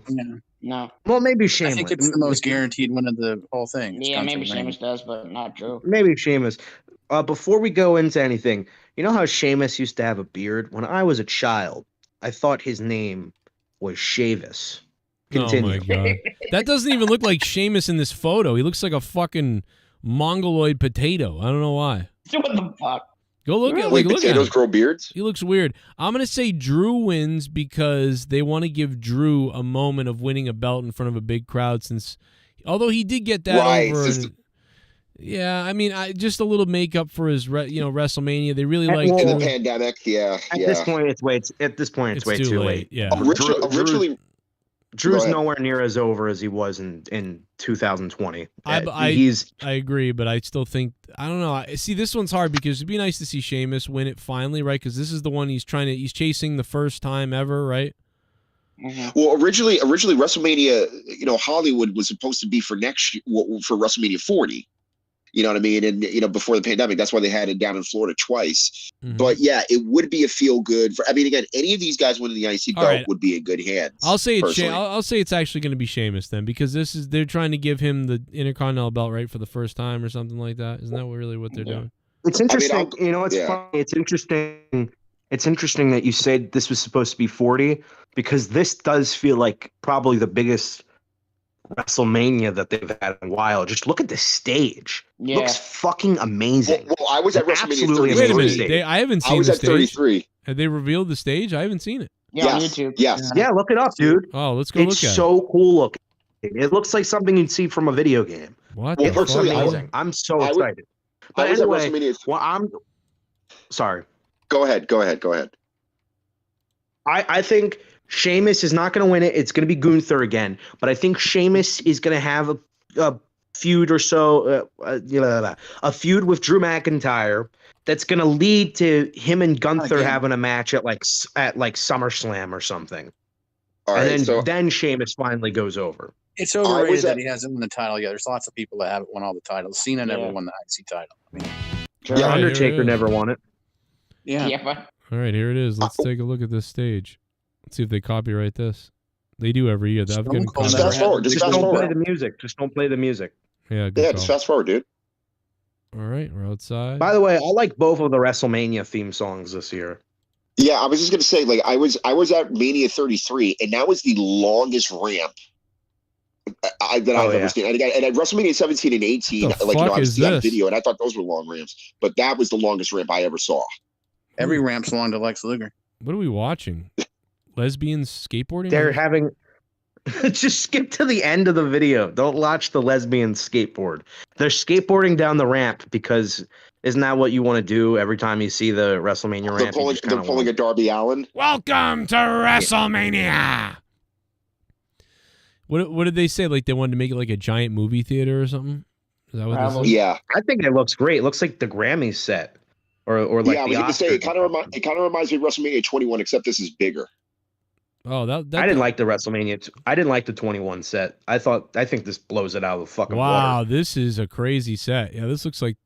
No. Well, maybe Sheamus. I think it's the most guaranteed win of the whole thing. Yeah, maybe Sheamus does, but not Drew. Maybe Sheamus. Before we go into anything, you know how Sheamus used to have a beard? When I was a child, I thought his name was Sheamus. Continue. Oh my god, that doesn't even look like Sheamus in this photo. He looks like a fucking mongoloid potato. I don't know why. What the fuck? Go look at Wait, look at potatoes him. grow beards? He looks weird. I'm gonna say Drew wins because they want to give Drew a moment of winning a belt in front of a big crowd. Since, although he did get that over. Yeah, I mean, just a little makeup for his, WrestleMania. They really like in the pandemic. Yeah, At this point, it's way too late. Yeah, originally, Drew's nowhere near as over as he was in 2020. I agree, but I still think, I don't know. See, this one's hard because it'd be nice to see Sheamus win it finally, right? Because this is the one he's chasing the first time ever, right? Mm-hmm. Well, originally WrestleMania, you know, Hollywood was supposed to be for next year, for WrestleMania 40. You know what I mean? And, you know, before the pandemic, that's why they had it down in Florida twice. Mm-hmm. But yeah, it would be a feel good for, I mean, again, any of these guys winning the IC belt would be in good hands. I'll say I'll say it's actually going to be Sheamus then, because they're trying to give him the Intercontinental belt right for the first time or something like that. Isn't that really what they're doing? It's interesting. Funny. It's interesting. It's interesting that you said this was supposed to be 40, because this does feel like probably the biggest WrestleMania that they've had in a while. Just look at the stage. Yeah. Looks fucking amazing. Well, I was at WrestleMania 33. Wait a minute. I haven't seen the stage. 33. Have they revealed the stage? I haven't seen it. Yeah, on YouTube. Yes. Yeah, look it up, dude. Oh, let's go look at it. It's so cool looking. It looks like something you'd see from a video game. What? It looks amazing. I'm so excited. But anyway, sorry. Go ahead. I think Sheamus is not going to win it. It's going to be Gunther again. But I think Sheamus is going to have a feud or so, a feud with Drew McIntyre that's going to lead to him and Gunther having a match at SummerSlam or something. All right, then Sheamus finally goes over. It's overrated that he hasn't won the title yet. There's lots of people that haven't won all the titles. Cena never won the IC title. I mean, Undertaker never won it. Yeah. All right, here it is. Let's take a look at this stage. Let's see if they copyright this. They do every year. Just fast forward. Just don't play the music. Just don't play the music. Yeah, just fast forward, dude. All right, we're outside. By the way, I like both of the WrestleMania theme songs this year. Yeah, I was just gonna say, like, I was at Mania 33, and that was the longest ramp I've ever seen. And at WrestleMania 17 and 18, I was on video, and I thought those were long ramps, but that was the longest ramp I ever saw. Every ramp's long to Lex Luger. What are we watching? Lesbians skateboarding? They're having. Just skip to the end of the video. Don't watch the lesbians skateboard. They're skateboarding down the ramp because isn't that what you want to do every time you see the WrestleMania ramp? They're pulling a Darby Allin. Welcome to WrestleMania. What did they say? Like they wanted to make it like a giant movie theater or something? Is that what they said? Yeah. I think it looks great. It looks like the Grammys set. or like yeah, I the was going to say Oscars. it kind of reminds me of WrestleMania 21, except this is bigger. Oh, I didn't like the WrestleMania. I didn't like the 21 set. I think this blows it out of the fucking wow, water. this is a crazy set. Yeah, this looks like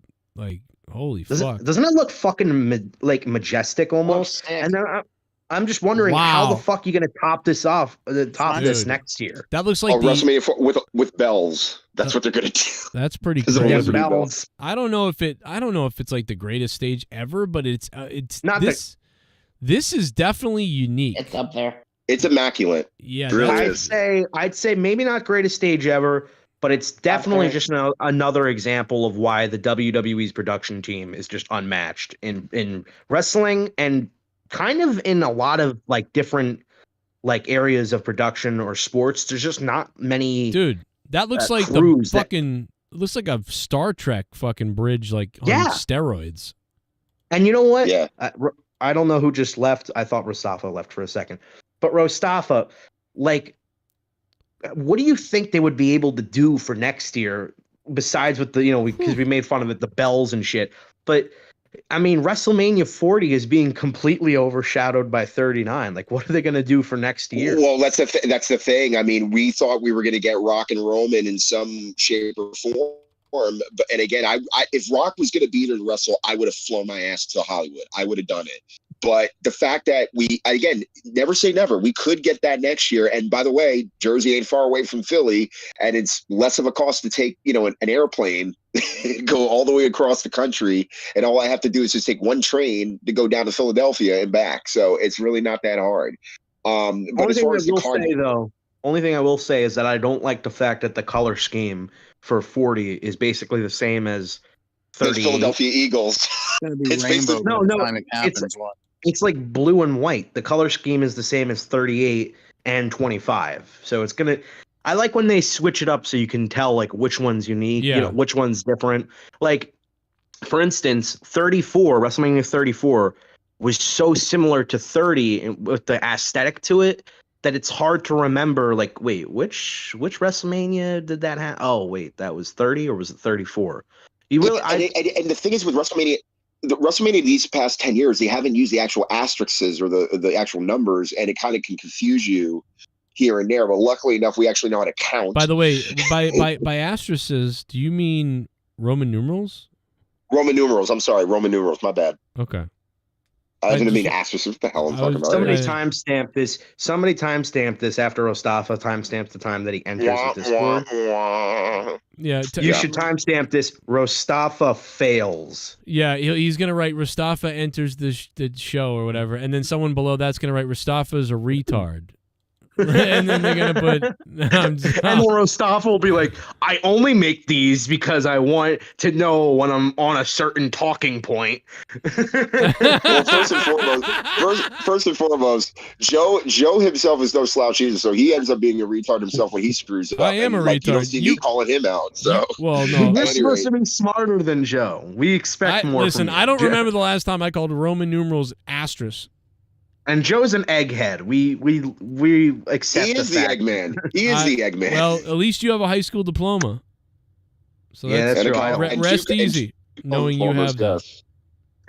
holy fuck. Doesn't it look fucking like majestic almost? And then I'm just wondering how the fuck you gonna top this off? This next year. That looks like WrestleMania with bells. That's what they're gonna do. That's pretty Because of crazy. bells. I don't know if it's like the greatest stage ever, but it's not this. This is definitely unique. It's up there. It's immaculate. Yeah, it really I'd say maybe not greatest stage ever, but it's definitely just another example of why the WWE's production team is just unmatched in wrestling and kind of in a lot of like different like areas of production or sports. There's just not many. Dude, that looks like the fucking looks like a Star Trek fucking bridge like on steroids. And you know what? Yeah. I don't know who just left. I thought Rostafa left for a second. But Rostafa, like, what do you think they would be able to do for next year besides with the, because we made fun of it, the bells and shit. But, I mean, WrestleMania 40 is being completely overshadowed by 39. Like, what are they going to do for next year? Well, that's the thing. I mean, we thought we were going to get Rock and Roman in some shape or form. And again, if Rock was going to beat and wrestle, I would have flown my ass to Hollywood. I would have done it. But the fact that again, never say never. We could get that next year. And by the way, Jersey ain't far away from Philly, and it's less of a cost to take, an airplane, go all the way across the country. And all I have to do is just take one train to go down to Philadelphia and back. So it's really not that hard. But as far as the card, only thing I will say is that I don't like the fact that the color scheme for 40 is basically the same as 38. Philadelphia Eagles. It's rainbow. It's like blue and white. The color scheme is the same as 38 and 25. So it's gonna. I like when they switch it up so you can tell like which one's unique, which one's different. Like, for instance, 34 WrestleMania 34 was so similar to 30 with the aesthetic to it that it's hard to remember. Like, wait, which WrestleMania did that have? Oh, wait, that was 30 or was it 34? You really? And the thing is with WrestleMania. The WrestleMania these past 10 years, they haven't used the actual asterisks or the actual numbers, and it kind of can confuse you here and there. But luckily enough, we actually know how to count. By the way, by asterisks, do you mean Roman numerals? Roman numerals. I'm sorry, Roman numerals. My bad. Okay. I didn't mean asterisks. What the hell I'm talking about? Somebody timestamped this. Somebody timestamped this after Mustafa timestamped the time that he enters the Discord. Yeah, you should timestamp this. Mustafa fails. Yeah, he's gonna write Mustafa enters the show or whatever, and then someone below that's gonna write Mustafa's a retard. And then they're gonna put. And then Mustafa will be like, "I only make these because I want to know when I'm on a certain talking point." Well, first and foremost, Joe himself is no slouch either, so he ends up being a retard himself when he screws up. I am a retard. You don't see me calling him out. So, well, no, you're supposed to be smarter than Joe. We expect more. Listen, from I don't Joe. remember the last time I called Roman numerals asterisk. And Joe's an egghead. We accept he is the Eggman. He is the Eggman. Well, at least you have a high school diploma. So that's true. Rest easy, knowing you have that.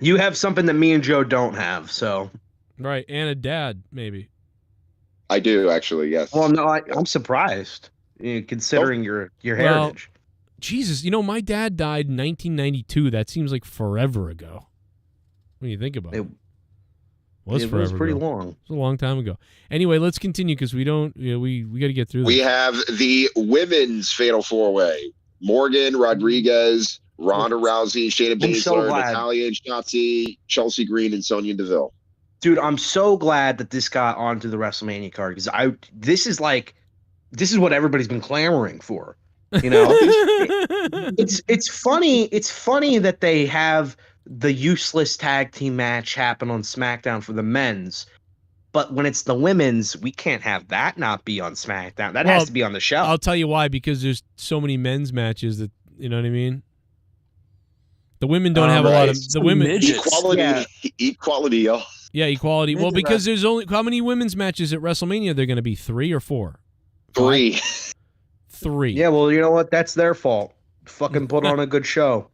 You have something that me and Joe don't have, so. Right, and a dad, maybe. I do, actually, yes. Well, no, I'm surprised, considering your heritage. Jesus, my dad died in 1992. That seems like forever ago. When you think about it. It was pretty long. It was a long time ago. Anyway, let's continue because we don't. We got to get through this. We have the women's Fatal 4-Way: Morgan, Rodriguez, Ronda Rousey, Shayna Baszler, Natalya and Shotzi, Chelsea Green, and Sonya Deville. Dude, I'm so glad that this got onto the WrestleMania card because this is what everybody's been clamoring for. It's funny. It's funny that they have the useless tag team match happen on SmackDown for the men's, but when it's the women's, we can't have that not be on SmackDown. That has to be on the show. I'll tell you why, because there's so many men's matches that, you know what I mean? The women don't have a lot of the women equality, y'all. Yeah, equality. Well, because there's only how many women's matches at WrestleMania? They're going to be 3 or 4? 3. 3. Yeah, well, you know what? That's their fault. Fucking put on a good show.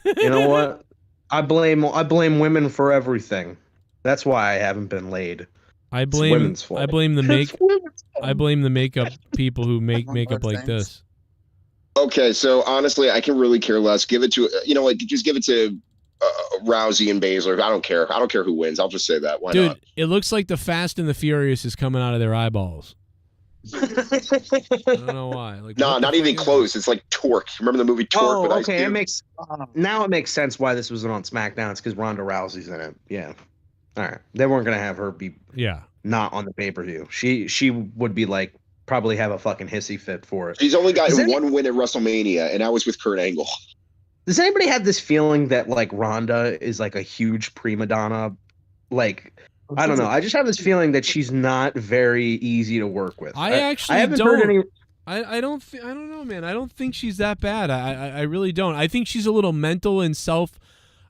You know what? I blame women for everything. That's why I haven't been laid. I It's blame women's fault. I blame the It's women's fault. I blame the makeup people who make makeup like this. Okay, so honestly, I can really care less. Give it to just give it to Rousey and Baszler. I don't care. I don't care who wins. I'll just say that. Why Dude, not? it looks like the Fast and the Furious is coming out of their eyeballs. I don't know why. Like, No, not even close. It's like Torque. Remember the movie Torque with Ice okay. Cube? Now it makes sense why this wasn't on SmackDown. It's because Ronda Rousey's in it. Yeah. All right. They weren't gonna have her be not on the pay-per-view. She would be like probably have a fucking hissy fit for it. She's only got one win at WrestleMania, and that was with Kurt Angle. Does anybody have this feeling that like Ronda is like a huge prima donna? Like, I don't know. I just have this feeling that she's not very easy to work with. I actually haven't don't. heard any. I don't know, man. I don't think she's that bad. I really don't. I think she's a little mental and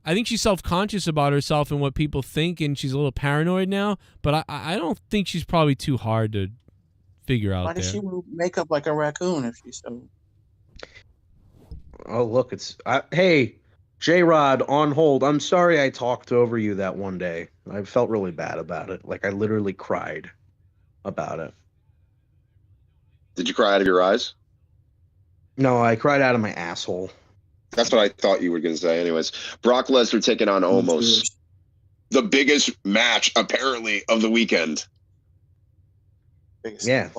I think she's self-conscious about herself and what people think, and she's a little paranoid now. But I don't think she's probably too hard to figure out. Why does she make up like a raccoon if she's so? Oh, look, it's hey, J-Rod on hold. I'm sorry I talked over you that one day. I felt really bad about it. Like I literally cried about it. Did you cry out of your eyes? No, I cried out of my asshole. That's what I thought you were going to say. Anyways, Brock Lesnar taking on Omos. The biggest match, apparently, of the weekend. Yeah.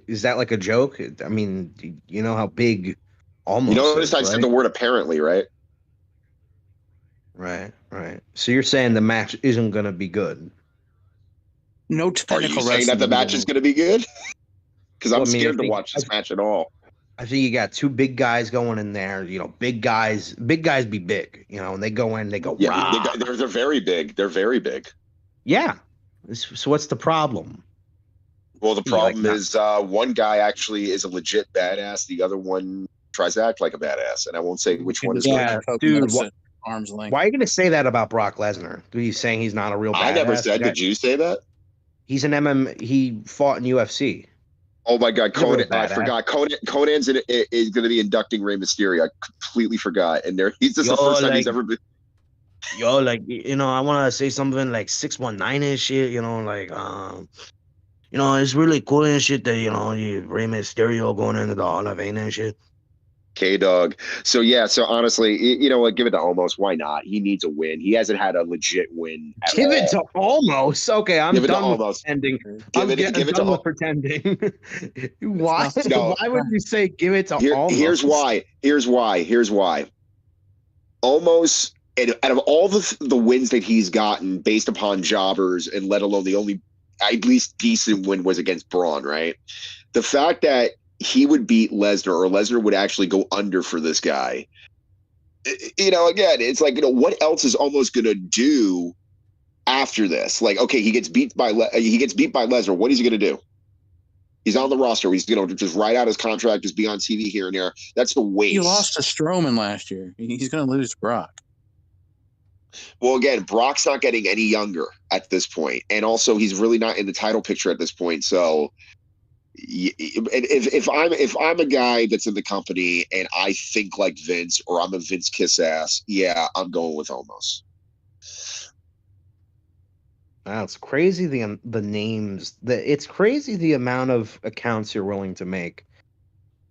Is that like a joke? I mean, you know how big Omos You notice is, I right? said the word apparently, right? Right. So you're saying the match isn't going to be good? No Are technical you saying that the match is going to be good? Because I'm Well, I mean, scared I to watch this match at all. I think you got two big guys going in there. You know, big guys be big. You know, and they go in, they go. Yeah, Rah! they're very big. They're very big. Yeah. So what's the problem? Well, the problem is one guy actually is a legit badass. The other one tries to act like a badass, and I won't say which one is Yeah, which. dude. Arm's length. Why are you going to say that about Brock Lesnar? Are you saying he's not a real badass? I never said. Did you say that? He's an He fought in UFC. Oh my God, He's a real Conan! I badass. forgot. Conan's is going to be inducting Rey Mysterio. I completely forgot. And he's just the Yo, first time he's like- ever been. Yo, like, you know, I want to say something like 619 and shit, you know, like, you know, it's really cool and shit that, you know, Rey Mysterio going into the Hall of Fame and shit. K-Dog. So honestly, you know what? Give it to Omos. Why not? He needs a win. He hasn't had a legit win. Give it to Almost. Okay, I'm Give it to done with Almost. pretending. Give it to done with pretending. Why? No. Why would you say give it to Almost? Here's why. Almost, out of all the wins that he's gotten based upon jobbers, and let alone the only at least decent win was against Braun, right? The fact that he would beat Lesnar, or Lesnar would actually go under for this guy. You know, again, it's like, you know, what else is Almost going to do after this? Like, okay, he gets beat by Lesnar. What is he going to do? He's on the roster. He's going to just ride out his contract, just be on TV here and there. That's a waste. He lost to Strowman last year. He's going to lose to Brock. Well, again, Brock's not getting any younger at this point, and also he's really not in the title picture at this point. So, if I'm a guy that's in the company and I think like Vince, or I'm a Vince kiss ass, yeah, I'm going with Omos. Wow, it's crazy the names. It's crazy the amount of accounts you're willing to make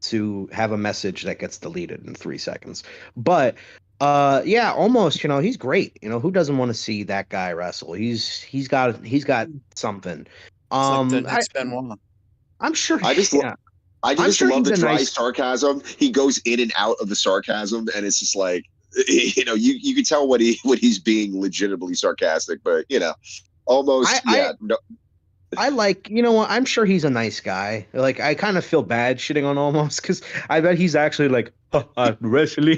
to have a message that gets deleted in 3 seconds. But yeah, Almost, you know, he's great. You know, who doesn't want to see that guy wrestle? He's got something. Like the next Benoit. I'm sure. I just love the dry sarcasm. He goes in and out of the sarcasm, and it's just like, you know, you can tell what he's being legitimately sarcastic, but you know, Almost. I like, you know what? I'm sure he's a nice guy. Like, I kind of feel bad shitting on Almost because I bet he's actually like wrestling.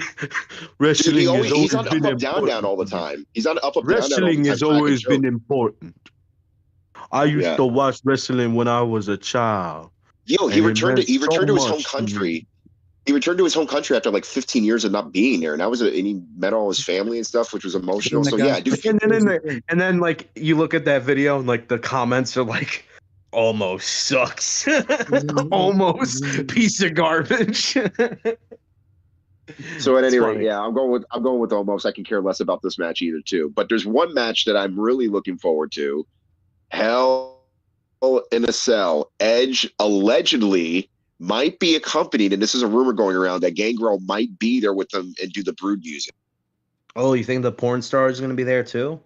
He's on up, down all the time. He's on up, down. Wrestling has always been important. I used to watch wrestling when I was a child. Yo, he returned to his home country. He returned to his home country after like 15 years of not being there, and and he met all his family and stuff, which was emotional. So yeah, dude. And then like you look at that video and like the comments are like, Almost sucks. Almost piece of garbage. So at any rate, funny. yeah, I'm going with Omos. I can care less about this match either, too. But there's one match that I'm really looking forward to. Hell in a Cell. Edge allegedly might be accompanied, and this is a rumor going around that Gangrel might be there with them and do the Brood music. Oh, you think the porn star is going to be there too?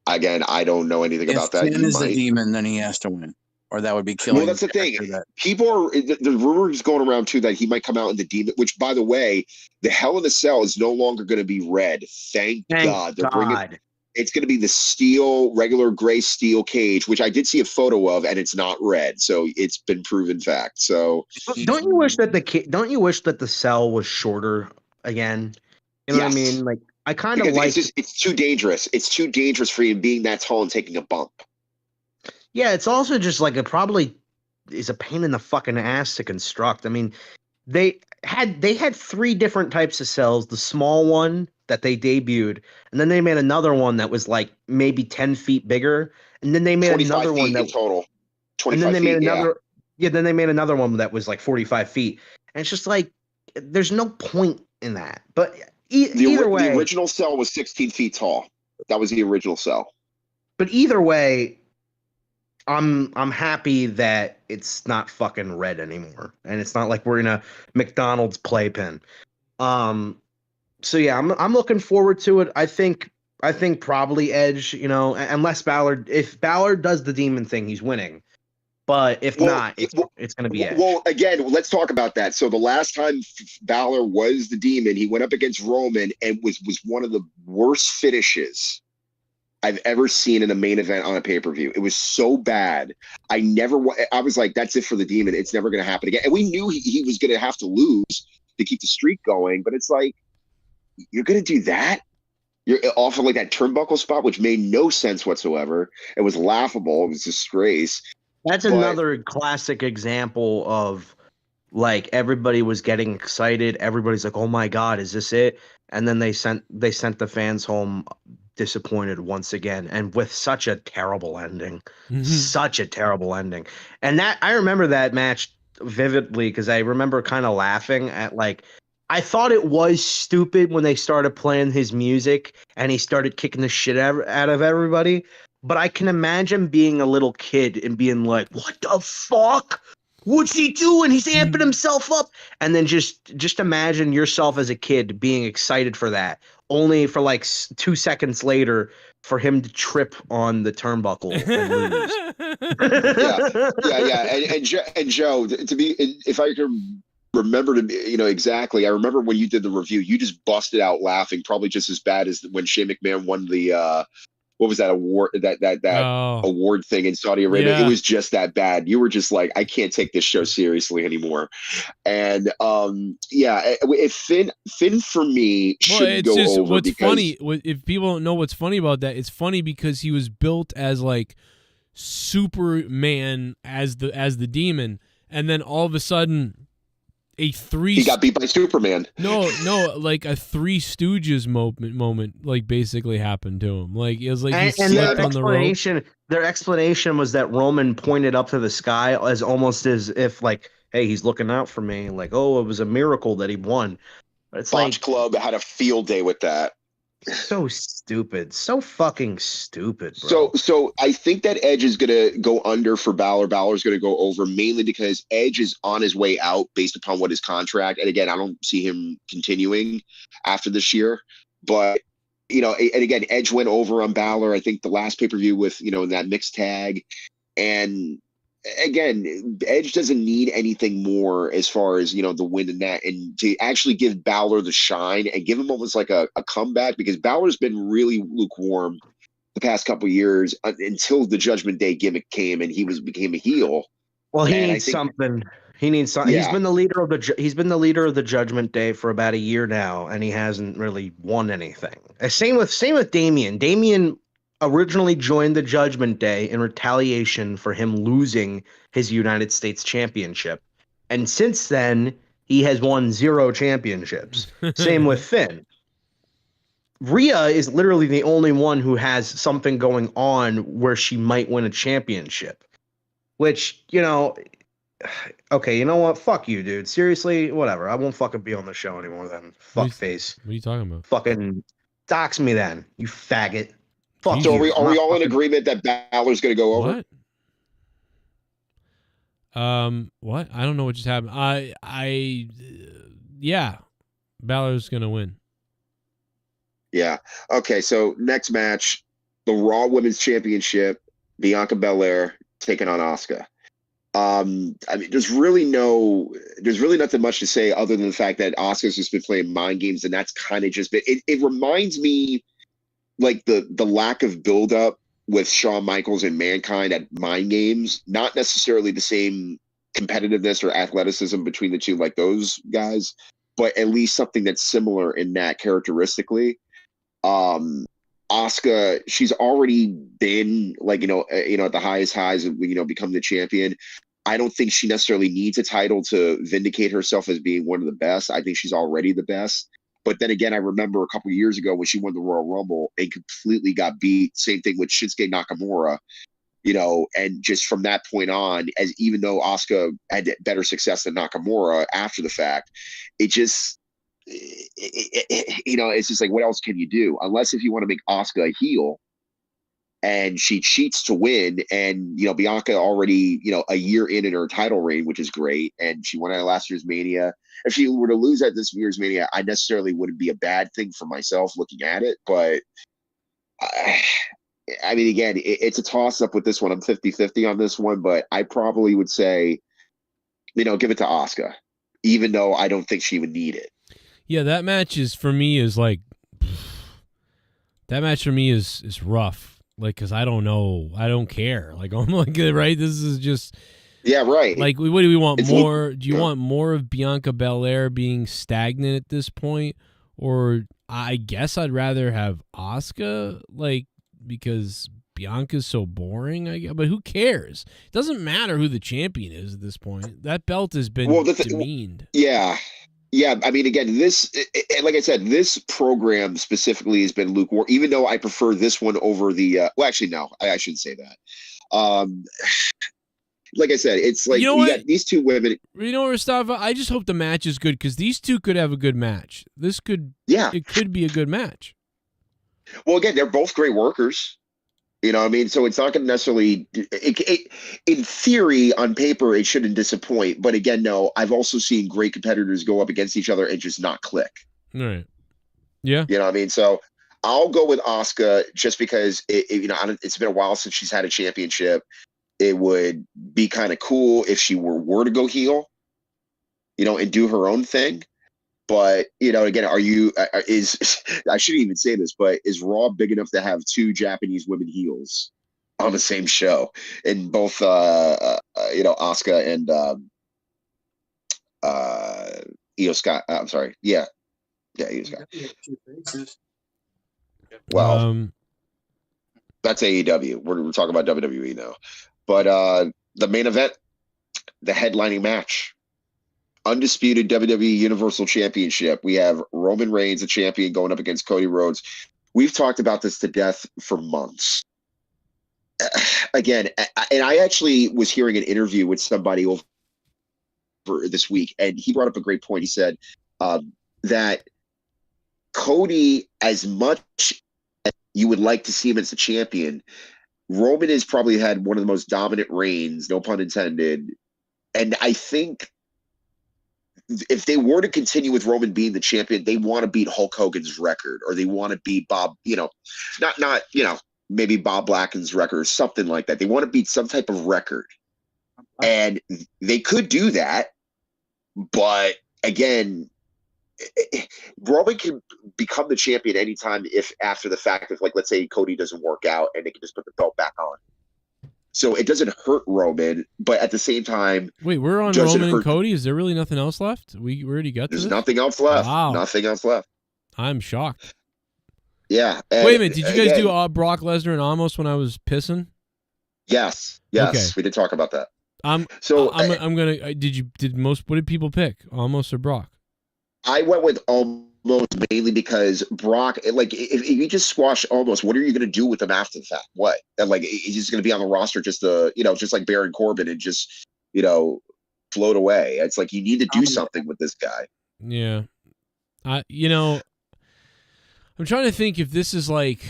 Again, I don't know anything about that. Finn is the demon, then he has to win, or that would be killing. Well, that's the thing. People are the rumors going around too that he might come out in the demon. Which, by the way, the Hell in a Cell is no longer going to be red. Thank God. They're bringing. It's going to be the steel, regular gray steel cage, which I did see a photo of, and it's not red. So it's been proven fact. So don't you wish that the cell was shorter again? You know what I mean? Like I kind of like it's too dangerous. It's too dangerous for him being that tall and taking a bump. Yeah, it's also just like it probably is a pain in the fucking ass to construct. I mean, they had 3 different types of cells. The small one that they debuted, and then they made another one that was like maybe 10 feet bigger, and then they made another one that in total. 25 and then they feet, made another then they made another one that was like 45 feet. And it's just like there's no point in that. But either way, the original cell was 16 feet tall. That was the original cell. But either way, I'm happy that it's not fucking red anymore, and it's not like we're in a McDonald's playpen. So yeah, I'm looking forward to it. I think probably Edge, unless Ballard. If Ballard does the demon thing, he's winning. But if not, it's going to be Edge. Well, again, let's talk about that. So the last time Balor was the demon, he went up against Roman and was one of the worst finishes I've ever seen in a main event on a pay-per-view. It was so bad. I was like, that's it for the demon. It's never going to happen again. And we knew he was going to have to lose to keep the streak going. But it's like, you're going to do that? You're off of like that turnbuckle spot, which made no sense whatsoever. It was laughable. It was a disgrace. That's another classic example of like everybody was getting excited. Everybody's like, "Oh my God, is this it?" And then they sent the fans home disappointed once again, and with such a terrible ending. Such a terrible ending. And that I remember that match vividly because I remember kind of laughing at like I thought it was stupid when they started playing his music and he started kicking the shit out of everybody. But I can imagine being a little kid and being like, what the fuck? What's he doing? He's amping himself up. And then just imagine yourself as a kid being excited for that. Only for like 2 seconds later for him to trip on the turnbuckle and lose. Yeah. And Joe, if I can remember exactly, I remember when you did the review, you just busted out laughing, probably just as bad as when Shane McMahon won the what was that award award thing in Saudi Arabia? Yeah. It was just that bad. You were just like, I can't take this show seriously anymore. And if Finn for me should go over. What's funny, if people don't know what's funny about that, it's funny because he was built as like Superman as the demon, and then all of a sudden he got beat by Superman. No, like a Three Stooges moment like basically happened to him. Like it was like he slept on the rope. Their explanation was that Roman pointed up to the sky as almost as if like, hey, he's looking out for me. Like, oh, it was a miracle that he won. But it's Botch Club had a field day with that. So stupid. So fucking stupid, bro. So I think that Edge is going to go under for Balor. Balor's going to go over mainly because Edge is on his way out based upon what his contract. And again, I don't see him continuing after this year. But, and again, Edge went over on Balor. I think the last pay-per-view with, in that mixed tag. And again, Edge doesn't need anything more as far as, the win in that, and to actually give Balor the shine and give him almost like a comeback, because Balor's been really lukewarm the past couple of years until the Judgment Day gimmick came and he became a heel. Well, he needs something. He needs something. Yeah. He's been the leader of the Judgment Day for about a year now, and he hasn't really won anything. Same with Damian. Damian originally joined the Judgment Day in retaliation for him losing his United States Championship. And since then, he has won 0 championships. Same with Finn. Rhea is literally the only one who has something going on where she might win a championship. Which, Okay, you know what? Fuck you, dude. Seriously, whatever. I won't fucking be on the show anymore then. Fuck face. What are you talking about? Fucking dox me then, you faggot. Fuck So you. are we all in agreement that Balor's going to go over? What? I don't know what just happened. Yeah, Balor's gonna win. Yeah. Okay. So next match, the Raw Women's Championship, Bianca Belair taking on Asuka. I mean, there's really nothing much to say other than the fact that Asuka's just been playing mind games, and that's kind of just been. It reminds me like the lack of buildup with Shawn Michaels and Mankind at Mind Games, not necessarily the same competitiveness or athleticism between the two like those guys, but at least something that's similar in that characteristically. Asuka, she's already been like, at the highest highs of, become the champion. I don't think she necessarily needs a title to vindicate herself as being one of the best. I think she's already the best. But then again, I remember a couple of years ago when she won the Royal Rumble and completely got beat. Same thing with Shinsuke Nakamura, and just from that point on, even though Asuka had better success than Nakamura after the fact, it's just like, what else can you do? Unless if you want to make Asuka a heel and she cheats to win, and, Bianca already, a year in her title reign, which is great. And she won at last year's Mania. If she were to lose at this year's Mania, I necessarily wouldn't be a bad thing for myself looking at it. But I mean, again, it's a toss up with this one. I'm 50-50 on this one, but I probably would say, give it to Asuka, even though I don't think she would need it. Yeah, that match is rough. Like, because I don't know. I don't care. Like, I'm like, right? This is just... Yeah, right. Like, what do we want? Do you want more of Bianca Belair being stagnant at this point? Or I guess I'd rather have Asuka, because Bianca's so boring. But who cares? It doesn't matter who the champion is at this point. That belt has been demeaned. Yeah. Yeah, I mean, again, like I said, this program specifically has been lukewarm, even though I prefer this one over the well, actually, no, I shouldn't say that. Like I said, it's like you got these two women. Rastava, I just hope the match is good, because these two could have a good match. It could be a good match. Well, again, they're both great workers. You know what I mean? So it's not going to necessarily, in theory, on paper, it shouldn't disappoint. But again, no, I've also seen great competitors go up against each other and just not click. All right. Yeah. You know what I mean? So I'll go with Asuka just because, it's been a while since she's had a championship. It would be kind of cool if she were to go heel, and do her own thing. But, again, I shouldn't even say this, but is Raw big enough to have two Japanese women heels on the same show in both, Asuka and Io Sky? I'm sorry. Yeah. Yeah, Io Sky. Well, that's AEW. We're talking about WWE now. But the main event, the headlining match. Undisputed WWE Universal Championship. We have Roman Reigns, the champion, going up against Cody Rhodes. We've talked about this to death for months. Again, and I actually was hearing an interview with somebody over this week, and he brought up a great point. He said that Cody, as much as you would like to see him as the champion, Roman has probably had one of the most dominant reigns, no pun intended. And I think if they were to continue with Roman being the champion, they want to beat Hulk Hogan's record, or they want to beat Bob, maybe Bob Blacken's record or something like that. They want to beat some type of record. And they could do that. But again, Roman can become the champion anytime if after the fact, if, like, let's say Cody doesn't work out and they can just put the belt back on. So it doesn't hurt Roman, but at the same time, wait, we're on Roman and Cody. Is there really nothing else left? We already got There's nothing else left. Wow. Nothing else left. I'm shocked. Yeah. Wait a minute. Did you guys do Brock Lesnar and Amos when I was pissing? Yes. Okay. We did talk about that. I'm gonna. What did people pick? Amos or Brock? I went with Amos mainly because Brock, like, if you just squash Amos, what are you going to do with him after the fact? What? And, like, he's just going to be on the roster just to, just like Baron Corbin and just, float away. It's like you need to do something with this guy. Yeah. I'm trying to think if this is like.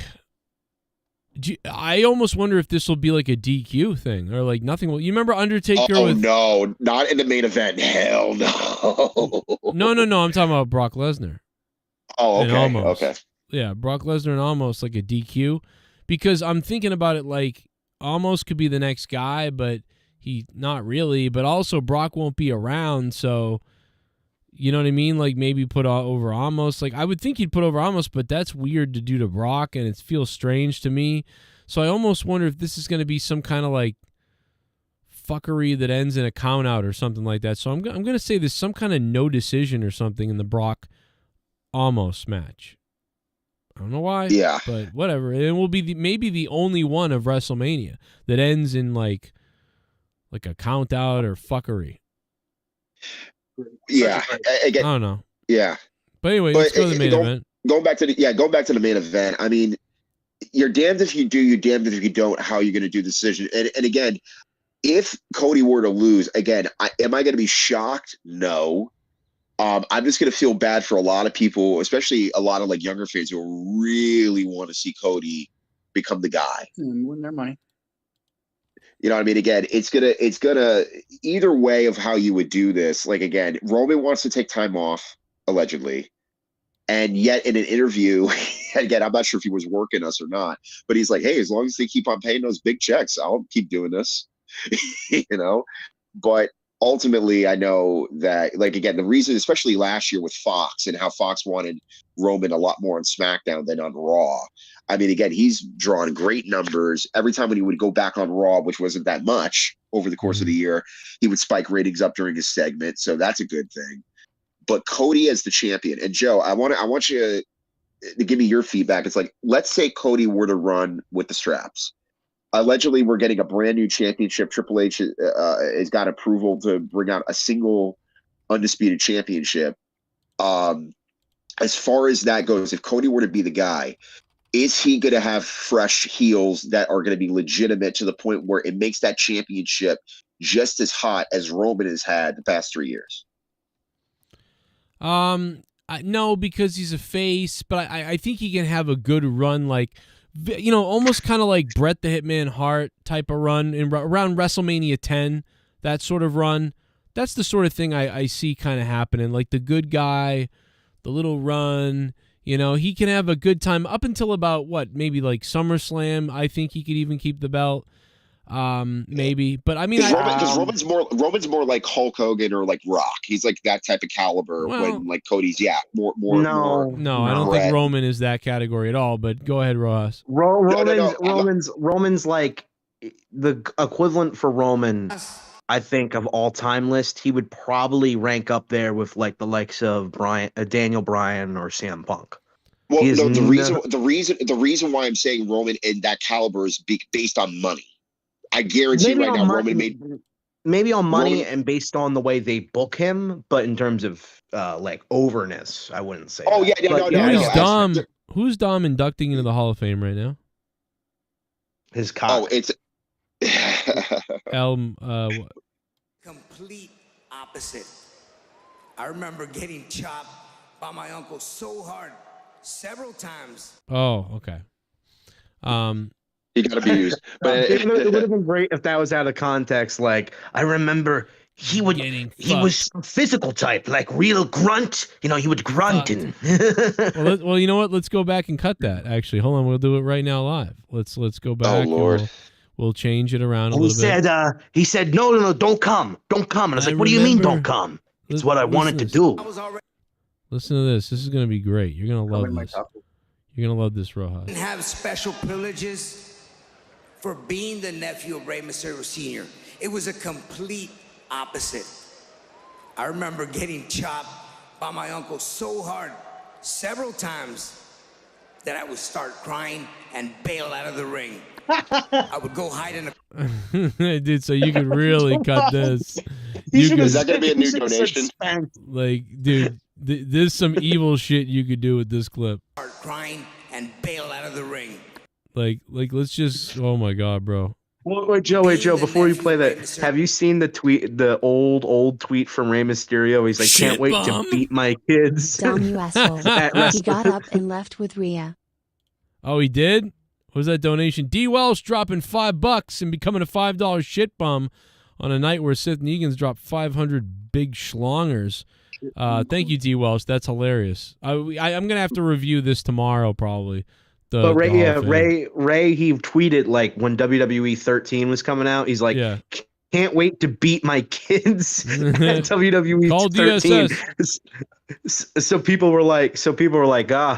I almost wonder if this will be like a DQ thing or like nothing. You remember Undertaker? Oh no, not in the main event. Hell no. No. I'm talking about Brock Lesnar. Oh, okay. Almost. Okay. Yeah, Brock Lesnar and almost like a DQ, because I'm thinking about it like almost could be the next guy, but he not really. But also Brock won't be around, so. You know what I mean? Like maybe put over Amos. Like I would think he'd put over Amos, but that's weird to do to Brock, and it feels strange to me. So I almost wonder if this is going to be some kind of like fuckery that ends in a count out or something like that. So I'm going to say there's some kind of no decision or something in the Brock Amos match. I don't know why. Yeah. But whatever. It will be maybe the only one of WrestleMania that ends in like a count out or fuckery. Yeah, again, I don't know. Yeah, but anyway, let's go to the main event. Going back to the main event. I mean, you're damned if you do, you're damned if you don't. How you're going to do the decision? And again, if Cody were to lose, again, am I going to be shocked? No. I'm just going to feel bad for a lot of people, especially a lot of like younger fans who really want to see Cody become the guy and win their money. You know what I mean? Again, it's gonna either way of how you would do this. Like again, Roman wants to take time off, allegedly. And yet in an interview, again, I'm not sure if he was working us or not, but he's like, hey, as long as they keep on paying those big checks, I'll keep doing this. You know? But ultimately I know that, like, again, the reason, especially last year with Fox and how Fox wanted Roman a lot more on SmackDown than on Raw. I mean, again, he's drawn great numbers. Every time when he would go back on Raw, which wasn't that much over the course of the year, he would spike ratings up during his segment. So that's a good thing. But Cody as the champion, and Joe, I want you to give me your feedback. It's like, let's say Cody were to run with the straps. Allegedly, we're getting a brand new championship. Triple H has got approval to bring out a single undisputed championship. As far as that goes, if Cody were to be the guy, is he going to have fresh heels that are going to be legitimate to the point where it makes that championship just as hot as Roman has had the past 3 years? No, because he's a face, but I think he can have a good run, like, you know, almost kind of like Bret the Hitman Hart type of run around WrestleMania 10, that sort of run. That's the sort of thing I see kind of happening, like the good guy, the little run. You know, he can have a good time up until about maybe like SummerSlam. I think he could even keep the belt, maybe. But I mean, because Roman's more like Hulk Hogan or like Rock. He's like that type of caliber. When like Cody's, more. No, I don't think Roman is that category at all. But go ahead, Ross. Roman's like the equivalent for Roman. I think of all time list, he would probably rank up there with like the likes of Daniel Bryan or CM Punk. Well, no, the reason why I'm saying Roman in that caliber is based on money. I guarantee right now, Roman maybe on money and based on the way they book him, but in terms of like overness, I wouldn't say. Oh that. No. Who's Dom inducting into the Hall of Fame right now? His cock. Oh, it's. Complete opposite. I remember getting chopped by my uncle so hard several times. Oh, okay. He got abused. But it would have been great if that was out of context. Like, I remember he was a physical type, like real grunt. You know, he would grunt and. well, you know what? Let's go back and cut that. Actually, hold on. We'll do it right now live. Let's go back. Oh Lord. We'll change it around a little bit. He said, no, don't come. And I was like, what do you mean don't come? It's what I wanted to do. Listen to this. This is going to be great. You're going to love this. You're going to love this, Rojas. Didn't have special privileges for being the nephew of Rey Mysterio Sr. It was a complete opposite. I remember getting chopped by my uncle so hard several times that I would start crying and bail out of the ring. I would go hide in a... Dude, so you could really cut this. Is that going to be a new donation? Like, dude, there's some evil shit you could do with this clip. Start crying and bail out of the ring. Like, let's just... Oh, my God, bro. Wait, Joe. Before you play that, have you seen the tweet, the old tweet from Rey Mysterio? He's like, "Can't wait to beat my kids." Dumb you asshole. He got up and left with Rhea. Oh, he did? What was that donation? D. Welsh dropping $5 and becoming a $5 shit bum on a night where Sith Negans dropped 500 big schlongers. Thank you, D. Welsh. That's hilarious. I'm gonna have to review this tomorrow, probably. But Ray, he tweeted like when WWE 13 was coming out. He's like, "Can't wait to beat my kids." at WWE Call 13. DSS. So people were like,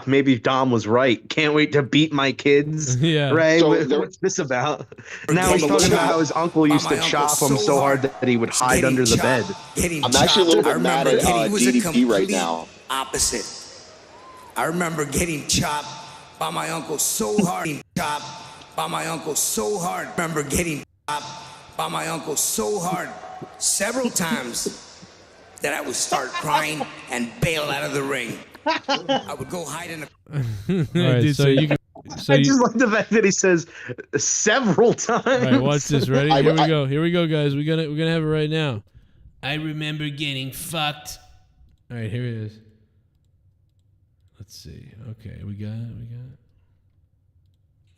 maybe Dom was right. Can't wait to beat my kids. Yeah. Ray, So what's this about? Now he's talking about how his uncle used to chop him so hard that he would hide under the bed. I'm actually a little bit mad at DDP right now. Opposite. I remember getting chopped by my uncle so hard. Remember getting chopped by my uncle so hard several times that I would start crying and bail out of the ring. I would go hide in a. All right, so you can. I just like the fact that he says several times. All right, watch this. Ready? Here we go. Here we go, guys. We're gonna have it right now. I remember getting fucked. All right, here it is. Let's see. Okay, we got it.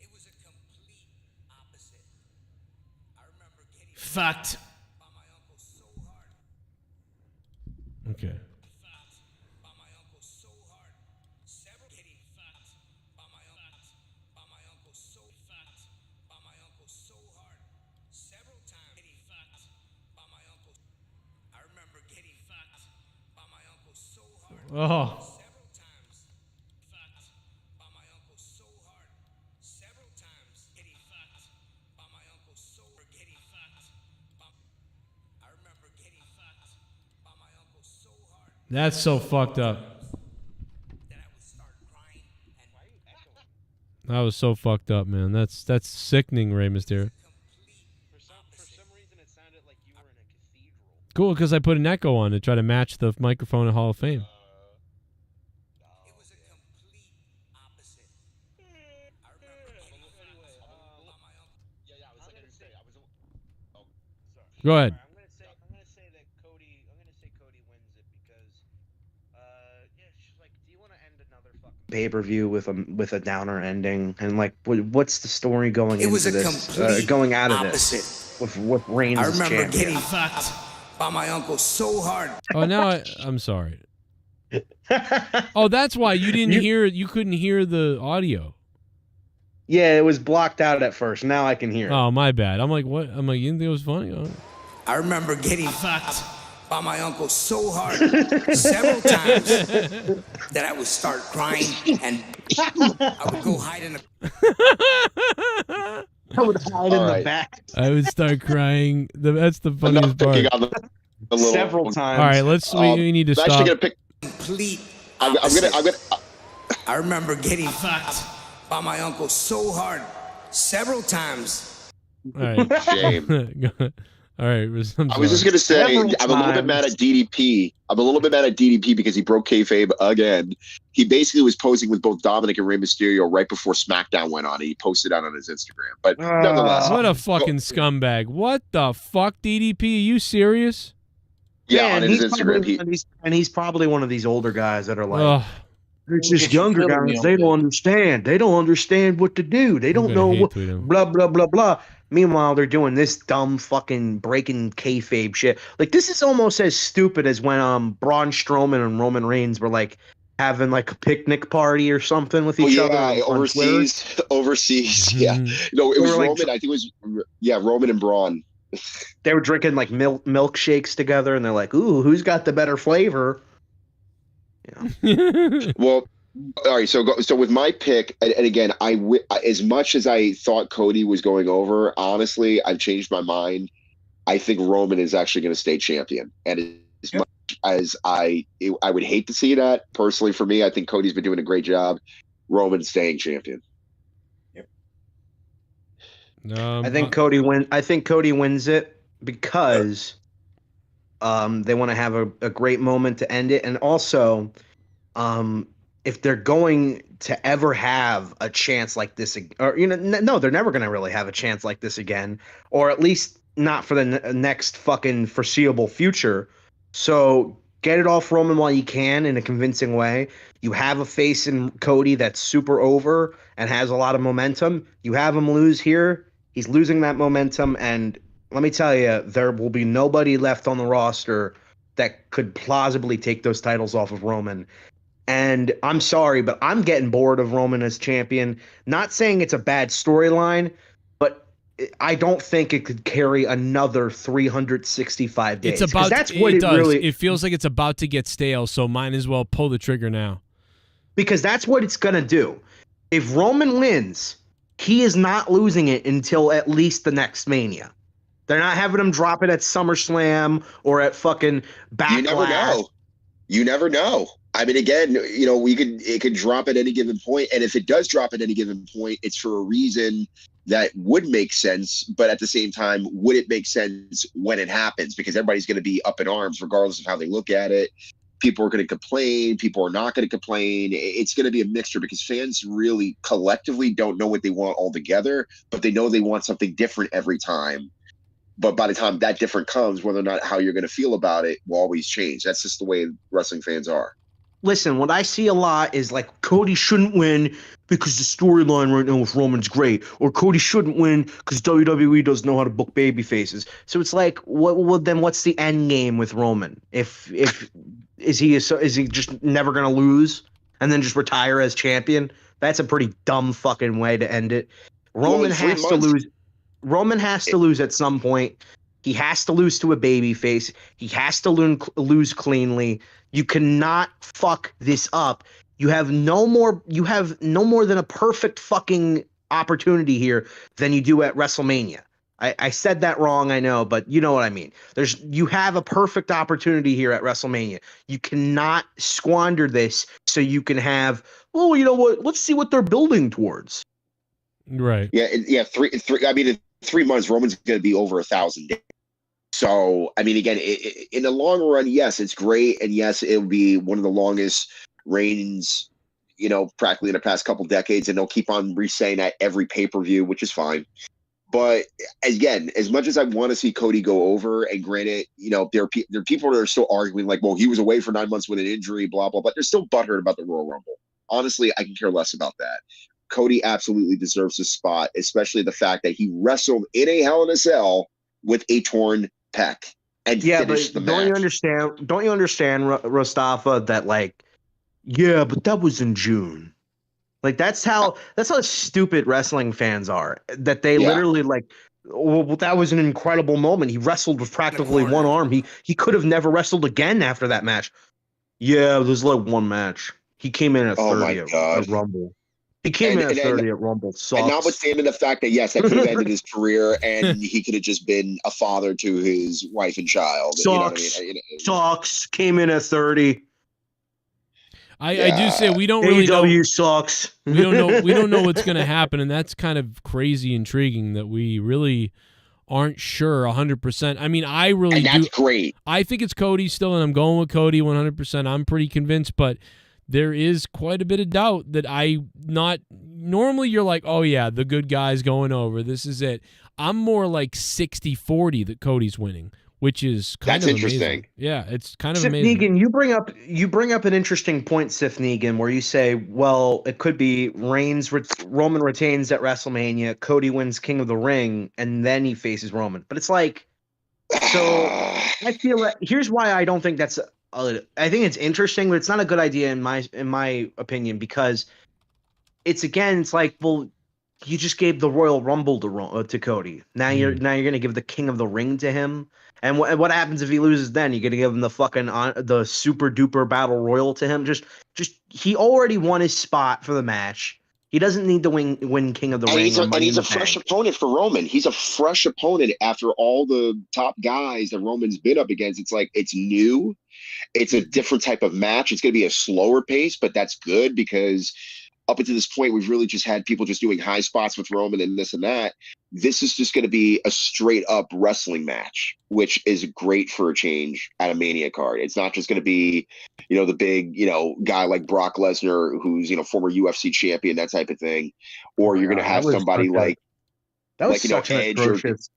It was a complete opposite. I remember getting fucked by my uncle so hard. Okay. By my uncle so hard. Several getting fucked by my uncle so fucked by my uncle so hard. Several times getting fucked by my uncle. I remember getting fucked by my uncle so hard. Oh. Several times fucked by my uncle so hard. Several times getting fucked by my uncle so getting fucked. I remember getting fucked by my uncle so hard. That's so fucked up. That was so fucked up, man. That's sickening, Rey Mysterio. Cool, because I put an echo on to try to match the microphone at Hall of Fame. It was a complete opposite. I remember getting fucked by my uncle. Yeah, I was gonna say I was. Oh, sorry. Go ahead. I'm gonna say that Cody. I'm gonna say Cody wins it because, she's like, do you want to end another fucking pay-per-view with a downer ending? And like, what's the story going It into was a this? complete Going out of opposite. this with Reigns I as remember champion. getting fucked by my uncle so hard. Oh, now I'm sorry. Oh, that's why you didn't hear. You couldn't hear the audio. Yeah, it was blocked out at first. Now I can hear it. Oh, my bad. I'm like, what? I'm like, you didn't think it was funny? Oh. I remember getting fucked by my uncle so hard several times that I would start crying and I would go hide in I would hide in the back. I would start crying. That's the funniest part. Several times. All right, we need to I'm stop. actually gonna pick. complete. I'm gonna. I remember getting fucked by my uncle so hard several times. All right. Shame. All right. I was just gonna say I'm a little bit mad at DDP. I'm a little bit mad at DDP because he broke kayfabe again. He basically was posing with both Dominic and Rey Mysterio right before SmackDown went on. He posted out on his Instagram, but nonetheless, what a fucking scumbag! What the fuck, DDP? Are you serious? Yeah, on and his he's Instagram, probably, he's probably one of these older guys that are like, Ugh. it's just younger guys. They don't understand. They don't understand what to do. They don't know what. Blah blah blah blah. Meanwhile, they're doing this dumb fucking breaking kayfabe shit. Like, this is almost as stupid as when Braun Strowman and Roman Reigns were like having like a picnic party or something with each other. On overseas. Yeah, no, it was like, Roman. I think it was Roman and Braun. They were drinking like milkshakes together, and they're like, "Ooh, who's got the better flavor?" Yeah. Well. All right, so with my pick, and again, as much as I thought Cody was going over, honestly, I've changed my mind. I think Roman is actually going to stay champion, and as much as I would hate to see that personally, for me, I think Cody's been doing a great job. Roman staying champion. I think Cody wins it because they want to have a great moment to end it, and also, if they're going to ever have a chance like this, or no, they're never going to really have a chance like this again, or at least not for the next fucking foreseeable future. So get it off Roman while you can in a convincing way. You have a face in Cody that's super over and has a lot of momentum. You have him lose here. He's losing that momentum, and let me tell you, there will be nobody left on the roster that could plausibly take those titles off of Roman. And I'm sorry, but I'm getting bored of Roman as champion. Not saying it's a bad storyline, but I don't think it could carry another 365 days. It's about. That's what it does. really. It feels like it's about to get stale, so might as well pull the trigger now. Because that's what it's gonna do. If Roman wins, he is not losing it until at least the next Mania. They're not having him drop it at SummerSlam or at fucking Backlash. You never know. You never know. I mean, again, it could drop at any given point, and if it does drop at any given point, it's for a reason that would make sense. But at the same time, would it make sense when it happens? Because everybody's going to be up in arms, regardless of how they look at it. People are going to complain. People are not going to complain. It's going to be a mixture because fans really collectively don't know what they want altogether, but they know they want something different every time. But by the time that different comes, whether or not how you're going to feel about it will always change. That's just the way wrestling fans are. Listen, what I see a lot is like Cody shouldn't win because the storyline right now with Roman's great, or Cody shouldn't win because WWE doesn't know how to book baby faces. So it's like, then what's the end game with Roman? If is he just never gonna lose and then just retire as champion? That's a pretty dumb fucking way to end it. Roman has to lose. Roman has to lose at some point. He has to lose to a babyface. He has to lose cleanly. You cannot fuck this up. You have no more than a perfect fucking opportunity here than you do at WrestleMania. I said that wrong, I know, but you know what I mean. You have a perfect opportunity here at WrestleMania. You cannot squander this so you can have, oh, you know what? Let's see what they're building towards. Right. Yeah. I mean, in 3 months, Roman's going to be over 1,000 days. So, I mean, again, in the long run, yes, it's great. And yes, it'll be one of the longest reigns, practically in the past couple decades. And they'll keep on re-saying that every pay-per-view, which is fine. But again, as much as I want to see Cody go over, and granted, there are people that are still arguing like, well, he was away for 9 months with an injury, blah, blah, but they're still butthurt about the Royal Rumble. Honestly, I can care less about that. Cody absolutely deserves a spot, especially the fact that he wrestled in a Hell in a Cell with a torn pec and finished the match. Don't you understand, Rostafa, that like, yeah, but that was in June. Like that's how stupid wrestling fans are. That they literally like, well, that was an incredible moment. He wrestled with practically one arm. He could have never wrestled again after that match. Yeah, there's like one match. He came in at 30 at Rumble. He came in at 30 at Rumble. Sucks. And notwithstanding the fact that, yes, that could have ended his career and he could have just been a father to his wife and child. Sucks. You know what I mean? Sucks. Came in at 30. I do say we don't really know. AEW sucks. We don't know what's going to happen, and that's kind of crazy intriguing that we really aren't sure 100%. I mean, and that's great. I think it's Cody still, and I'm going with Cody 100%. I'm pretty convinced, but there is quite a bit of doubt that normally you're like, oh yeah, the good guy's going over. This is it. I'm more like 60-40 that Cody's winning, which is kind of interesting. Amazing. Yeah, it's kind of Sif amazing. Negan, you bring up an interesting point, Sif Negan, where you say, well, it could be Roman retains at WrestleMania, Cody wins King of the Ring, and then he faces Roman. But it's like, so I feel like here's why I don't think that's. I think it's interesting, but it's not a good idea in my opinion, because it's like, well, you just gave the Royal Rumble to Cody. Now you're going to give the King of the Ring to him. And what happens if he loses then? You're going to give him the fucking the super duper battle royal to him? Just he already won his spot for the match. He doesn't need to win King of the Ring. And he's a fresh opponent for Roman. He's a fresh opponent after all the top guys that Roman's been up against. It's like, it's new. It's a different type of match. It's going to be a slower pace, but that's good because up until this point, we've really just had people just doing high spots with Roman and this and that. This is just going to be a straight up wrestling match, which is great for a change at a Mania card. It's not just going to be, the big, guy like Brock Lesnar, who's, former UFC champion, that type of thing. Or you're going to have somebody like, that was such an Edge atrocious.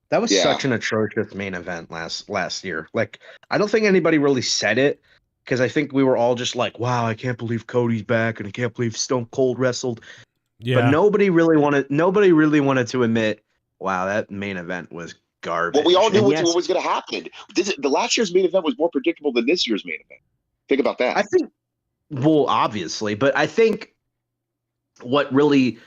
That was such an atrocious main event last year. Like, I don't think anybody really said it, because I think we were all just like, wow, I can't believe Cody's back, and I can't believe Stone Cold wrestled. Yeah. But nobody really wanted to admit, wow, that main event was garbage. Well, we all knew what was going to happen. The last year's main event was more predictable than this year's main event. Think about that. I think, well, obviously, but I think what really,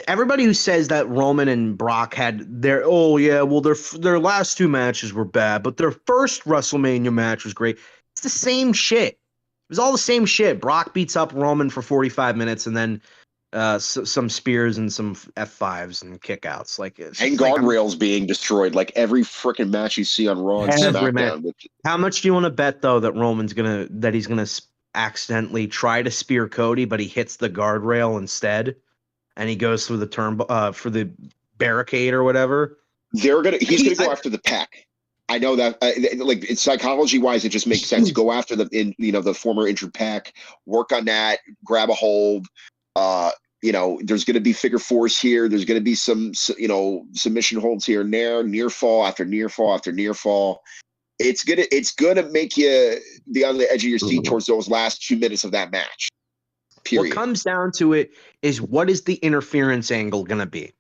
everybody who says that Roman and Brock had their last two matches were bad, but their first WrestleMania match was great. It's the same shit. It was all the same shit. Brock beats up Roman for 45 minutes and then some spears and some F5s and kickouts. And guardrails being destroyed. Like every freaking match you see on Raw and SmackDown. How much do you want to bet, though, that he's gonna accidentally try to spear Cody, but he hits the guardrail instead, and he goes through the for the barricade or whatever? He's gonna go after the pec. I know that, it's psychology-wise, it just makes sense. Go after the former injured pec, work on that, grab a hold. There's going to be figure fours here. There's going to be some, submission holds here and there, near fall after near fall after near fall. It's gonna make you be on the edge of your seat towards those last 2 minutes of that match. Period. What comes down to it is, what is the interference angle going to be?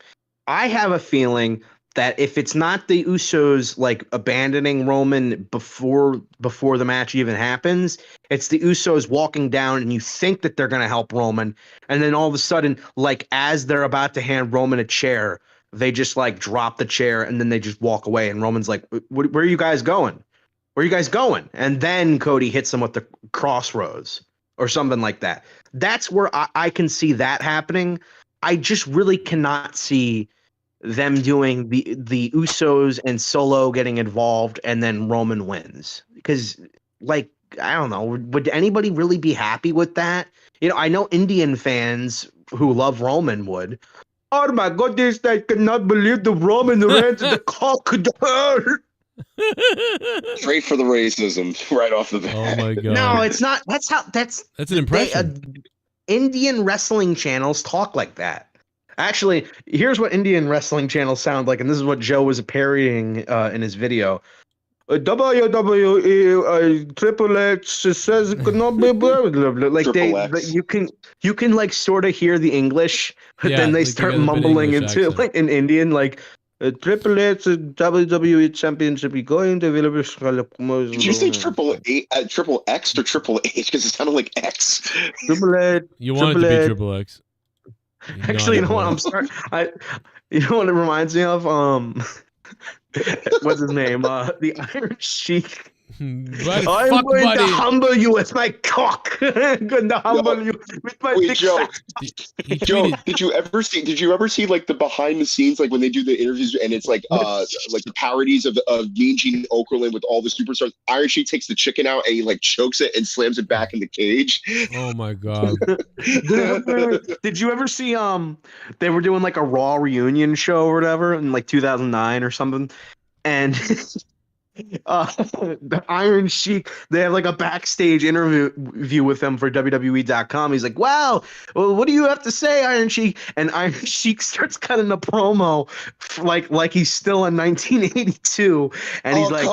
I have a feeling that if it's not the Usos abandoning Roman before the match even happens, it's the Usos walking down and you think that they're going to help Roman, and then all of a sudden, as they're about to hand Roman a chair, they just drop the chair and then they just walk away, and Roman's like, where are you guys going? Where are you guys going? And then Cody hits him with the crossroads or something like that. That's where I can see that happening. I just really cannot see them doing the Usos and Solo getting involved and then Roman wins, because I don't know, would anybody really be happy with that? I know Indian fans who love Roman would. Oh my goodness, I cannot believe the Roman ran to the crocodile. Straight for the racism right off the bat. Oh my god. No, it's not. That's an impression. Indian wrestling channels talk like that. Actually, here's what Indian wrestling channels sound like, and this is what Joe was parodying in his video. WWE Triple X says it could not be blah, blah, blah. You can sort of hear the English, but then they start mumbling into in Indian Triple H WWE Championship going to Did you say Triple X or Triple H? Because it sounded like X. Triple H. You want it to be Triple X. Actually, you know what? I'm sorry. You know what it reminds me of? What's his name? The Iron Sheik. I'm going to humble you with my cock. I'm going to humble you with my big Joe, did you ever see the behind the scenes, when they do the interviews and it's the parodies of Mean Gene Okerlund with all the superstars? Iron Sheik takes the chicken out and he chokes it and slams it back in the cage. Oh my god. Did you ever see they were doing a Raw reunion show or whatever in 2009 or something, and the Iron Sheik, they have a backstage interview with him for WWE.com. He's like, wow, well, what do you have to say, Iron Sheik? And Iron Sheik starts cutting a promo like he's still in 1982, and he's like,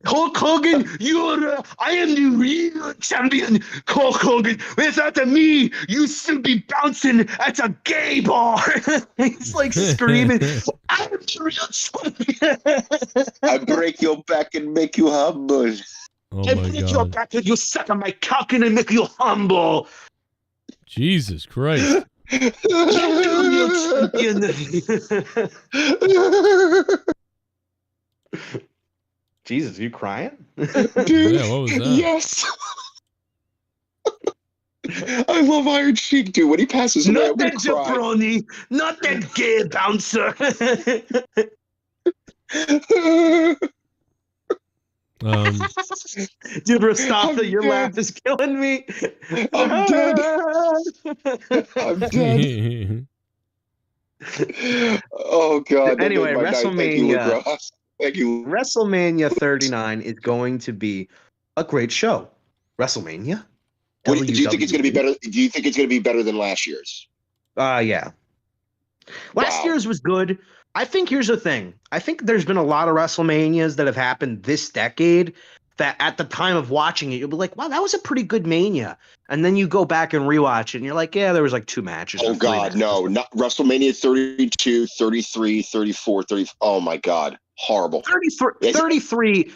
Hulk Hogan, I am the real champion, Hulk Hogan. Without me, you still be bouncing at a gay bar. He's screaming, I'm the real champion. I break your back and make you humble. Oh I break your back and you suck on my cock and I make you humble. Jesus Christ. Jesus, you crying? Dude, yeah, what was that? Yes. I love Iron Sheik, dude. When he passes away, not that jabroni, not that gay bouncer. Dude, Mustafa, your laugh is killing me. I'm dead. I'm dead. Oh God. that Anyway, made my night. Thank you, WrestleMania. lacrosse. Thank you. WrestleMania 39 is going to be a great show. WrestleMania. Do you think it's going to be WWE? better? Do you think it's going to be better than last year's? Yeah. Last Wow. year's was good. I think here's the thing. I think there's been a lot of WrestleManias that have happened this decade that at the time of watching it, you'll be like, wow, that was a pretty good Mania. And then you go back and rewatch it and you're like, yeah, there was like 2 matches. Oh or 3 God, matches. no, not WrestleMania 32, 33, 34, 30. Oh my God, horrible. 33,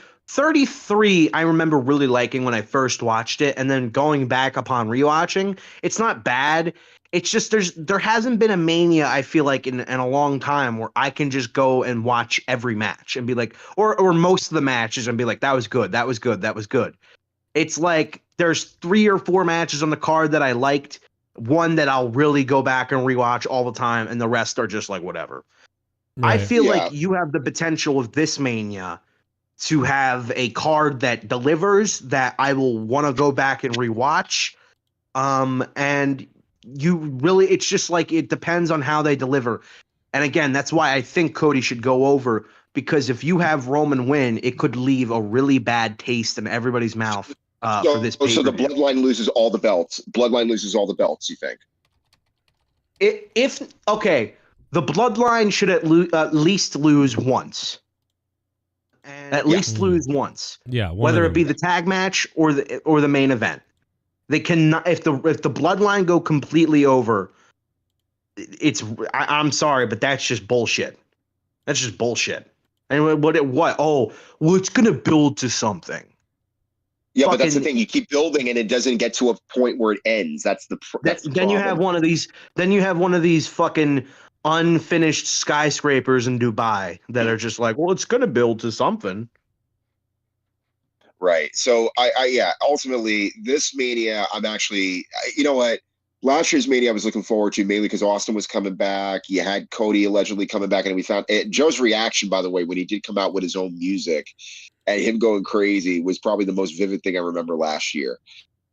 I remember really liking when I first watched it, and then going back upon rewatching, it's not bad. It's just there hasn't been a Mania, I feel like, in a long time where I can just go and watch every match and be like, or most of the matches and be like, that was good, that was good, that was good. It's like there's 3 or 4 matches on the card that I liked, one that I'll really go back and rewatch all the time, and the rest are just like whatever. I Right. feel like you have the potential of this Mania to have a card that delivers, that I will want to go back and rewatch. And you really, it's just like, it depends on how they deliver. And again, that's why I think Cody should go over, because if you have Roman win, it could leave a really bad taste in everybody's mouth for this So the pay-per-view. Bloodline loses all the belts. Bloodline loses all the belts. You think? Okay, the Bloodline should at least lose once. At least lose once. Yeah, one whether of it be the tag match or the main event. They cannot, if the Bloodline go completely over, I'm sorry, but that's just bullshit. That's just bullshit. And what? Oh, well, it's gonna build to something. Yeah, but that's the thing. You keep building, and it doesn't get to a point where it ends. That's the Then you have one of these. Then you have one of these fucking unfinished skyscrapers in Dubai that are just like, well, it's gonna build to something. Right. So yeah, ultimately this Mania, I'm actually, you know what? Last year's Mania I was looking forward to, mainly because Austin was coming back. You had Cody allegedly coming back, and we found Joe's reaction, by the way, when he did come out with his own music and him going crazy was probably the most vivid thing I remember last year.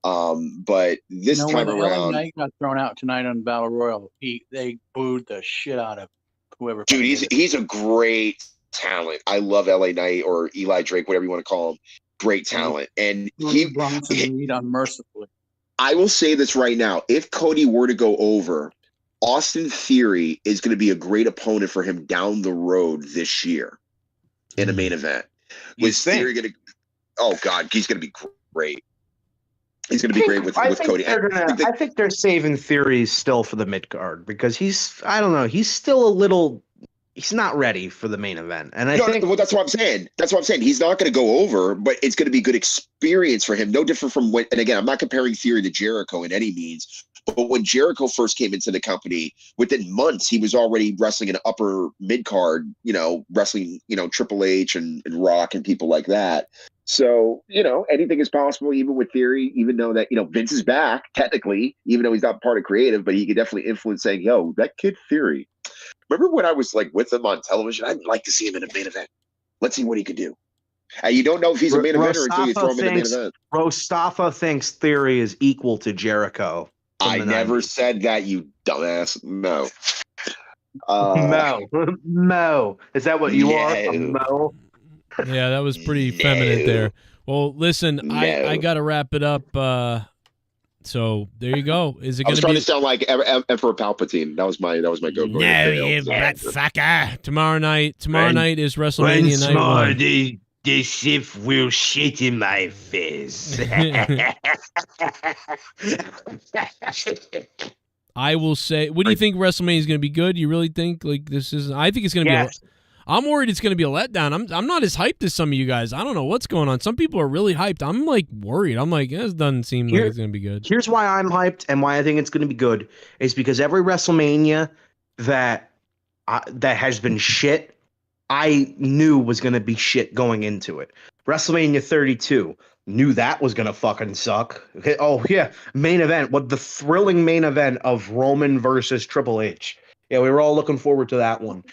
But this time when around, LA Knight got thrown out tonight on Battle Royal, they booed the shit out of whoever. dude, he's a great talent. I love LA Knight or Eli Drake, whatever you want to call him. Great talent. And he unmercifully. I will say this right now. If Cody were to go over, Austin Theory is going to be a great opponent for him down the road this year in a main event. Was Theory going to? Oh God, he's going to be great. He's going to be great with Cody. I think they're saving Theory still for the mid card because I don't know, he's still a little. He's not ready for the main event. And I think well, that's what I'm saying. That's what I'm saying. He's not going to go over, but it's going to be good experience for him. No different from when, and again, I'm not comparing Theory to Jericho in any means, but when Jericho first came into the company, within months, he was already wrestling an upper mid card, wrestling, Triple H and Rock and people like that. So, anything is possible, even with Theory, even though that, Vince is back technically, even though he's not part of creative, but he could definitely influence saying, yo, that kid Theory. Remember when I was like with him on television? I'd like to see him in a main event. Let's see what he could do. And you don't know if he's a main eventer until you throw him in the main event. Rostafa thinks Theory is equal to Jericho. I never said that, you dumbass. No. Mo. Is that what you are? A Mo? Yeah, that was pretty feminine there. Well, listen, I got to wrap it up. So there you go. Is it going to sound like Emperor Palpatine? That was my go. No, you butt fucker. Tomorrow night is WrestleMania night one. The Sith will shit in my face. I will say, what do you think WrestleMania is going to be good? You really think like this is? I think it's going to be. I'm worried it's going to be a letdown. I'm not as hyped as some of you guys. I don't know what's going on. Some people are really hyped. I'm like worried. I'm like, this doesn't seem like it's going to be good. Here's why I'm hyped and why I think it's going to be good is because every WrestleMania that has been shit, I knew was going to be shit going into it. WrestleMania 32, knew that was going to fucking suck. Oh yeah, main event. What the thrilling main event of Roman versus Triple H. Yeah, we were all looking forward to that one.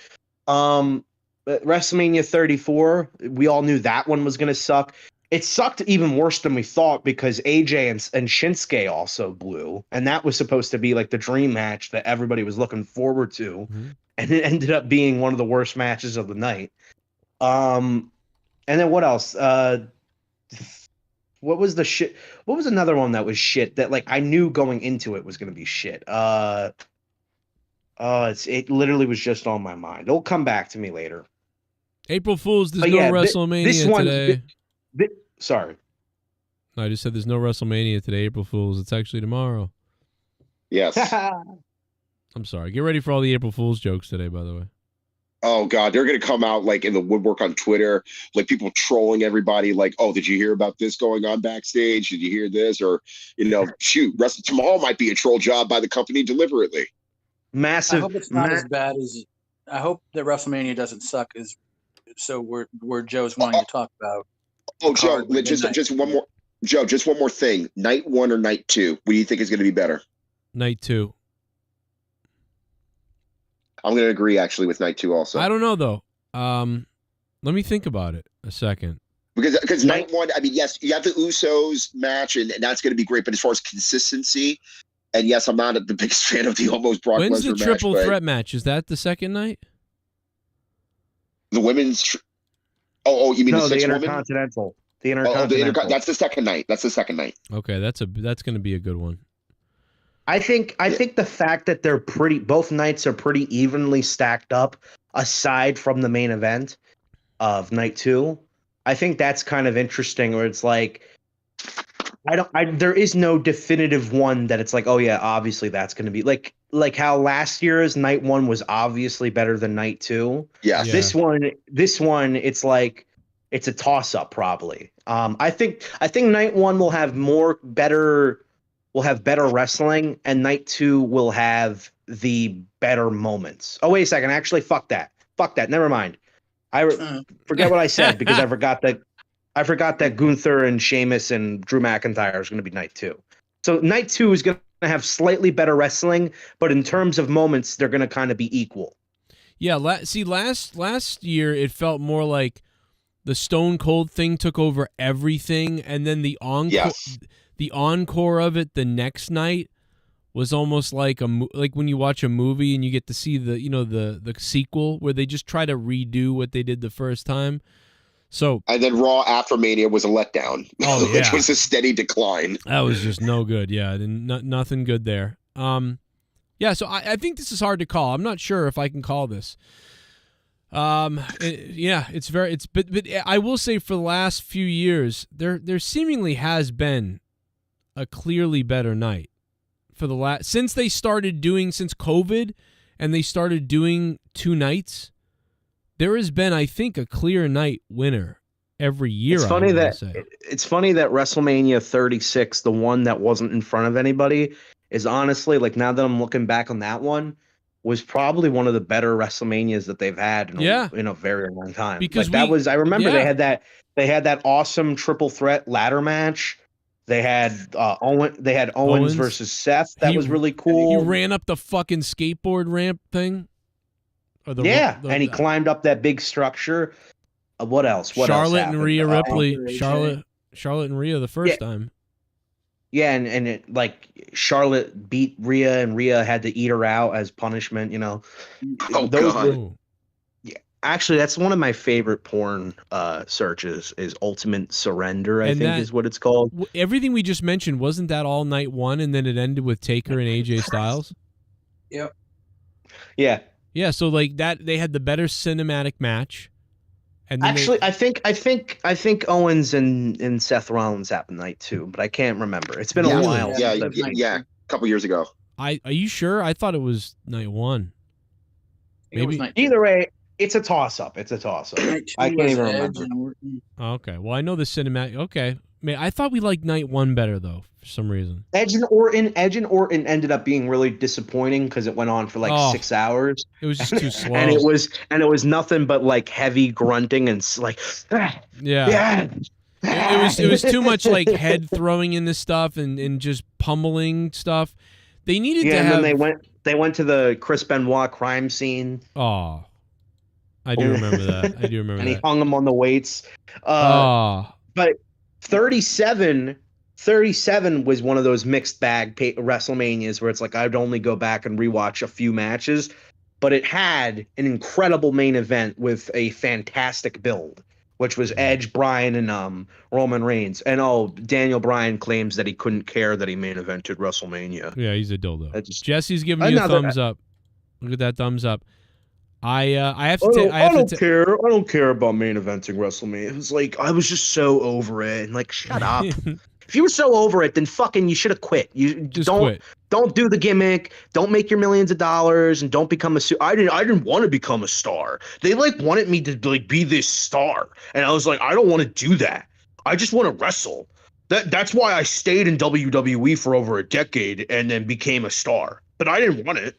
WrestleMania 34, we all knew that one was going to suck. it sucked even worse than we thought because AJ and Shinsuke also blew, and that was supposed to be like the dream match that everybody was looking forward to, and it ended up being one of the worst matches of the night. And then what else? What was the shit? What was another one that was shit that like I knew going into it was going to be shit? It literally was just on my mind. It'll come back to me later. April Fool's. There's no WrestleMania today. Sorry. No, I just said there's no WrestleMania today, April Fool's. It's actually tomorrow. Yes. I'm sorry. Get ready for all the April Fool's jokes today, by the way. Oh God, they're gonna come out like in the woodwork on Twitter, like people trolling everybody, like, "Oh, did you hear about this going on backstage? Did you hear this?" Or, shoot, tomorrow might be a troll job by the company deliberately. Massive. I hope it's not as bad as. I hope that WrestleMania doesn't suck as. So where Joe's wanting to talk about. Oh, Joe, just one more. Joe, just one more thing. Night 1 or night 2? What do you think is going to be better? Night 2. I'm going to agree actually with night 2 also. I don't know though. Let me think about it a second. Because night 1, I mean, yes, you have the Usos match, and that's going to be great. But as far as consistency, and yes, I'm not the biggest fan of the almost Brock Lesnar match. When's the triple threat match? Is that the second night? The women's. You mean the six women? Intercontinental. The Intercontinental. That's the second night. That's the second night. Okay, that's going to be a good one. I think the fact that they're both nights are pretty evenly stacked up, aside from the main event of night 2, I think that's kind of interesting. Where it's like, there is no definitive one that it's like, oh yeah, obviously that's going to be like how last year's night 1 was obviously better than night 2. Yeah. This one, it's like it's a toss up probably. I think night 1 will have better wrestling, and night 2 will have the better moments. Oh, wait a second. Actually, fuck that. Never mind. Forget what I said because I forgot that Gunther and Sheamus and Drew McIntyre is going to be night 2. So night 2 is going to have slightly better wrestling, but in terms of moments, they're going to kind of be equal. Yeah. Last year, it felt more like the Stone Cold thing took over everything, and then the encore. Yes. The encore of it the next night was almost like like when you watch a movie and you get to see the sequel where they just try to redo what they did the first time. So and then Raw after Mania was a letdown, which was a steady decline. That was just no good. Yeah, nothing good there. Yeah. So I think this is hard to call. I'm not sure if I can call this. But I will say for the last few years there seemingly has been a clearly better night for since COVID and they started doing 2 nights. There has been, I think, a clear night winner every year. It's funny that WrestleMania 36, the one that wasn't in front of anybody, is honestly, like, now that I'm looking back on that one, was probably one of the better WrestleManias that they've had in a very long time. Because I remember they had that awesome triple threat ladder match. They had Owens versus Seth. That was really cool. He ran up the fucking skateboard ramp thing. And he climbed up that big structure. What else? Charlotte and Rhea Ripley. Charlotte and Rhea the first time. Yeah, and it, like, Charlotte beat Rhea, and Rhea had to eat her out as punishment. God. Actually, that's one of my favorite porn searches is Ultimate Surrender, I think is what it's called. Everything we just mentioned, wasn't that all night 1 and then it ended with Taker and AJ Styles? Yep. Yeah. Yeah, so like that they had the better cinematic match. And actually I think Owens and Seth Rollins happened night 2, but I can't remember. It's been a while. Yeah, a couple years ago. Are you sure? I thought it was night 1. Maybe either way. It's a toss-up. I can't even remember. Okay. Well, I know the cinematic. Okay. Man, I thought we liked night 1 better, though, for some reason. Edge and Orton ended up being really disappointing because it went on for like 6 hours. It was just too slow. And it was nothing but like heavy grunting and like yeah. It was too much like head throwing into stuff and just pummeling stuff. They needed to have. And then they went to the Chris Benoit crime scene. Oh. I do remember that. And he hung him on the weights. But 37 was one of those mixed bag WrestleManias where it's like I'd only go back and rewatch a few matches, but it had an incredible main event with a fantastic build, which was Edge, Bryan, and Roman Reigns. And Daniel Bryan claims that he couldn't care that he main evented WrestleMania. Yeah, he's a dildo. Jesse's giving you a thumbs up. Look at that thumbs up. I have to. I don't care. I don't care about main eventing WrestleMania. It was like I was just so over it. And like, shut up. If you were so over it, then fucking you should have quit. You just don't do the gimmick. Don't make your millions of dollars, and don't become a. I didn't want to become a star. They like wanted me to like be this star, and I was like, I don't want to do that. I just want to wrestle. That's why I stayed in WWE for over a decade and then became a star. But I didn't want it.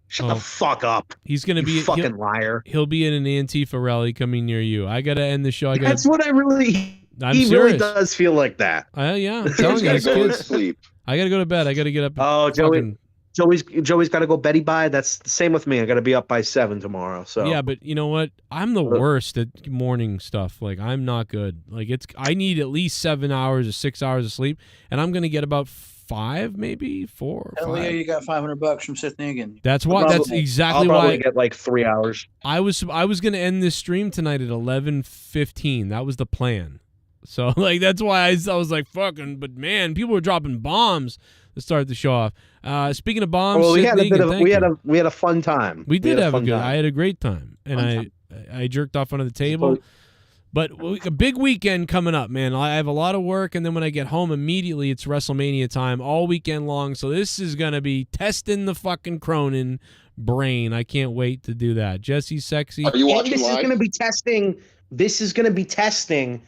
Shut the fuck up. He's gonna be fucking liar. He'll be in an Antifa rally coming near you. I gotta end the show. That's what I really. He really does feel like that. Yeah, I'm telling you, go to sleep. I gotta go to bed. I gotta get up. Oh, Joey's got to go Betty by. That's the same with me. I got to be up by 7 tomorrow. So yeah, but you know what? I'm the worst at morning stuff. Like I'm not good. Like I need at least 7 hours or 6 hours of sleep, and I'm gonna get about 5, maybe 4. Hell yeah, you got $500 from Sith Negan. That's why. That's exactly I'll why. probably get like 3 hours. I was gonna end this stream tonight at 11:15. That was the plan. So like that's why I was like fucking. But man, people were dropping bombs to start the show off. Speaking of bombs, well, we had a fun time. We did have a good. Time. I had a great time, and I jerked off under the table. But a big weekend coming up, man. I have a lot of work, and then when I get home immediately, it's WrestleMania time all weekend long. So this is going to be testing the fucking Cronin brain. I can't wait to do that. Jesse's sexy. Are you watching This live? This is going to be testing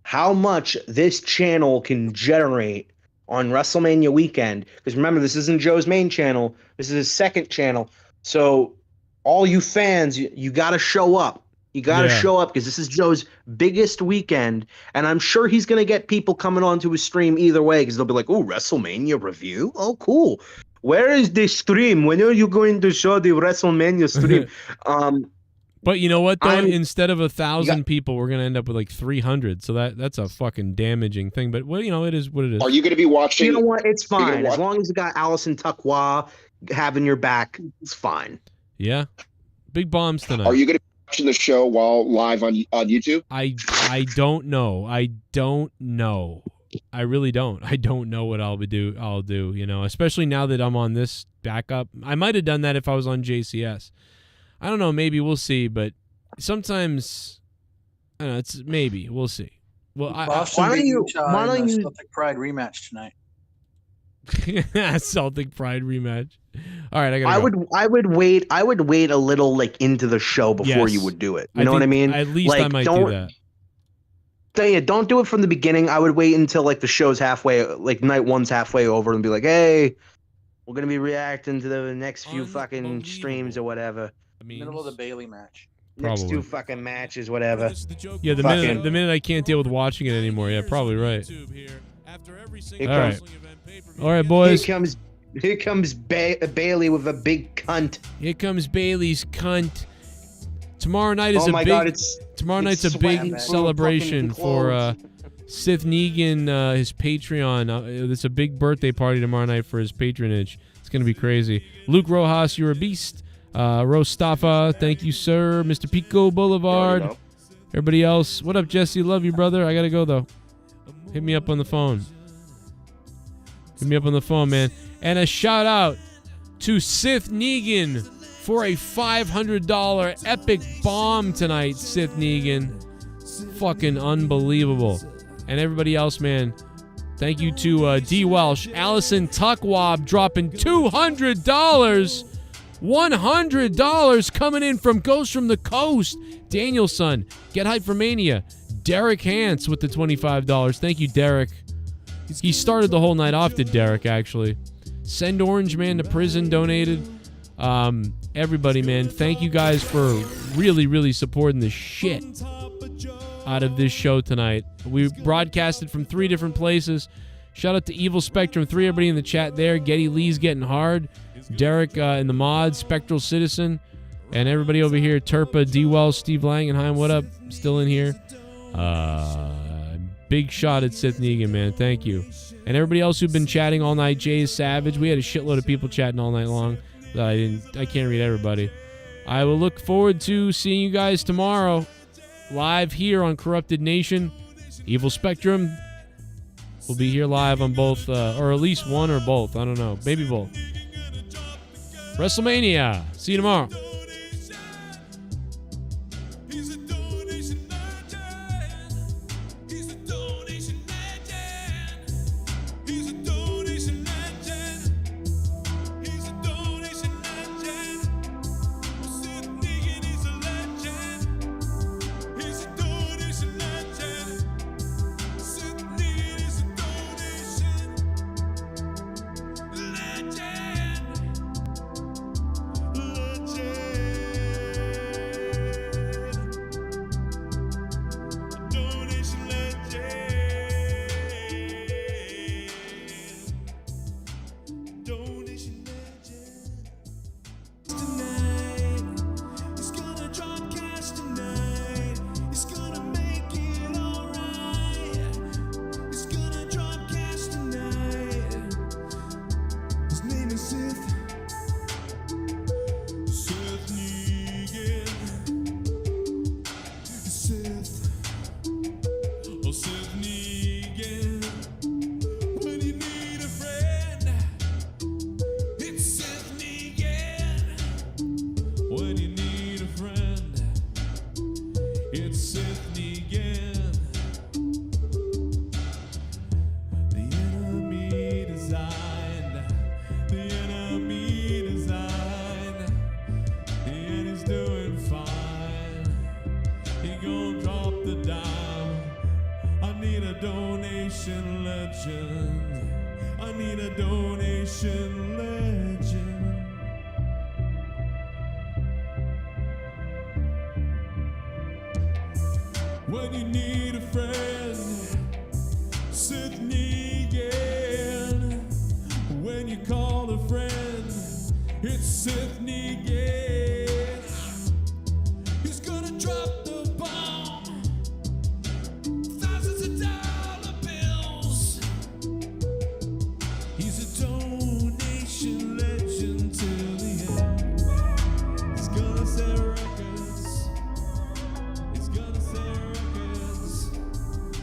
how much this channel can generate on WrestleMania weekend. Because remember, this isn't Joe's main channel. This is his second channel. So all you fans, you got to show up. You got to show up because this is Joe's biggest weekend, and I'm sure he's going to get people coming onto his stream either way because they'll be like, oh, WrestleMania review? Oh, cool. Where is the stream? When are you going to show the WrestleMania stream? But you know what, though? Instead of 1,000 people, we're going to end up with like 300, so that's a fucking damaging thing. But, well, you know, it is what it is. Are you going to be watching? You know what? It's fine. As long as you got Allison Tuckwa having your back, it's fine. Yeah. Big bombs tonight. Are you going to watching the show while live on YouTube? I don't know. I really don't. I don't know what I'll do, you know, especially now that I'm on this backup. I might have done that if I was on JCS. I don't know, maybe we'll see, but sometimes I don't know, it's maybe we'll see. Well, Boston why don't you Celtic Pride rematch tonight? Celtic Pride rematch. All right, I would wait a little like into the show before you would do it. You know what I mean? At least I might do that. Yeah, don't do it from the beginning. I would wait until like the show's halfway, like night one's halfway over, and be like, hey, we're gonna be reacting to the next few fucking streams or whatever. Middle of the Bailey match. Next 2 fucking matches, whatever. Yeah, the minute I can't deal with watching it anymore. Yeah, probably right. All right, boys. Here comes Bailey with a big cunt. Here comes Bailey's cunt. Tomorrow night is tomorrow night's a big celebration for Sith Negan, his Patreon. It's a big birthday party tomorrow night for his patronage. It's gonna be crazy. Luke Rojas, you're a beast. Rostafa, thank you, sir. Mr. Pico Boulevard. Everybody else, what up, Jesse? Love you, brother. I gotta go though. Hit me up on the phone. Hit me up on the phone, man. And a shout out to Sith Negan for a $500 epic bomb tonight, Sith Negan. Fucking unbelievable. And everybody else, man. Thank you to D. Welsh. Allison Tuckwab dropping $200. $100 coming in from Ghost from the Coast. Danielson. Get Hype for Mania. Derek Hance with the $25. Thank you, Derek. He started the whole night off, did Derek, actually. Send Orange Man to Prison donated. Everybody, man, thank you guys for really, really supporting the shit out of this show tonight. We broadcasted from 3 different places. Shout out to Evil Spectrum 3, everybody in the chat there. Getty Lee's getting hard. Derek in the mods, Spectral Citizen, and everybody over here, Turpa, D. Wells, Steve Langenheim, what up? Still in here. Big shot at Sith Negan, man. Thank you. And everybody else who've been chatting all night. Jay is Savage. We had a shitload of people chatting all night long. I can't read everybody. I will look forward to seeing you guys tomorrow live here on Corrupted Nation. Evil Spectrum will be here live on both, or at least one or both. I don't know. Maybe both. Wrestlemania. See you tomorrow. When you need a friend, Sith Negan. When you call a friend, it's Sith Negan. He's gonna drop the bomb, thousands of dollar bills. He's a donation legend till the end. He's gonna sell records. He's gonna sell records.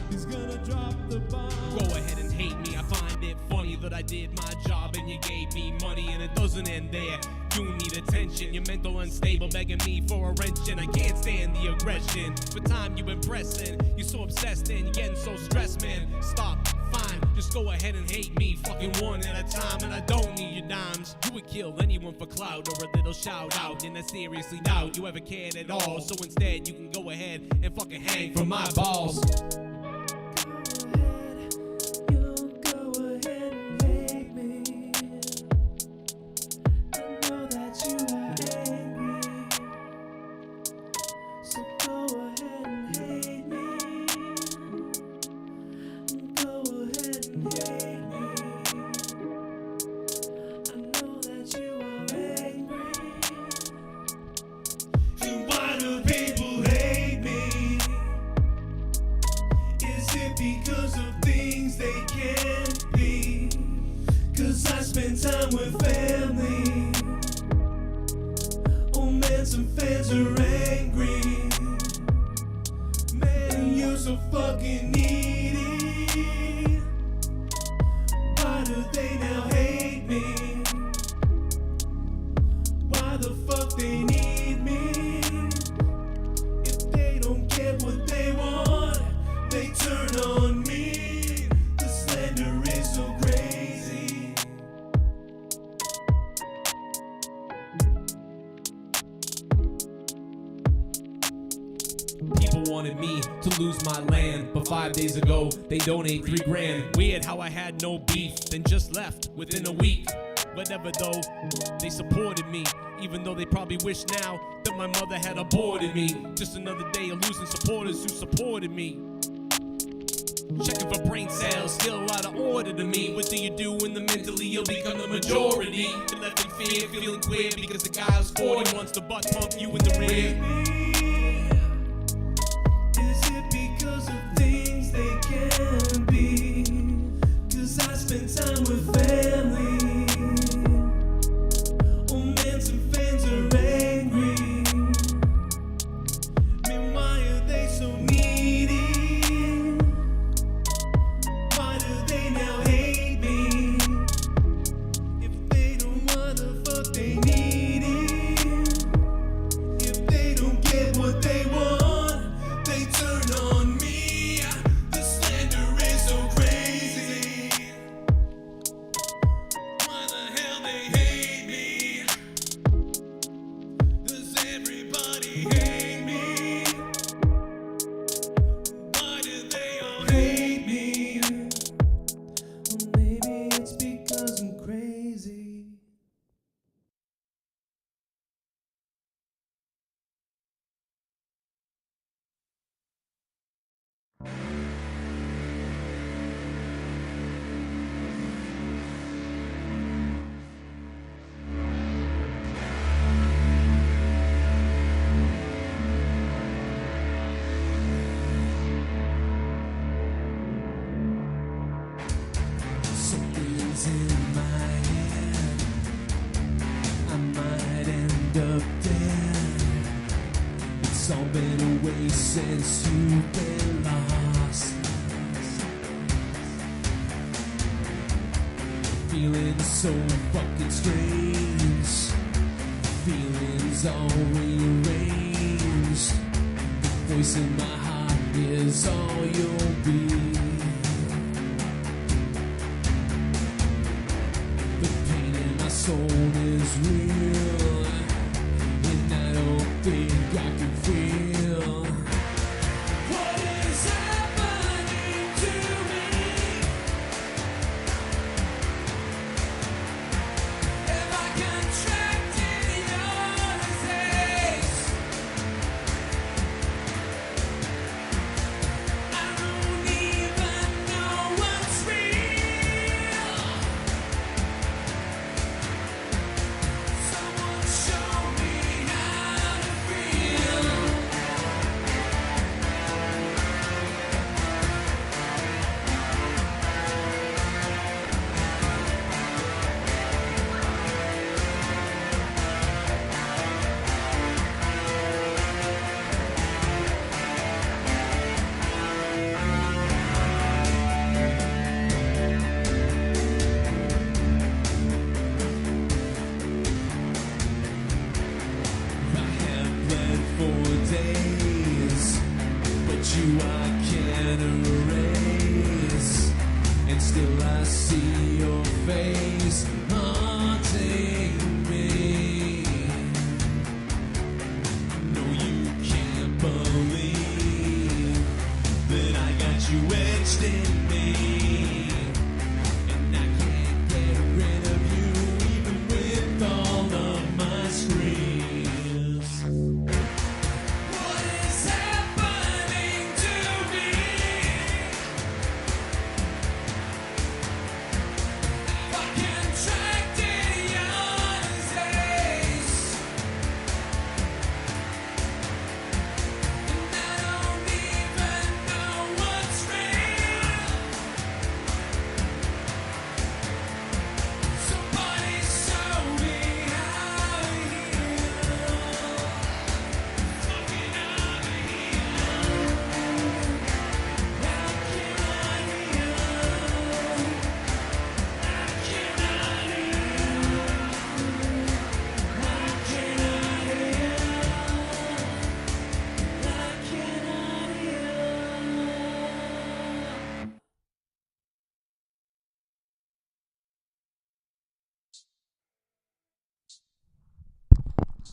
He's gonna drop the bomb. Go ahead and hate me. I find it funny that I did my job and you gave me money, and it doesn't end there. You need attention, you're mental unstable, begging me for a wrench, and I can't stand the aggression. For time you impressing, you're so obsessed and you're getting so stressed, man. Stop, fine, just go ahead and hate me, fucking one at a time, and I don't need your dimes. You would kill anyone for clout or a little shout out, and I seriously doubt you ever cared at all. So instead, you can go ahead and fucking hang from my balls. They donate $3 grand. Weird how I had no beef, then just left within a week. Whatever though, they supported me, even though they probably wish now that my mother had aborted me. Just another day of losing supporters who supported me. Checking for brain cells, still a lot of order to me. What do you do when the mentally you'll become the majority? You're left in fear, feeling queer because the guy who's 40 wants to butt pump you in the rear. Is it because of things they can't It's all been a waste since you've been lost. Feeling so fucking strange. Feelings all rearranged. The voice in my heart is all you'll be. The pain in my soul is real, and I don't think I can feel what is happening to me. Have I contracted your disease? I don't even know what's real. Someone show me how to feel. I have bled for days, but you I can't erase, and still I see your face haunting me. No, you can't believe that I got you etched in me, and I can't get rid of you even with all of my screams. What is happening to me? I contracted your disease, and I don't even know what's real. Somebody show me how to heal. Fucking out of here. How can I heal? How can I heal? How can I heal? How can I heal?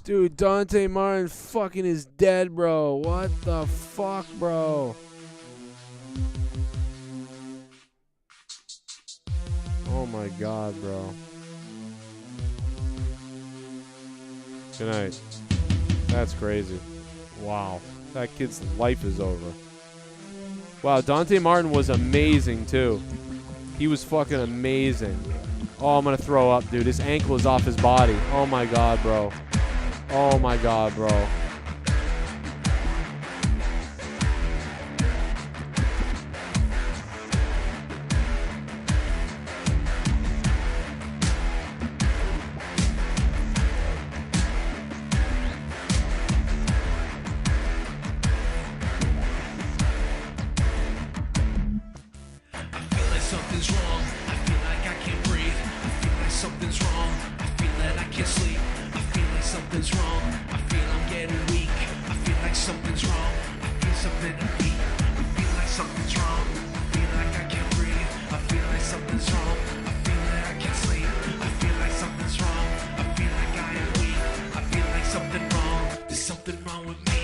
Dude, Dante Martin fucking is dead, bro. What the fuck, bro? Oh my god, bro. Good night. That's crazy. Wow. That kid's life is over. Wow, Dante Martin was amazing, too. He was fucking amazing. Oh, I'm gonna throw up, dude. His ankle is off his body. Oh my god, bro. Oh my god, bro. I feel like something's wrong. I feel like I can't breathe. I feel like something's wrong. I feel that I can't sleep. I feel like something's wrong. I feel I'm getting weak. I feel like something's wrong. I feel something to beat. I feel like something's wrong. I feel like I can't breathe. I feel like something's wrong. I feel that I can't sleep. I feel like something's wrong. I feel like I am weak. I feel like something wrong. There's something wrong with me.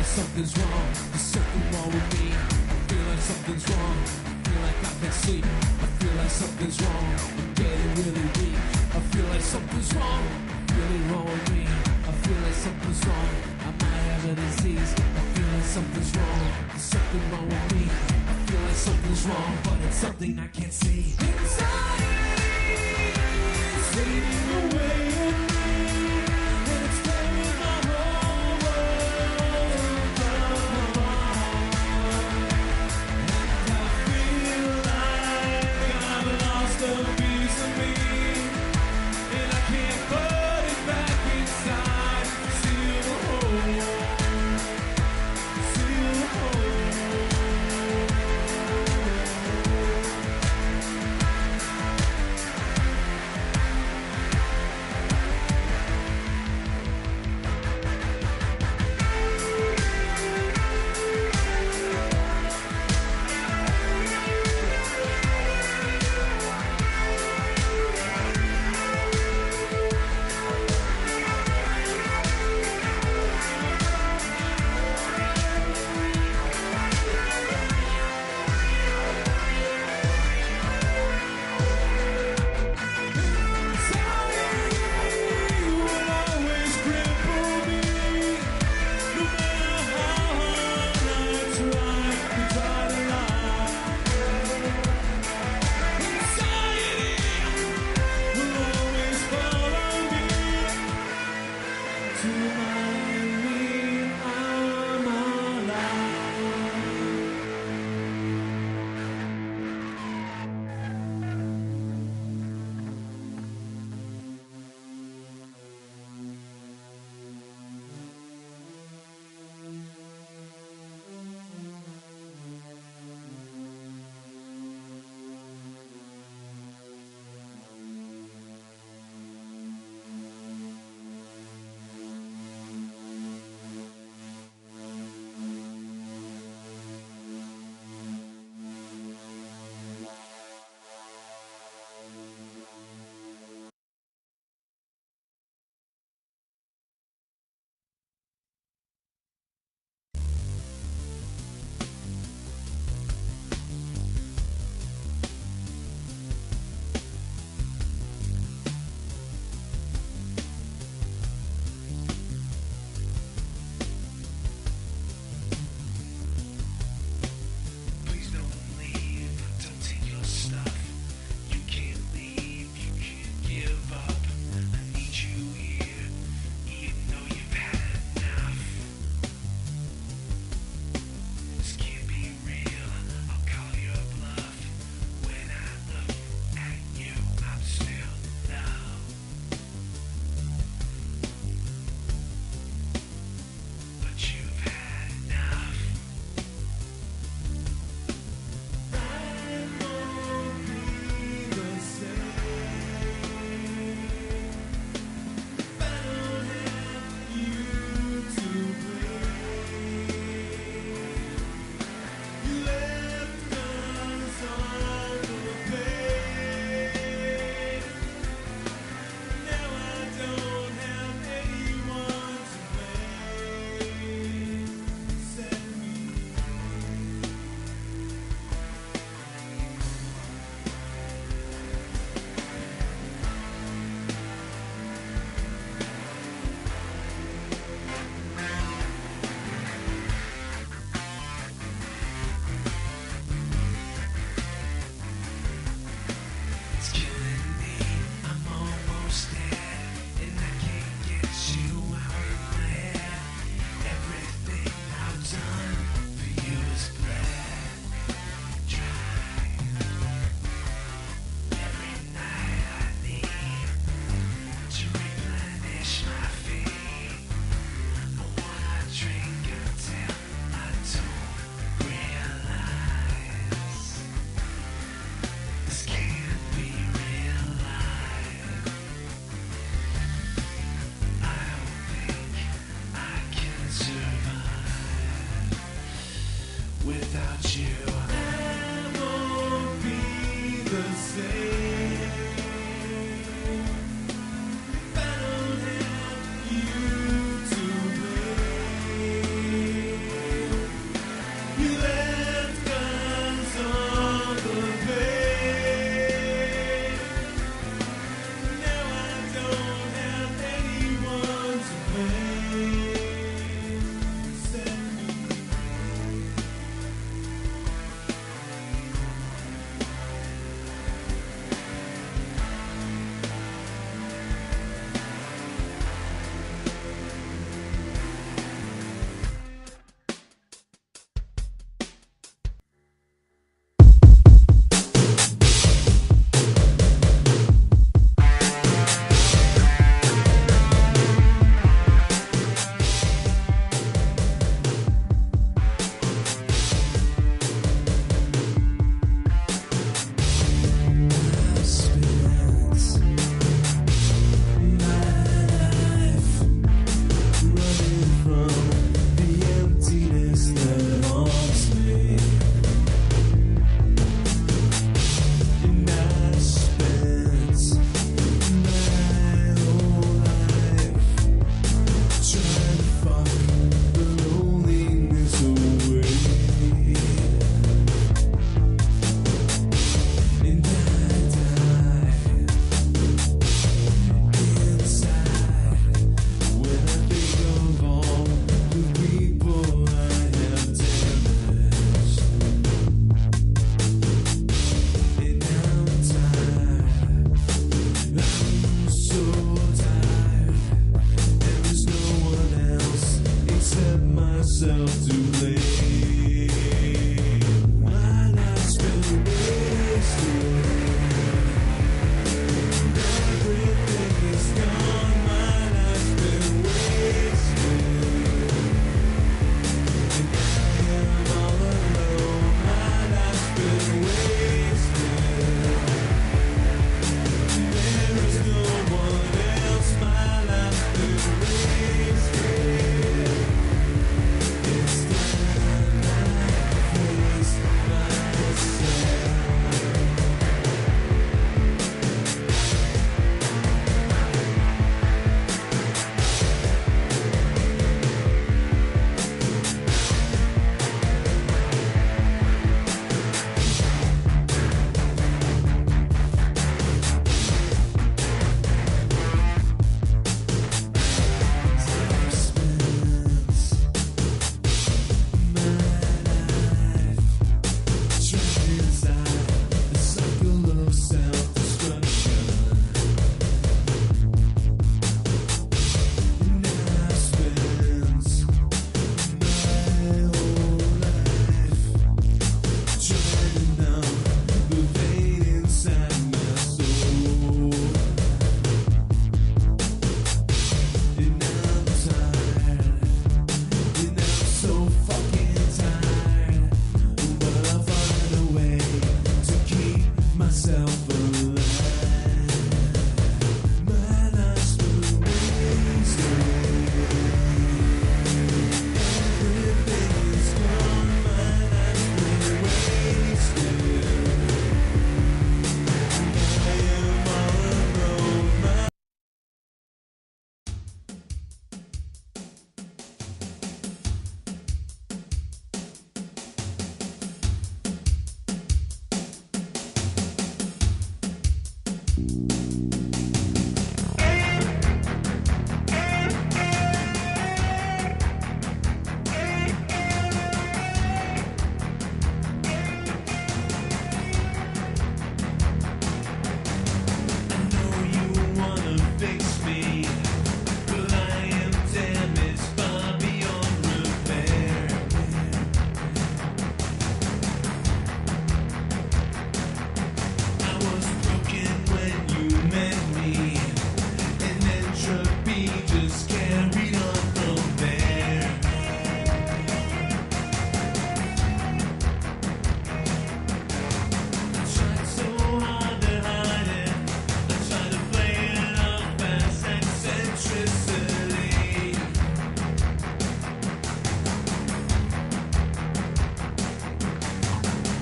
Something's wrong. There's something wrong with me. I feel like something's wrong. sleep. I feel like something's wrong. I'm getting really weak. I feel like something's wrong. Really wrong with me. I feel like something's wrong. I might have a disease. I feel like something's wrong. There's something wrong with me. I feel like something's wrong, but it's something I can't see. Anxiety is fading away in me, and it's tearing my whole world apart. And I feel like I've lost a piece of me, and I can't put it back inside. Seal the hole. Seal the hole.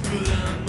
Well, I'm